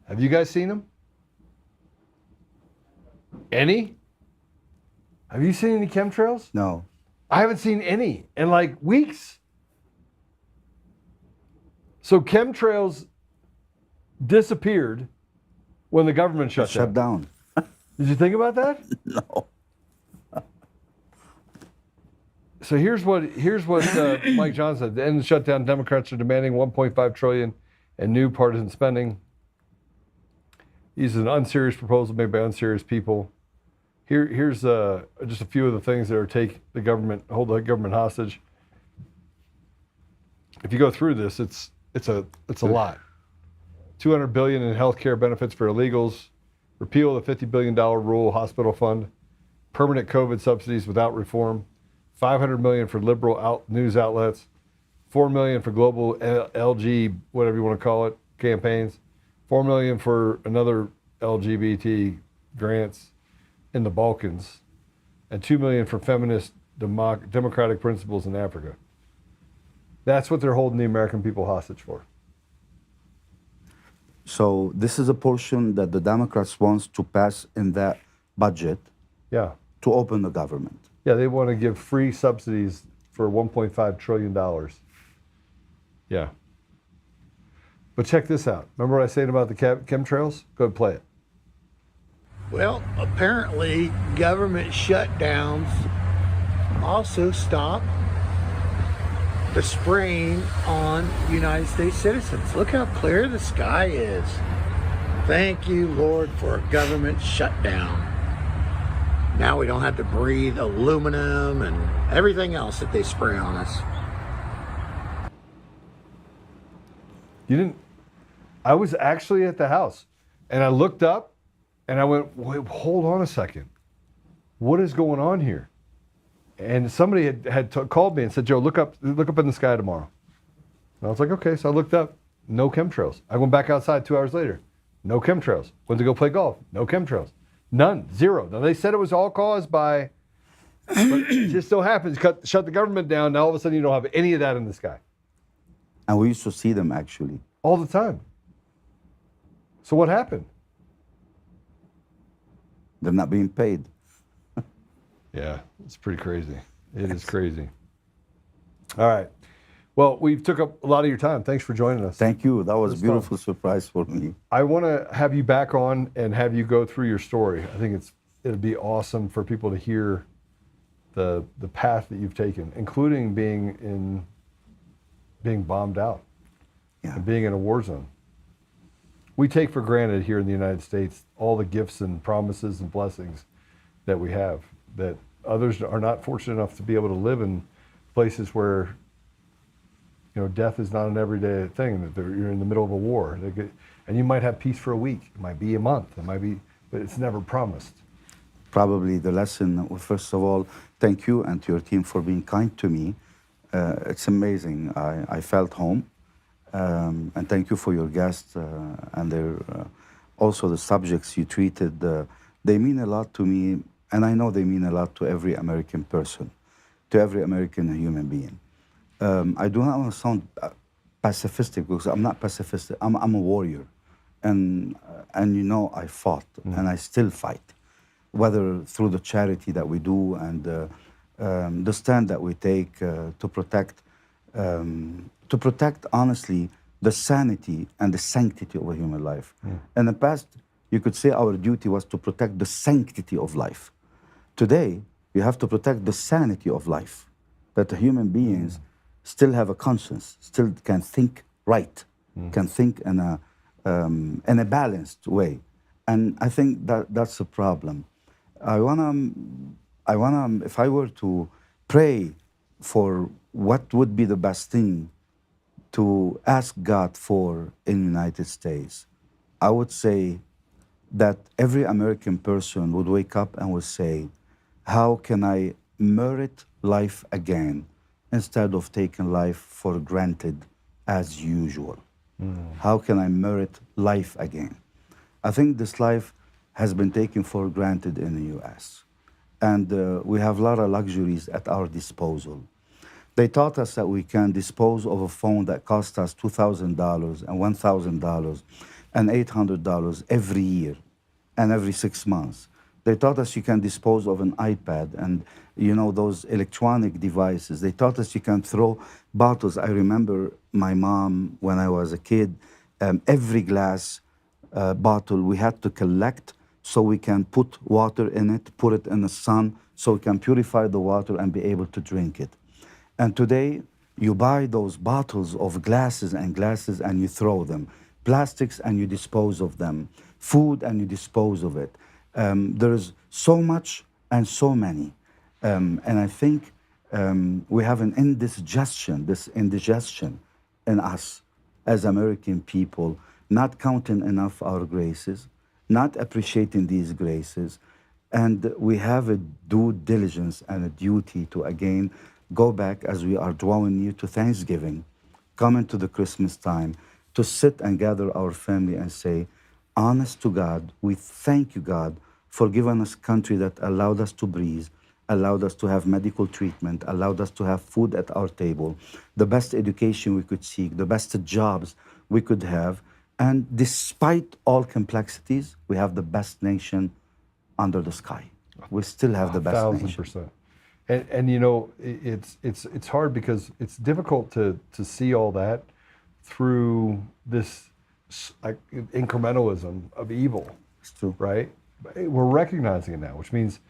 [SPEAKER 4] Have you guys seen them? Any? Have you seen any chemtrails?
[SPEAKER 16] No.
[SPEAKER 4] I haven't seen any in like weeks. So chemtrails disappeared when the government shut
[SPEAKER 16] down.
[SPEAKER 4] Did you think about that?
[SPEAKER 16] No.
[SPEAKER 4] So here's what Mike Johnson said. To end the shutdown, Democrats are demanding $1.5 trillion in new partisan spending. These are an unserious proposal made by unserious people. Here's just a few of the things that are hold the government hostage. If you go through this, it's a lot. $200 billion in health care benefits for illegals, repeal the $50 billion rural hospital fund, permanent COVID subsidies without reform, $500 million for liberal news outlets, $4 million for global LG, whatever you want to call it, campaigns, $4 million for another LGBT grants in the Balkans, and $2 million for feminist democratic principles in Africa. That's what they're holding the American people hostage for.
[SPEAKER 16] So this is a portion that the Democrats wants to pass in that budget.
[SPEAKER 4] Yeah.
[SPEAKER 16] To open the government.
[SPEAKER 4] Yeah, they want to give free subsidies for $1.5 trillion. Yeah. But check this out. Remember what I said about the chemtrails? Go ahead, play it.
[SPEAKER 21] Well, apparently government shutdowns also stop the spraying on United States citizens. Look how clear the sky is. Thank you, Lord, for a government shutdown. Now we don't have to breathe aluminum and everything else that they spray on us.
[SPEAKER 4] I was actually at the house and I looked up and I went, wait, hold on a second. What is going on here? And somebody had called me and said, Joe, look up in the sky tomorrow. And I was like, okay. So I looked up, no chemtrails. I went back outside 2 hours later, no chemtrails. Went to go play golf, no chemtrails. None, zero. Now they said it was all caused by, but it just so happens, shut the government down. Now all of a sudden you don't have any of that in the sky.
[SPEAKER 16] And we used to see them actually.
[SPEAKER 4] All the time. So what happened?
[SPEAKER 16] They're not being paid.
[SPEAKER 4] Yeah, it's pretty crazy. It is crazy. All right. Well, we've took up a lot of your time. Thanks for joining us.
[SPEAKER 16] Thank you. That was a beautiful surprise for me.
[SPEAKER 4] I want to have you back on and have you go through your story. I think it'd be awesome for people to hear the path that you've taken, including being bombed out and being in a war zone. We take for granted here in the United States all the gifts and promises and blessings that we have, that others are not fortunate enough to be able to live in places where, death is not an everyday thing, that you're in the middle of a war. And you might have peace for a week. It might be a month. But it's never promised.
[SPEAKER 16] Probably the lesson, first of all, thank you and to your team for being kind to me. It's amazing. I felt home. And thank you for your guests and also the subjects you treated. They mean a lot to me, and I know they mean a lot to every American person, to every American human being. I do not want to sound pacifistic because I'm not pacifistic. I'm a warrior, and I fought and I still fight, whether through the charity that we do and the stand that we take to protect honestly the sanity and the sanctity of a human life. In the past, you could say our duty was to protect the sanctity of life. Today, you have to protect the sanity of life. that the human beings still have a conscience, still can think right, can think in a balanced way. And I think that that's a problem. I wanna, if I were to pray for what would be the best thing to ask God for in the United States, I would say that every American person would wake up and would say, how can I merit life again instead of taking life for granted as usual? How can I merit life again? I think this life has been taken for granted in the US. And we have a lot of luxuries at our disposal. They taught us that we can dispose of a phone that cost us $2,000 and $1,000 and $800 every year and every 6 months. They taught us you can dispose of an iPad and, you know, those electronic devices. They taught us you can throw bottles. I remember my mom, when I was a kid, every glass bottle we had to collect so we can put water in it, put it in the sun, so we can purify the water and be able to drink it. And today, you buy those bottles of glasses and you throw them. Plastics and you dispose of them. Food and you dispose of it. There's so much and so many. And I think we have an indigestion in us as American people, not counting enough our graces, not appreciating these graces. And we have a due diligence and a duty to, again, go back as we are drawing near to Thanksgiving, coming to the Christmas time, to sit and gather our family and say, honest to God, we thank you, God, for giving us a country that allowed us to breathe, allowed us to have medical treatment, allowed us to have food at our table, the best education we could seek, the best jobs we could have. And despite all complexities, we have the best nation under the sky. We still have the best nation.
[SPEAKER 4] 1,000%. And you know, it's hard because it's difficult to see all that through this like incrementalism of evil.
[SPEAKER 16] It's true,
[SPEAKER 4] right? We're recognizing it now, which means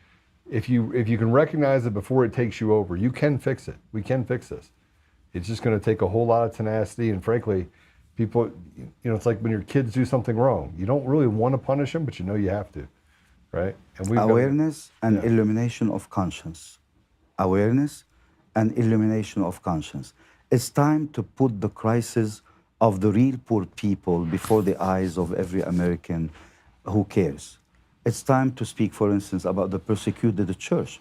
[SPEAKER 4] if you can recognize it before it takes you over, you can fix it. We can fix this. It's just going to take a whole lot of tenacity, and frankly, people, you know, it's like when your kids do something wrong, you don't really want to punish them, but you know you have to, right? And we've
[SPEAKER 16] awareness and illumination of conscience. Awareness and illumination of conscience. It's time to put the crisis of the real poor people before the eyes of every American who cares. It's time to speak, for instance, about the persecuted church,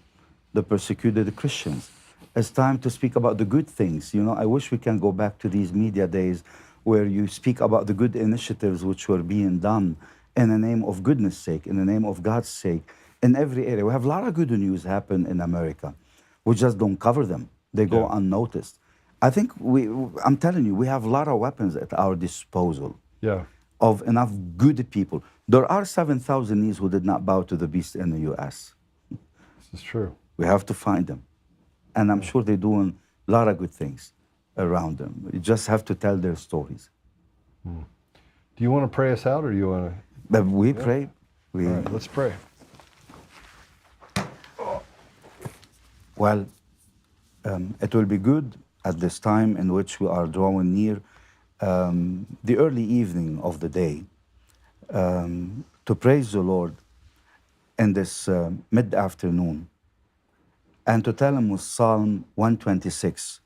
[SPEAKER 16] the persecuted Christians. It's time to speak about the good things. You know, I wish we can go back to these media days where you speak about the good initiatives which were being done in the name of goodness sake, in the name of God's sake, in every area. We have a lot of good news happen in America. We just don't cover them. They go unnoticed. I think I'm telling you, we have a lot of weapons at our disposal of enough good people. There are 7,000 knees who did not bow to the beast in the US.
[SPEAKER 4] This is true.
[SPEAKER 16] We have to find them. And I'm sure they're doing a lot of good things around them. You just have to tell their stories.
[SPEAKER 4] Do you want to pray us out, or do you want to?
[SPEAKER 16] But we pray.
[SPEAKER 4] All right, let's pray.
[SPEAKER 16] Well, it will be good at this time in which we are drawing near the early evening of the day to praise the Lord in this mid-afternoon and to tell him with Psalm 126,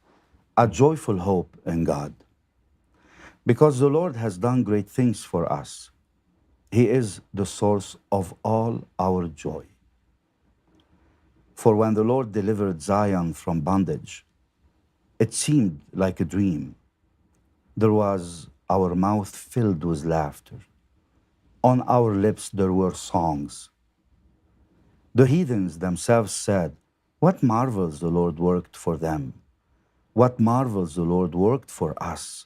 [SPEAKER 16] a joyful hope in God. Because the Lord has done great things for us. He is the source of all our joy. For when the Lord delivered Zion from bondage, it seemed like a dream. There was our mouth filled with laughter. On our lips there were songs. The heathens themselves said, what marvels the Lord worked for them. What marvels the Lord worked for us.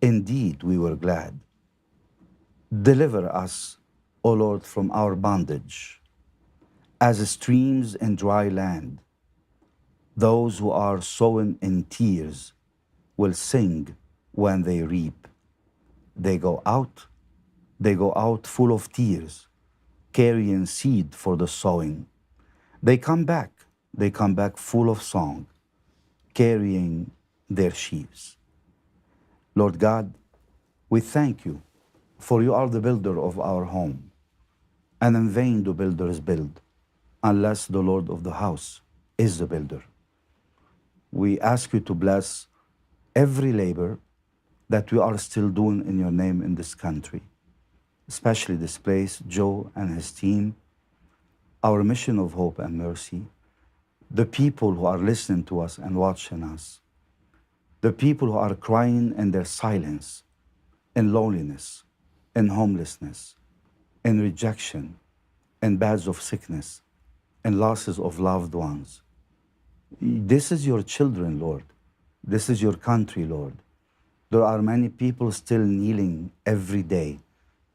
[SPEAKER 16] Indeed, we were glad. Deliver us, O Lord, from our bondage. As streams in dry land, those who are sown in tears will sing when they reap. They go out full of tears, carrying seed for the sowing. They come back full of song. carrying their sheaves. Lord God, we thank you, for you are the builder of our home. And in vain do builders build, unless the Lord of the house is the builder. We ask you to bless every labor that we are still doing in your name in this country, especially this place, Joe and his team, our mission of hope and mercy, the people who are listening to us and watching us, the people who are crying in their silence, in loneliness, in homelessness, in rejection, in bads of sickness, in losses of loved ones. This is your children, Lord. This is your country, Lord. There are many people still kneeling every day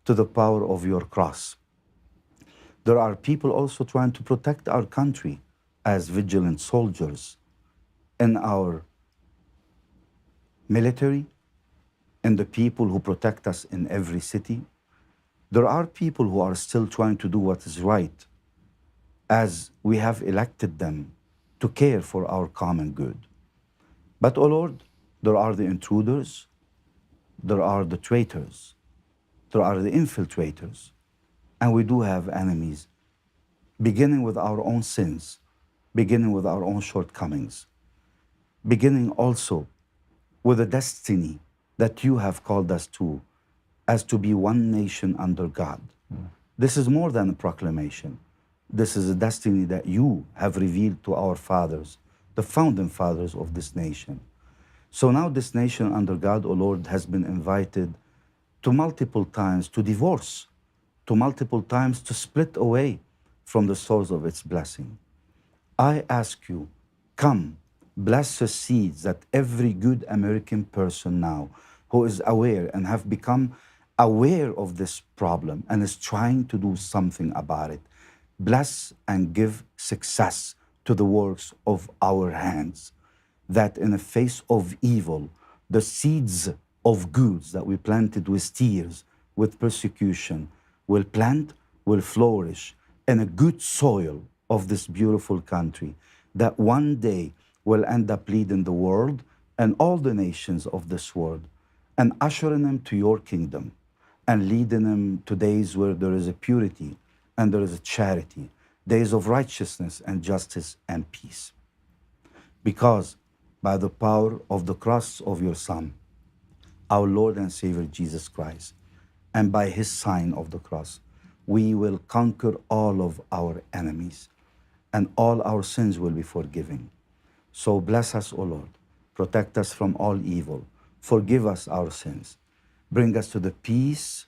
[SPEAKER 16] to the power of your cross. There are people also trying to protect our country as vigilant soldiers in our military and the people who protect us in every city. There are people who are still trying to do what is right, as we have elected them to care for our common good. But, oh Lord, there are the intruders, there are the traitors, there are the infiltrators, and we do have enemies, beginning with our own sins, beginning with our own shortcomings, beginning also with the destiny that you have called us to, as to be one nation under God. This is more than a proclamation. This is a destiny that you have revealed to our fathers, the founding fathers of this nation. So now this nation under God, O Lord, has been invited to multiple times to divorce, to multiple times to split away from the source of its blessing. I ask you, come, bless the seeds that every good American person now who is aware and have become aware of this problem and is trying to do something about it, bless and give success to the works of our hands, that in the face of evil, the seeds of goods that we planted with tears, with persecution, will plant, will flourish in a good soil of this beautiful country, that one day will end up leading the world and all the nations of this world and ushering them to your kingdom and leading them to days where there is a purity and there is a charity, days of righteousness and justice and peace. Because by the power of the cross of your Son, our Lord and Savior Jesus Christ, and by his sign of the cross, we will conquer all of our enemies and all our sins will be forgiven. So bless us, O Lord. Protect us from all evil. Forgive us our sins. Bring us to the peace,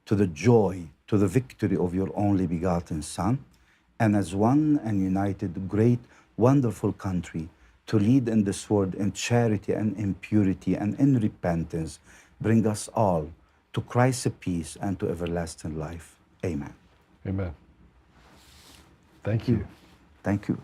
[SPEAKER 16] to the joy, to the victory of your only begotten Son, and as one and united, great, wonderful country, to lead in this world in charity and in purity and in repentance. Bring us all to Christ's peace and to everlasting life. Amen.
[SPEAKER 4] Amen. Thank you.
[SPEAKER 16] Thank you.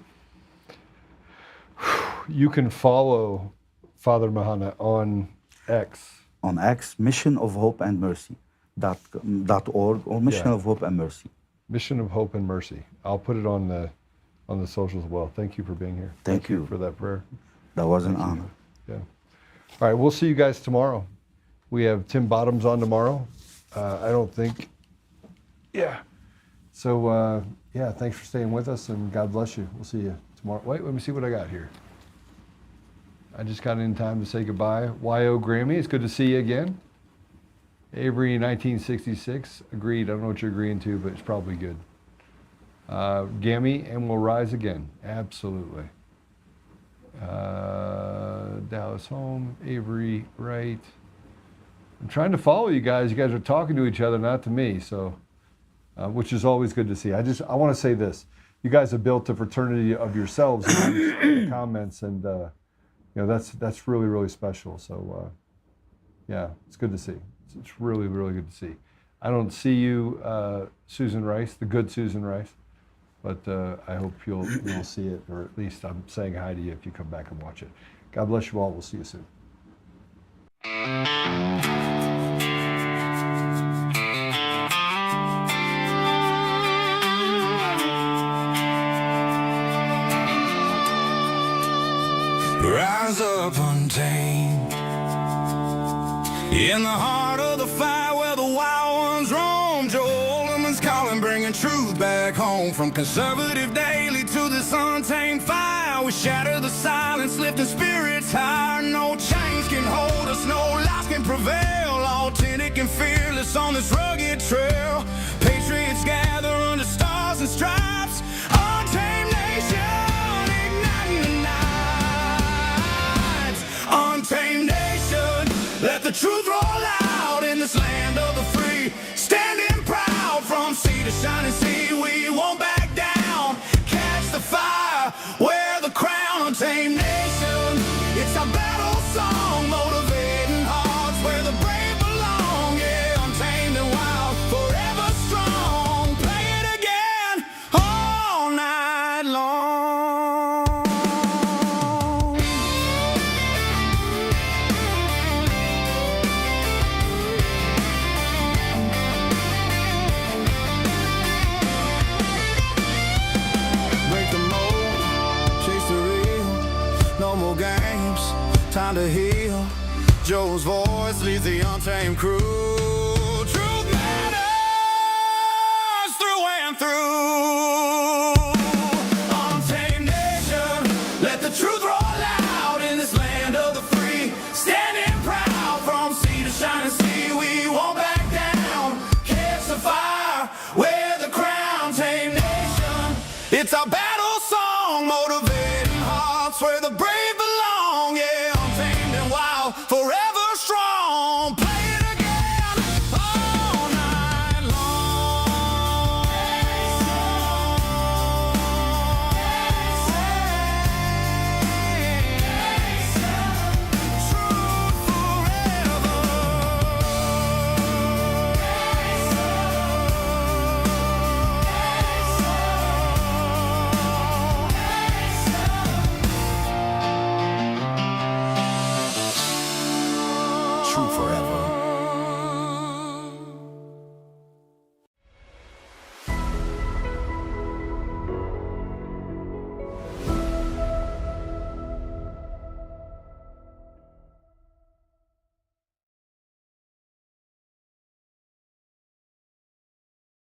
[SPEAKER 4] You can follow Father Mahana on X.
[SPEAKER 16] On X, Mission of Hope and Mercy .org or Mission of Hope and Mercy.
[SPEAKER 4] Mission of Hope and Mercy. I'll put it on the socials as well. Thank you for being here.
[SPEAKER 16] Thank you
[SPEAKER 4] for that prayer.
[SPEAKER 16] That was an honor.
[SPEAKER 4] Yeah. All right, we'll see you guys tomorrow. We have Tim Bottoms on tomorrow. I don't think. Yeah. So yeah, thanks for staying with us and God bless you. We'll see you tomorrow. Wait, let me see what I got here. I just got in time to say goodbye. Y.O. Grammy, it's good to see you again. Avery 1966, agreed. I don't know what you're agreeing to, but it's probably good. Gammy, and we'll rise again. Absolutely. Dallas Home, Avery, right. I'm trying to follow you guys. You guys are talking to each other, not to me, so, which is always good to see. I want to say this. You guys have built a fraternity of yourselves in the comments, and you know, that's really, really special. So, yeah, it's good to see. It's really, really good to see. I don't see you, Susan Rice, the good Susan Rice, but I hope you'll see it, or at least I'm saying hi to you if you come back and watch it. God bless you all. We'll see you soon.
[SPEAKER 2] Rise rise up untamed. In the heart of the fight where the wild ones roam, Joe Oltmann's calling, bringing truth back home. From conservative daily to this untamed fire, we shatter the silence, lifting spirits higher. No chains can hold us, no lies can prevail. Authentic and fearless on this rugged trail. Patriots gather under stars and stripes. Untamed nation, igniting the night. Untamed nation, let the truth roll out in this land of the free. Standing proud from sea to shining sea, we won't back down. Catch the fire, wear the crown. Untamed nation, it's our battle song, motivating hearts where the brave belong. Yeah, untamed and wild, forever strong. Play it again all night long. Break the mold, chase the real. No more games, time to heal. Joe's voice leads the untamed crew. Truth matters through and through. Untamed nation, let the truth roll out in this land of the free. Standing proud from sea to shining sea, we won't back down. Catch the fire, wear the crown. Untamed nation, it's our battle song, motivating hearts where the brave belong. Yeah, untamed and wild, forever strong. Play it again all